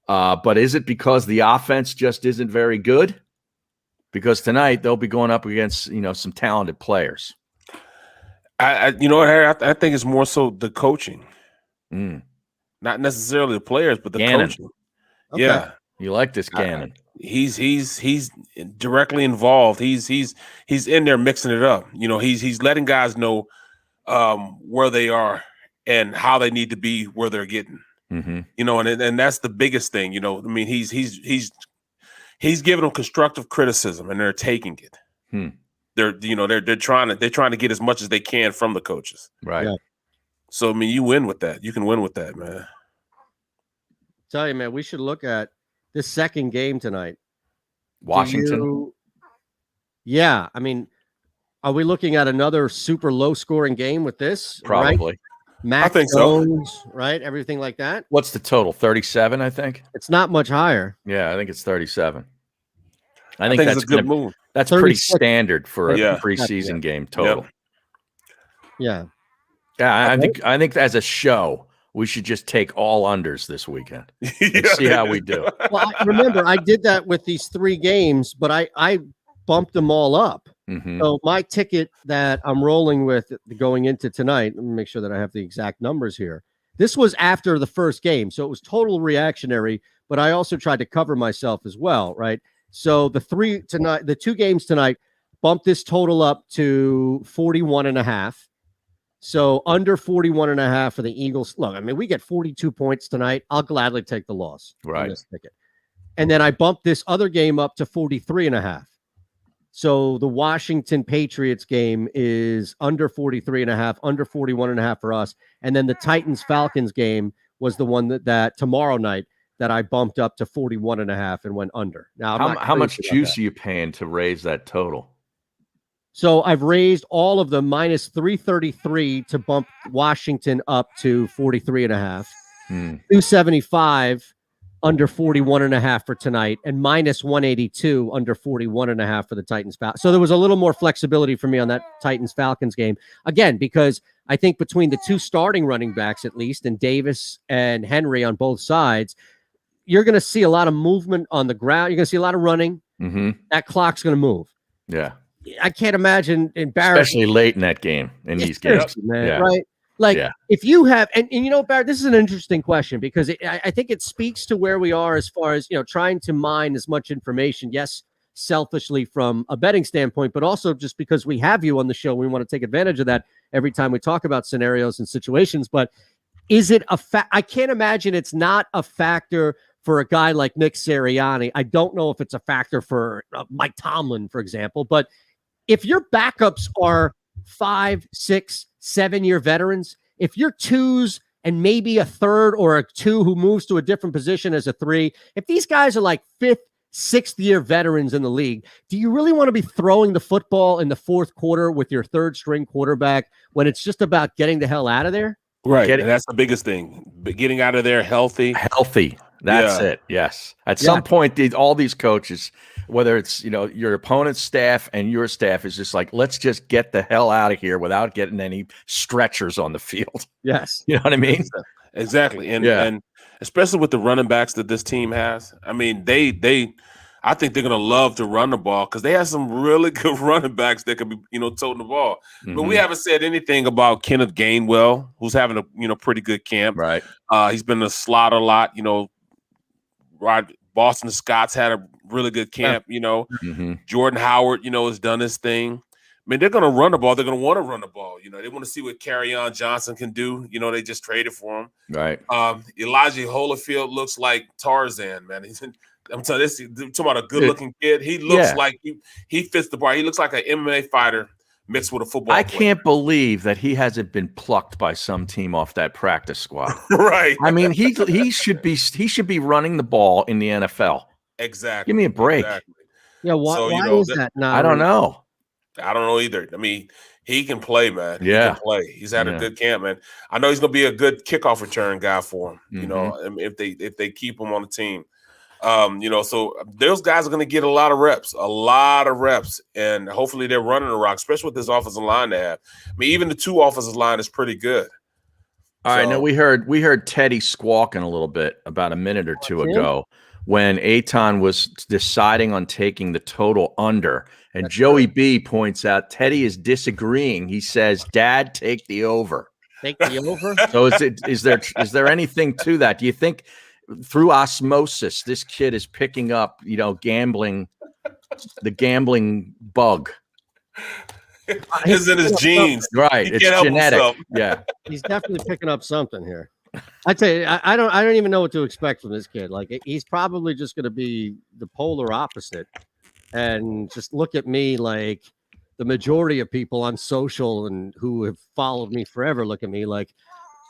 but is it because the offense just isn't very good? Because tonight they'll be going up against some talented players. I think it's more so the coaching, not necessarily the players, but the coaching. Okay. Yeah, you like this Gannon? He's directly involved. He's in there mixing it up. He's letting guys know where they are and how they need to be where they're getting. And that's the biggest thing. He's giving them constructive criticism and they're taking it. They're trying to get as much as they can from the coaches. Right. Yeah. So you win with that. You can win with that, man. Tell you, man, we should look at this second game tonight. Washington. Yeah. Are we looking at another super low scoring game with this? Probably. Right? Mac I think Jones, so. Right? Everything like that. What's the total? 37, I think. It's not much higher. Yeah, I think it's 37. I think that's a good move. That's pretty standard for a preseason game total. Yep. Yeah. I think as a show, we should just take all unders this weekend and see how we do. Well, remember, I did that with these 3 games, but I bumped them all up. So my ticket that I'm rolling with going into tonight, let me make sure that I have the exact numbers here. This was after the first game, so it was total reactionary, but I also tried to cover myself as well, right? So the 2 games tonight bumped this total up to 41.5. So under 41.5 for the Eagles. Look, we get 42 points tonight. I'll gladly take the loss. Right. On this ticket. And then I bumped this other game up to 43.5. So the Washington Patriots game is under 43.5, under 41.5 for us. And then the Titans-Falcons game was the one that tomorrow night that I bumped up to 41.5 and went under. Now, how much juice are you paying to raise that total? So I've raised all of them minus 333 to bump Washington up to 43.5, 275 under 41.5 for tonight, and minus 182 under 41.5 for the Titans. So there was a little more flexibility for me on that Titans Falcons game. Again, because I think between the 2 starting running backs, at least, and Davis and Henry on both sides, you're going to see a lot of movement on the ground. You're going to see a lot of running. That clock's going to move. Yeah. I can't imagine embarrassing. Especially late in that game, in these games. Man, right? Like if you have, and you know, Barrett, this is an interesting question because I think it speaks to where we are as far as, you know, trying to mine as much information. Yes, selfishly from a betting standpoint, but also just because we have you on the show, we want to take advantage of that every time we talk about scenarios and situations. But is it a fact? I can't imagine it's not a factor for a guy like Nick Sirianni. I don't know if it's a factor for Mike Tomlin, for example, but if your backups are 5, 6, 7-year veterans, if you're 2s and maybe a 3rd or a 2 who moves to a different position as a 3, if these guys are like 5th, 6th-year veterans in the league, do you really want to be throwing the football in the 4th quarter with your 3rd-string quarterback when it's just about getting the hell out of there? Right, and that's the biggest thing. Getting out of there healthy. Healthy. That's it. Yes. At some point, all these coaches, whether it's, you know, your opponent's staff and your staff, is just like, let's just get the hell out of here without getting any stretchers on the field. Yes. You know what I mean? Exactly. And especially with the running backs that this team has. I mean, I think they're going to love to run the ball because they have some really good running backs that could be, you know, toting the ball. But we haven't said anything about Kenneth Gainwell, who's having a, you know, pretty good camp. Right. He's been a slot a lot, you know. Boston Scott's had a really good camp, you know. Jordan Howard, you know, has done his thing. I mean, they're going to run the ball. They're going to want to run the ball. You know, they want to see what Kerryon Johnson can do. You know, they just traded for him. Right. Elijah Holyfield looks like Tarzan, man. I'm telling you, talking about a good-looking kid. He looks like he fits the bar. He looks like an MMA fighter mixed with a football player. Can't believe that he hasn't been plucked by some team off that practice squad. Right. I mean, he should be running the ball in the NFL. Exactly. Give me a break. Exactly. Yeah, why is that not? I don't know. I don't know either. I mean, he can play, man. He Yeah. can play. He's had a good camp, man. I know he's going to be a good kickoff return guy for him, you know, if they keep him on the team. You know, so those guys are going to get a lot of reps, and hopefully they're running the rock, especially with this offensive line they have. I mean, even the 2 offensive line is pretty good. All right, now we heard Teddy squawking a little bit about a minute or 2 ago when Eytan was deciding on taking the total under, and Joey B points out Teddy is disagreeing. He says, "Dad, take the over." Take the over. So is there anything to that? Do you think through osmosis this kid is picking up, you know, the gambling bug? It's in his genes, right? It's genetic. Yeah, he's definitely picking up something here. I tell you, I don't even know what to expect from this kid. Like, he's probably just going to be the polar opposite, and just look at me like the majority of people on social and who have followed me forever. Look at me like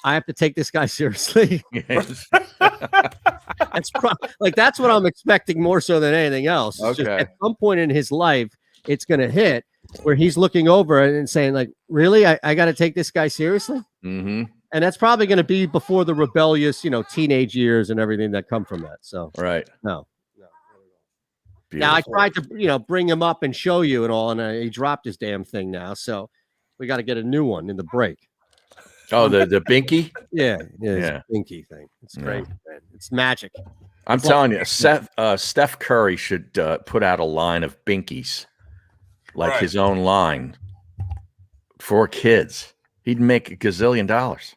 I have to take this guy seriously. That's what I'm expecting more so than anything else. It's just at some point in his life, it's going to hit where he's looking over and saying, like, really, I got to take this guy seriously. And that's probably going to be before the rebellious, you know, teenage years and everything that come from that. So no. Now I tried to, you know, bring him up and show you and all, and he dropped his damn thing now. So we got to get a new one in the break. Oh, the binky? Yeah. Binky thing. It's great, man. It's magic. I'm telling you, Steph Curry should put out a line of binkies, like his own line for kids. He'd make $1 gazillion.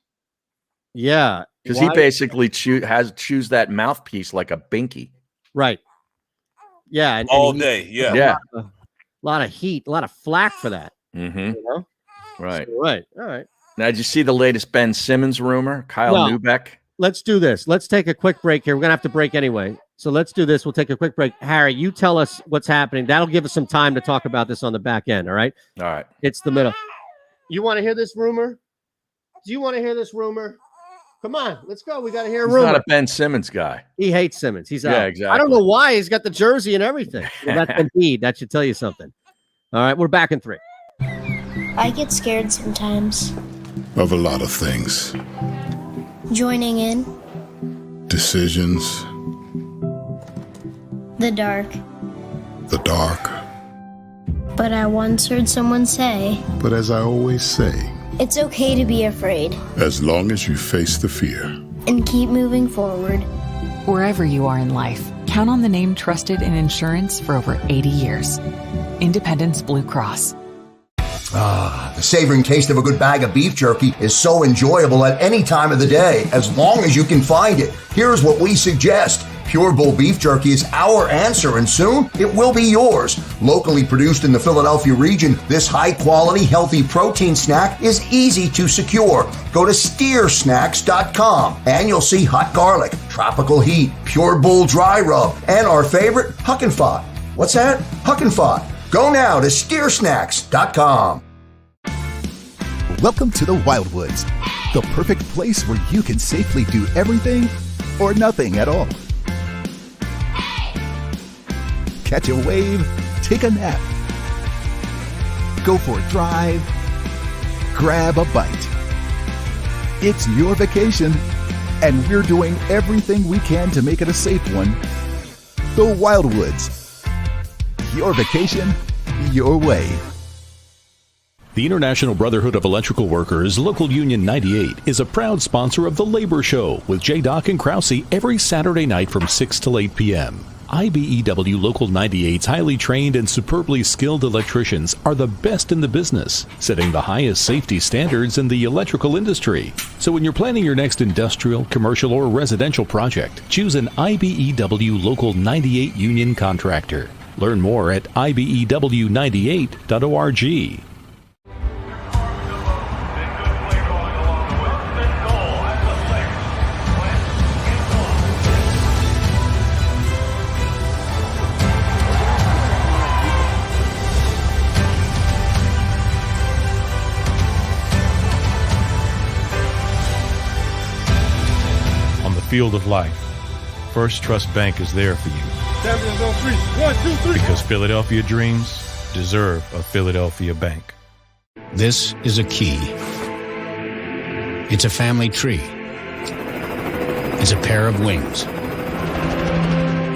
Yeah, because he basically chews that mouthpiece like a binky. Right. Yeah, and all day. Yeah. A lot of heat, a lot of flack for that. You know? Right. So, right. All right. Now, did you see the latest Ben Simmons rumor? Kyle Neubeck. Let's do this. Let's take a quick break here. We're gonna have to break anyway. So let's do this. We'll take a quick break. Harry, you tell us what's happening. That'll give us some time to talk about this on the back end. All right. All right. It's the middle. You want to hear this rumor? Do you want to hear this rumor? Come on, let's go. We got to hear a rumor. He's not a Ben Simmons guy. He hates Simmons. He's out. Yeah, exactly. I don't know why. He's got the jersey and everything. Well, that's Embiid. That should tell you something. All right, we're back in 3. I get scared sometimes. Of a lot of things. Joining in. Decisions. The dark. The dark. But I once heard someone say, but as I always say, it's okay to be afraid. As long as you face the fear. And keep moving forward. Wherever you are in life, count on the name trusted in insurance for over 80 years. Independence Blue Cross. The savoring taste of a good bag of beef jerky is so enjoyable at any time of the day, as long as you can find it. Here's what we suggest. Pure Bull beef jerky is our answer, and soon it will be yours. Locally produced in the Philadelphia region, this high-quality, healthy protein snack is easy to secure. Go to steersnacks.com, and you'll see hot garlic, tropical heat, Pure Bull dry rub, and our favorite, Huck and Fod. What's that? Huck and Fod. Go now to steersnacks.com. Welcome to the Wildwoods, the perfect place where you can safely do everything or nothing at all. Catch a wave, take a nap, go for a drive, grab a bite. It's your vacation, and we're doing everything we can to make it a safe one. The Wildwoods. Your vacation, your way. The International Brotherhood of Electrical Workers, Local Union 98, is a proud sponsor of The Labor Show with J. and Krause every Saturday night from 6 till 8 p.m. IBEW Local 98's highly trained and superbly skilled electricians are the best in the business, setting the highest safety standards in the electrical industry. So when you're planning your next industrial, commercial, or residential project, choose an IBEW Local 98 union contractor. Learn more at ibew98.org. On the field of life, First Trust Bank is there for you. Champions on 3. 1, 2, 3. Because Philadelphia dreams deserve a Philadelphia bank. This is a key. It's a family tree. It's a pair of wings.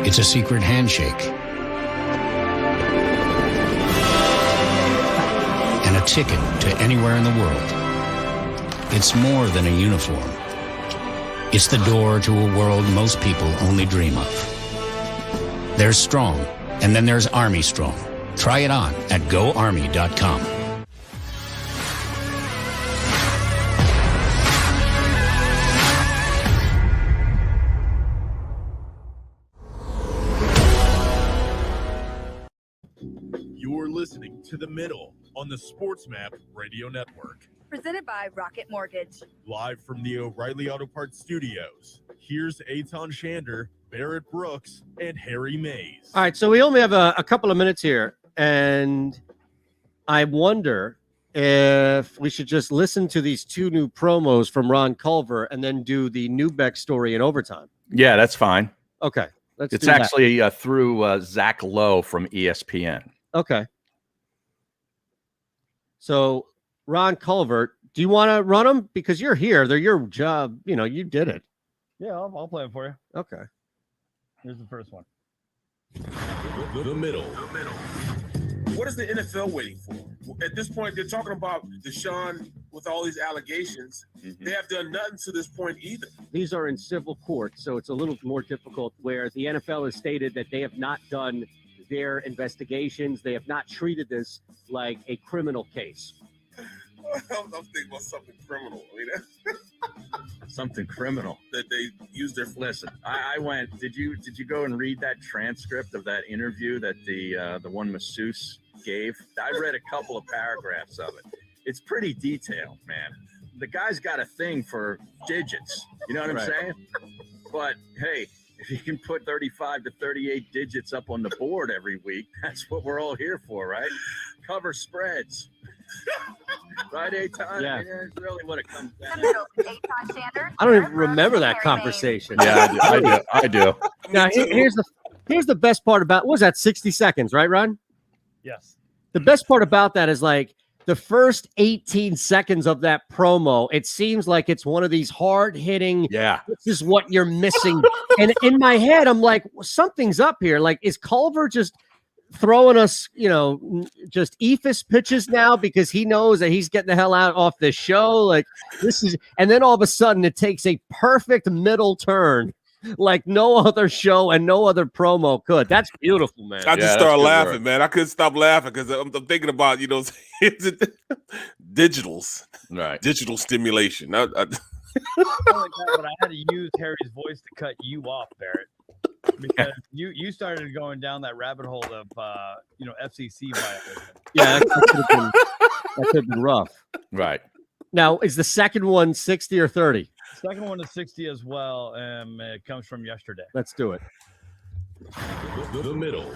It's a secret handshake. And a ticket to anywhere in the world. It's more than a uniform. It's the door to a world most people only dream of. There's Strong, and then there's Army Strong. Try it on at GoArmy.com. You're listening to The Middle on the Sports Map Radio Network. Presented by Rocket Mortgage. Live from the O'Reilly Auto Parts Studios, here's Eytan Shander, Barrett Brooks, and Harry Mays. All right, so we only have a couple of minutes here, and I wonder if we should just listen to these two new promos from Ron Culver and then do the Newbeck story in overtime. Yeah, that's fine. Okay. It's actually through Zach Lowe from ESPN. Okay. So, Ron Culver, do you want to run them? Because you're here. They're your job. You know, you did it. Yeah, I'll play it for you. Okay. Here's the first one. The Middle. What is the NFL waiting for? At this point, they're talking about Deshaun with all these allegations. They have done nothing to this point either. These are in civil court, so it's a little more difficult, where the NFL has stated that they have not done their investigations. They have not treated this like a criminal case. I'm thinking about something criminal. I mean, Something criminal. that they use their Listen, I went. Did you go and read that transcript of that interview that the one masseuse gave? I read a couple of paragraphs of it. It's pretty detailed, man. The guy's got a thing for digits. You know what I'm saying? But hey, if you can put 35 to 38 digits up on the board every week, that's what we're all here for, right? Cover spreads. Right, Eytan? Yeah. That's really what it comes down The to. Middle, Eytan Shander. I don't even remember that conversation. Yeah, I do. Now, here's the best part about, what was that, 60 seconds, right, Ron? Yes. The best part about that is, like, the first 18 seconds of that promo, it seems like it's one of these hard-hitting, this is what you're missing. And in my head, I'm like, something's up here. Like, is Culver just throwing us, just ephus pitches now because he knows that he's getting the hell out off the show? Like, this is, and then all of a sudden it takes a perfect middle turn like no other show and no other promo could. That's beautiful, man. I just started laughing, man. I couldn't stop laughing because I'm thinking about, digitals, right? Digital stimulation. But I had to use Harry's voice to cut you off, Barrett, because you started going down that rabbit hole of FCC violation. Yeah, that could have been rough. Right. Now, is the second one 60 or 30? Second one is 60 as well. It comes from yesterday. Let's do it. The middle.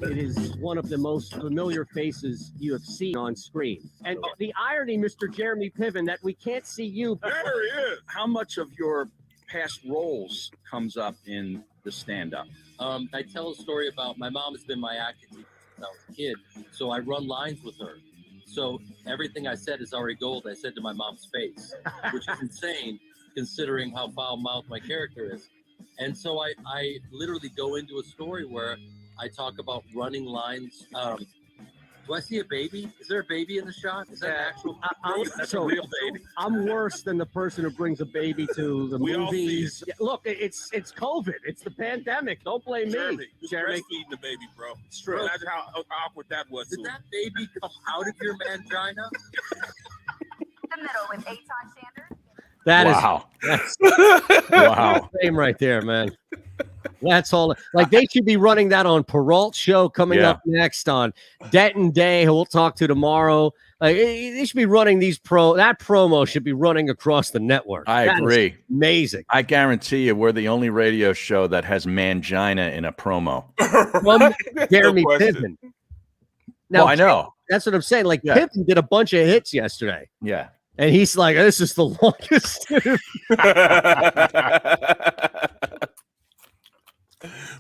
It is one of the most familiar faces you have seen on screen. And the irony, Mr. Jeremy Piven, that we can't see you. There he is. How much of your past roles comes up in the stand-up? I tell a story about my mom has been my acting teacher since I was a kid, so I run lines with her. So everything I said is already gold. I said to my mom's face, which is insane considering how foul-mouthed my character is. And so I literally go into a story where I talk about running lines. Do I see a baby? Is there a baby in the shot? Is that an actual? That's a real baby. I'm worse than the person who brings a baby to the movies. Yeah, look, it's COVID. It's the pandemic. Don't blame me. Jeremy, breastfeeding the baby, bro. It's true. Imagine how awkward that was. Did that baby come out of your mangina? The middle with Eytan Shander. That wow. Wow. Same right there, man. That's all. Like they should be running that on Peralt's show coming up next on Denton Day, who we'll talk to tomorrow. They should be running that promo should be running across the network. I agree. Amazing. I guarantee you, we're the only radio show that has mangina in a promo. From Jeremy Piven. Now, I know. That's what I'm saying. Like Piven did a bunch of hits yesterday. Yeah. And he's like, this is the longest.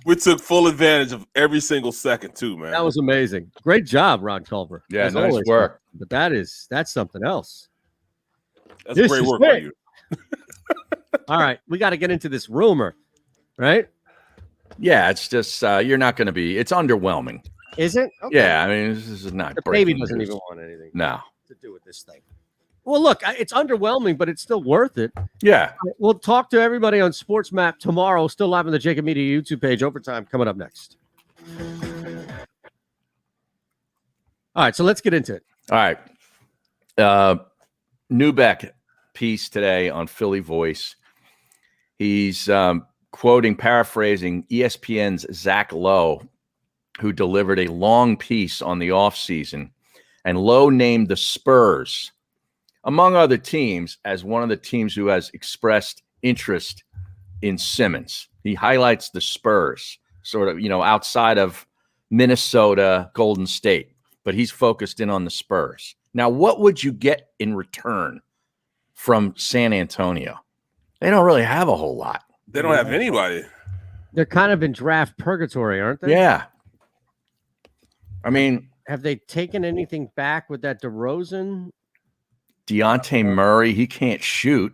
We took full advantage of every single second, too, man. That was amazing. Great job, Ron Culver. Yeah, nice work. But that's something else. That's great work on you. All right, we got to get into this rumor, right? Yeah, it's just you're not going to be. It's underwhelming. Is it? Okay. Yeah, I mean, this is not. The baby doesn't even want anything. No. To do with this thing. Well, look, it's underwhelming, but it's still worth it. Yeah. We'll talk to everybody on Sports Map tomorrow. Still live on the JAKIB Media YouTube page. Overtime coming up next. All right, so let's get into it. All right. Newbeck piece today on Philly Voice. He's paraphrasing ESPN's Zach Lowe, who delivered a long piece on the offseason. And Lowe named the Spurs, among other teams, as one of the teams who has expressed interest in Simmons. He highlights the Spurs, sort of, outside of Minnesota, Golden State, but he's focused in on the Spurs. Now, what would you get in return from San Antonio? They don't really have a whole lot. They don't have anybody. They're kind of in draft purgatory, aren't they? Yeah. I mean, have they taken anything back with that DeRozan? Dejounte Murray, he can't shoot.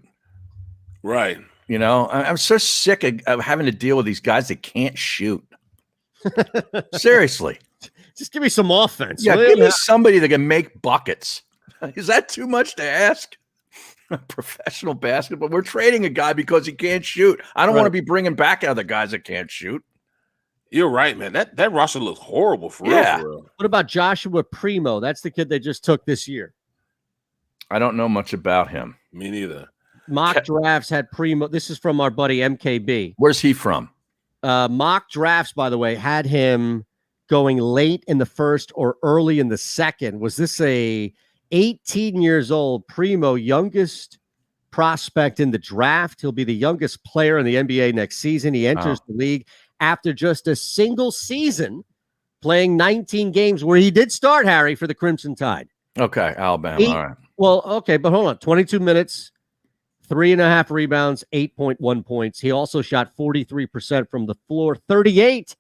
Right. I'm so sick of having to deal with these guys that can't shoot. Seriously. Just give me some offense. Yeah, give me somebody that can make buckets. Is that too much to ask? Professional basketball. We're trading a guy because he can't shoot. I don't want to be bringing back other guys that can't shoot. You're right, man. That roster looks horrible for real. For real. What about Joshua Primo? That's the kid they just took this year. I don't know much about him. Me neither. Mock drafts had Primo. This is from our buddy MKB. Where's he from? Mock drafts, by the way, had him going late in the first or early in the second. Was this a 18 years old Primo, youngest prospect in the draft? He'll be the youngest player in the NBA next season. He enters the league after just a single season playing 19 games where he did start, Harry, for the Crimson Tide. Okay, Alabama. All right. Well, okay, but hold on. 22 minutes, 3.5 rebounds, 8.1 points. He also shot 43% from the floor, 38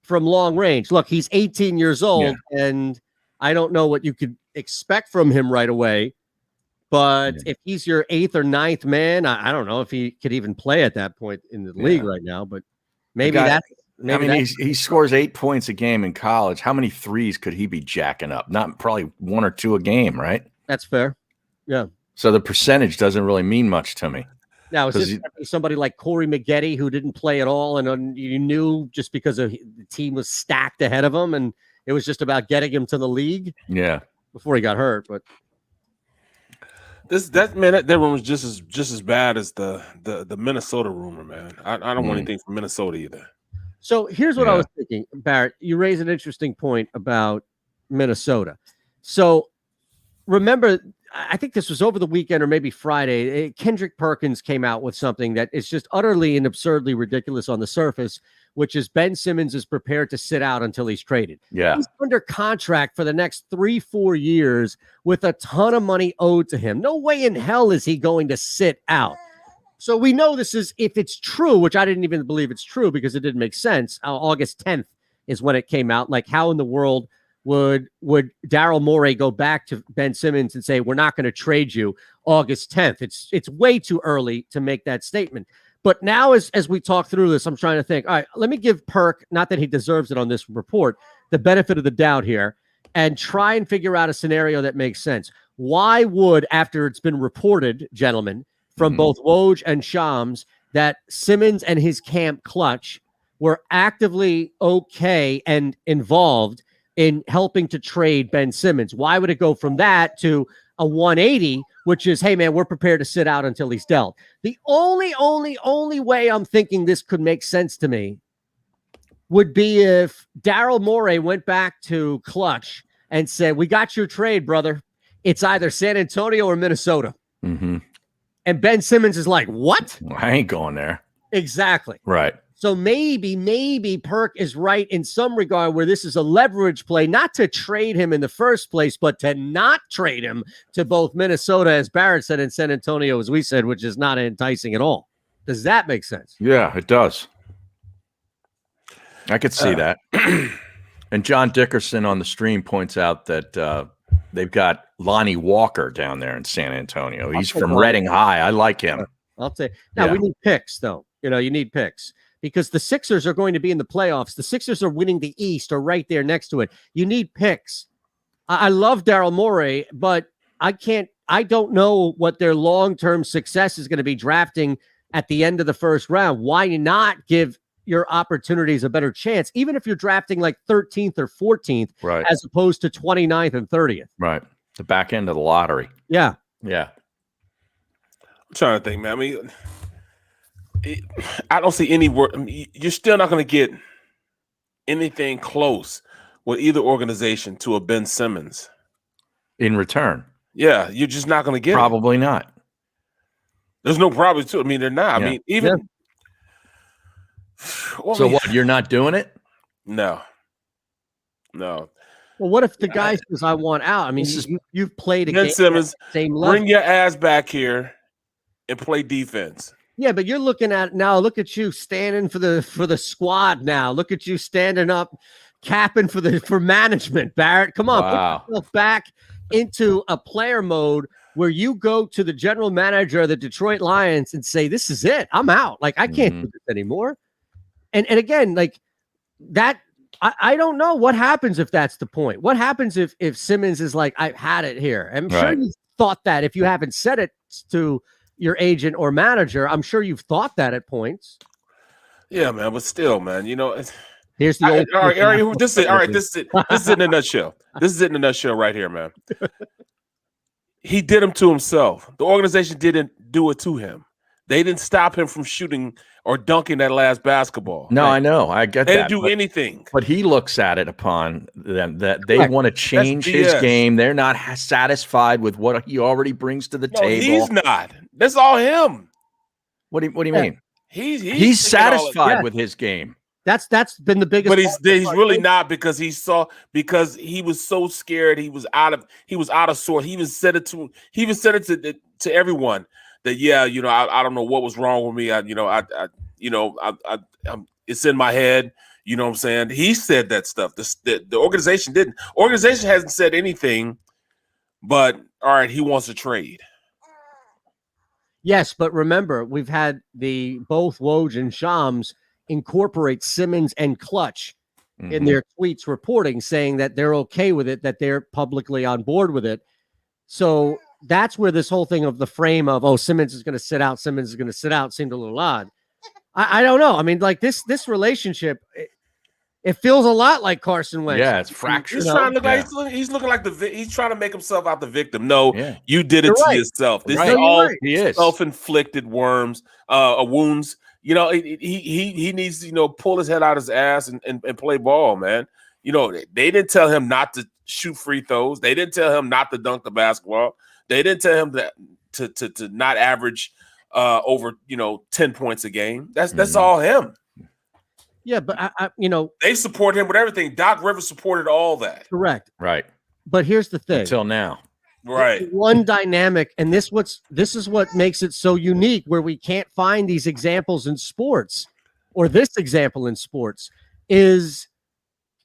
from long range. Look, he's 18 years old, and I don't know what you could expect from him right away. But if he's your 8th or 9th man, I don't know if he could even play at that point in the league right now. But maybe he scores 8 points a game in college. How many threes could he be jacking up? Not probably 1 or 2 a game, right? That's fair. Yeah. So the percentage doesn't really mean much to me. Now, is this somebody like Corey Maggette who didn't play at all, and you knew just because of the team was stacked ahead of him, and it was just about getting him to the league? Yeah, before he got hurt. But that rumor was just as bad as the Minnesota rumor, man. I don't want anything from Minnesota either. So here's what I was thinking, Barrett. You raise an interesting point about Minnesota. So remember, I think this was over the weekend or maybe Friday. Kendrick Perkins came out with something that is just utterly and absurdly ridiculous on the surface, which is Ben Simmons is prepared to sit out until he's traded. Yeah. He's under contract for the next 3-4 years with a ton of money owed to him. No way in hell is he going to sit out. So we know this is, if it's true, which I didn't even believe it's true because it didn't make sense. August 10th is when it came out. Like, how in the world would Daryl Morey go back to Ben Simmons and say, we're not going to trade you August 10th? It's way too early to make that statement. But now as we talk through this, I'm trying to think, all right, let me give Perk, not that he deserves it on this report, the benefit of the doubt here and try and figure out a scenario that makes sense. Why would, after it's been reported, gentlemen, from both Woj and Shams, that Simmons and his camp Clutch were actively okay and involved in helping to trade Ben Simmons? Why would it go from that to a 180, which is, hey, man, we're prepared to sit out until he's dealt? The only way I'm thinking this could make sense to me would be if Daryl Morey went back to Clutch and said, we got your trade, brother. It's either San Antonio or Minnesota. Mm-hmm. And Ben Simmons is like, what? I ain't going there. Exactly. Right. So maybe Perk is right in some regard where this is a leverage play, not to trade him in the first place, but to not trade him to both Minnesota, as Barrett said, and San Antonio, as we said, which is not enticing at all. Does that make sense? Yeah, it does. I could see that. And John Dickerson on the stream points out that they've got Lonnie Walker down there in San Antonio. He's from Reading High. I like him. I'll say. Now, we need picks, though. You need picks. Because the Sixers are going to be in the playoffs. The Sixers are winning the East or right there next to it. You need picks. I love Daryl Morey, but I don't know what their long-term success is going to be drafting at the end of the first round. Why not give your opportunities a better chance, even if you're drafting like 13th or 14th, right, as opposed to 29th and 30th? Right. The back end of the lottery. Yeah. Yeah. I'm trying to think, man. I mean, I don't see any work. I mean, you're still not going to get anything close with either organization to a Ben Simmons in return. Yeah, you're just not going to get probably not. There's no probably to. I mean, they're not. Yeah. I mean, even. Yeah. So what? You're not doing it? No. Well, what if the guy says, "I want out"? I mean, you've played a Ben game Simmons, at the same level. Bring your ass back here and play defense. Yeah, but you're looking at now. Look at you standing for the squad now. Look at you standing up, capping for management. Barrett, come on, put yourself back into a player mode where you go to the general manager of the Detroit Lions and say, "This is it. I'm out. Like, I can't do this anymore." And again, like that. I don't know what happens if that's the point. What happens if Simmons is like, "I've had it here"? I'm sure you thought that. If you haven't said it to your agent or manager, I'm sure you've thought that at points. Yeah, man, but still, man, here's the old. All right, this is it. This is it in a nutshell. This is it in a nutshell right here, man. He did him to himself. The organization didn't do it to him. They didn't stop him from shooting or dunking that last basketball. No, I know. I get that. They didn't do anything. But he looks at it upon them that they want to change his game. They're not satisfied with what he already brings to the table. He's not. That's all him. What do you mean? He's satisfied with his game. That's been the biggest. But he's really not, because he was so scared. He was out of sorts. He even said it to everyone that, I don't know what was wrong with me. It's in my head. You know what I'm saying? He said that stuff. The organization didn't. Organization hasn't said anything, but all right, he wants to trade. Yes, but remember, we've had both Woj and Shams incorporate Simmons and Clutch in their tweets reporting, saying that they're okay with it, that they're publicly on board with it. So that's where this whole thing of the frame of, oh, Simmons is going to sit out, Simmons is going to sit out seemed a little odd. I don't know. I mean, like this relationship, it feels a lot like Carson Wentz. Yeah, it's fractured. He's trying to look like he's looking like he's trying to make himself out the victim. No, you did it to yourself. This is all self-inflicted wounds. You know, he needs to, you know, pull his head out his ass and play ball, man. You know, they didn't tell him not to shoot free throws. They didn't tell him not to dunk the basketball. They didn't tell him that to not average over, you know, 10 points a game. That's all him. Yeah, but I you know, they support him with everything. Doc Rivers supported all that. Correct. Right. But here's the thing. Until now. Right. One dynamic, and this is what makes it so unique, where we can't find these examples in sports, or this example in sports, is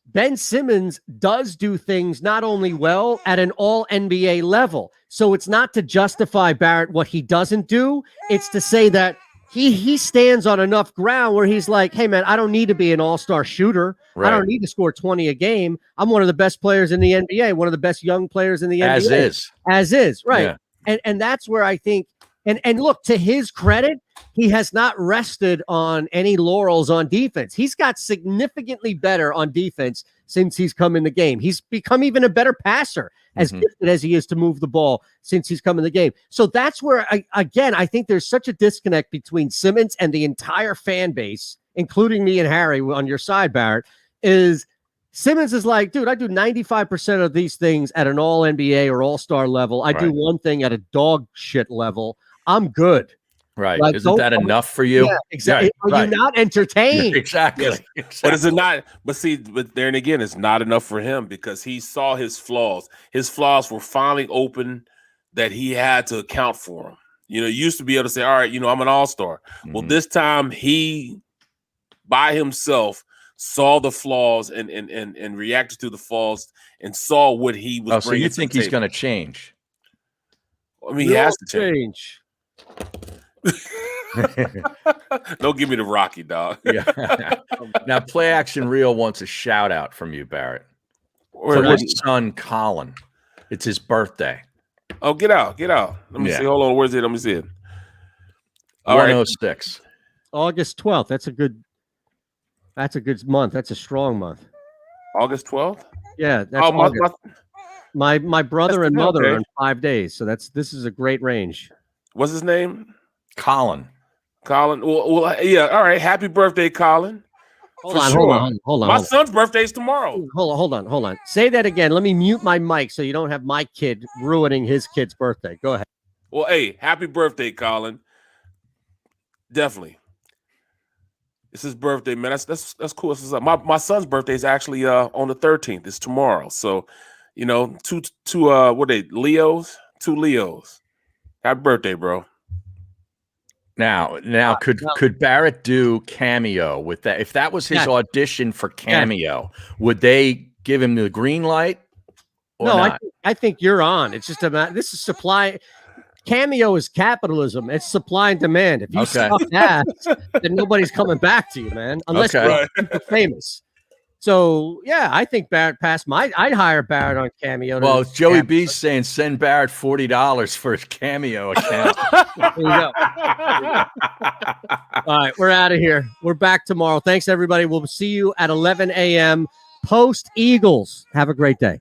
Ben Simmons does do things not only well at an all NBA level. So it's not to justify Barrett what he doesn't do. It's to say that he stands on enough ground where he's like, hey, man, I don't need to be an all-star shooter. Right. I don't need to score 20 a game. I'm one of the best players in the NBA, one of the best young players in the NBA. As is, right. Yeah. And that's where I think, and look, to his credit, he has not rested on any laurels on defense. He's got significantly better on defense since he's come in the game. He's become even a better passer, as gifted as he is to move the ball since he's come in the game. So that's where, I think there's such a disconnect between Simmons and the entire fan base, including me and Harry on your side, Barrett, is Simmons is like, dude, I do 95% of these things at an all NBA or all-star level. I do one thing at a dog shit level. I'm good. Right. Like, isn't that enough for you? Yeah, exactly. Right. Are you not entertained? Exactly. Exactly. But is it not? But see, but there and again, it's not enough for him because he saw his flaws. His flaws were finally open that he had to account for them. You know, he used to be able to say, all right, you know, I'm an all-star. Well, this time he, by himself, saw the flaws and reacted to the flaws and saw what he was bringing. So you think he's going to change? I mean, he has to change. Don't give me the Rocky, dog. Yeah. Now, Play Action Real wants a shout out from you, Barrett. For his son, Colin. It's his birthday. Oh, get out. Let me see. Hold on. Where's it? Let me see it. 106. August 12th. That's a good month. That's a strong month. August 12th? Yeah. That's my brother and mother are in 5 days. So this is a great range. What's his name? Colin. Well, yeah. All right. Happy birthday, Colin. Hold on. My son's birthday is tomorrow. Hold on. Say that again. Let me mute my mic so you don't have my kid ruining his kid's birthday. Go ahead. Well, hey, happy birthday, Colin. Definitely. It's his birthday, man. That's cool. My son's birthday is actually on the 13th. It's tomorrow. So, you know, two what are they? Leos? 2 Leos. Happy birthday, bro. Now, could Barrett do Cameo with that? If that was his audition for Cameo, would they give him the green light? Or not? I think you're on. It's just about this is supply. Cameo is capitalism. It's supply and demand. If you suck ass, then nobody's coming back to you, man. Unless you're famous. So yeah, I think Barrett passed I'd hire Barrett on Cameo. Well, Joey B's saying send Barrett $40 for his Cameo account. There you go. All right, we're out of here. We're back tomorrow. Thanks, everybody. We'll see you at 11 a.m. post Eagles. Have a great day.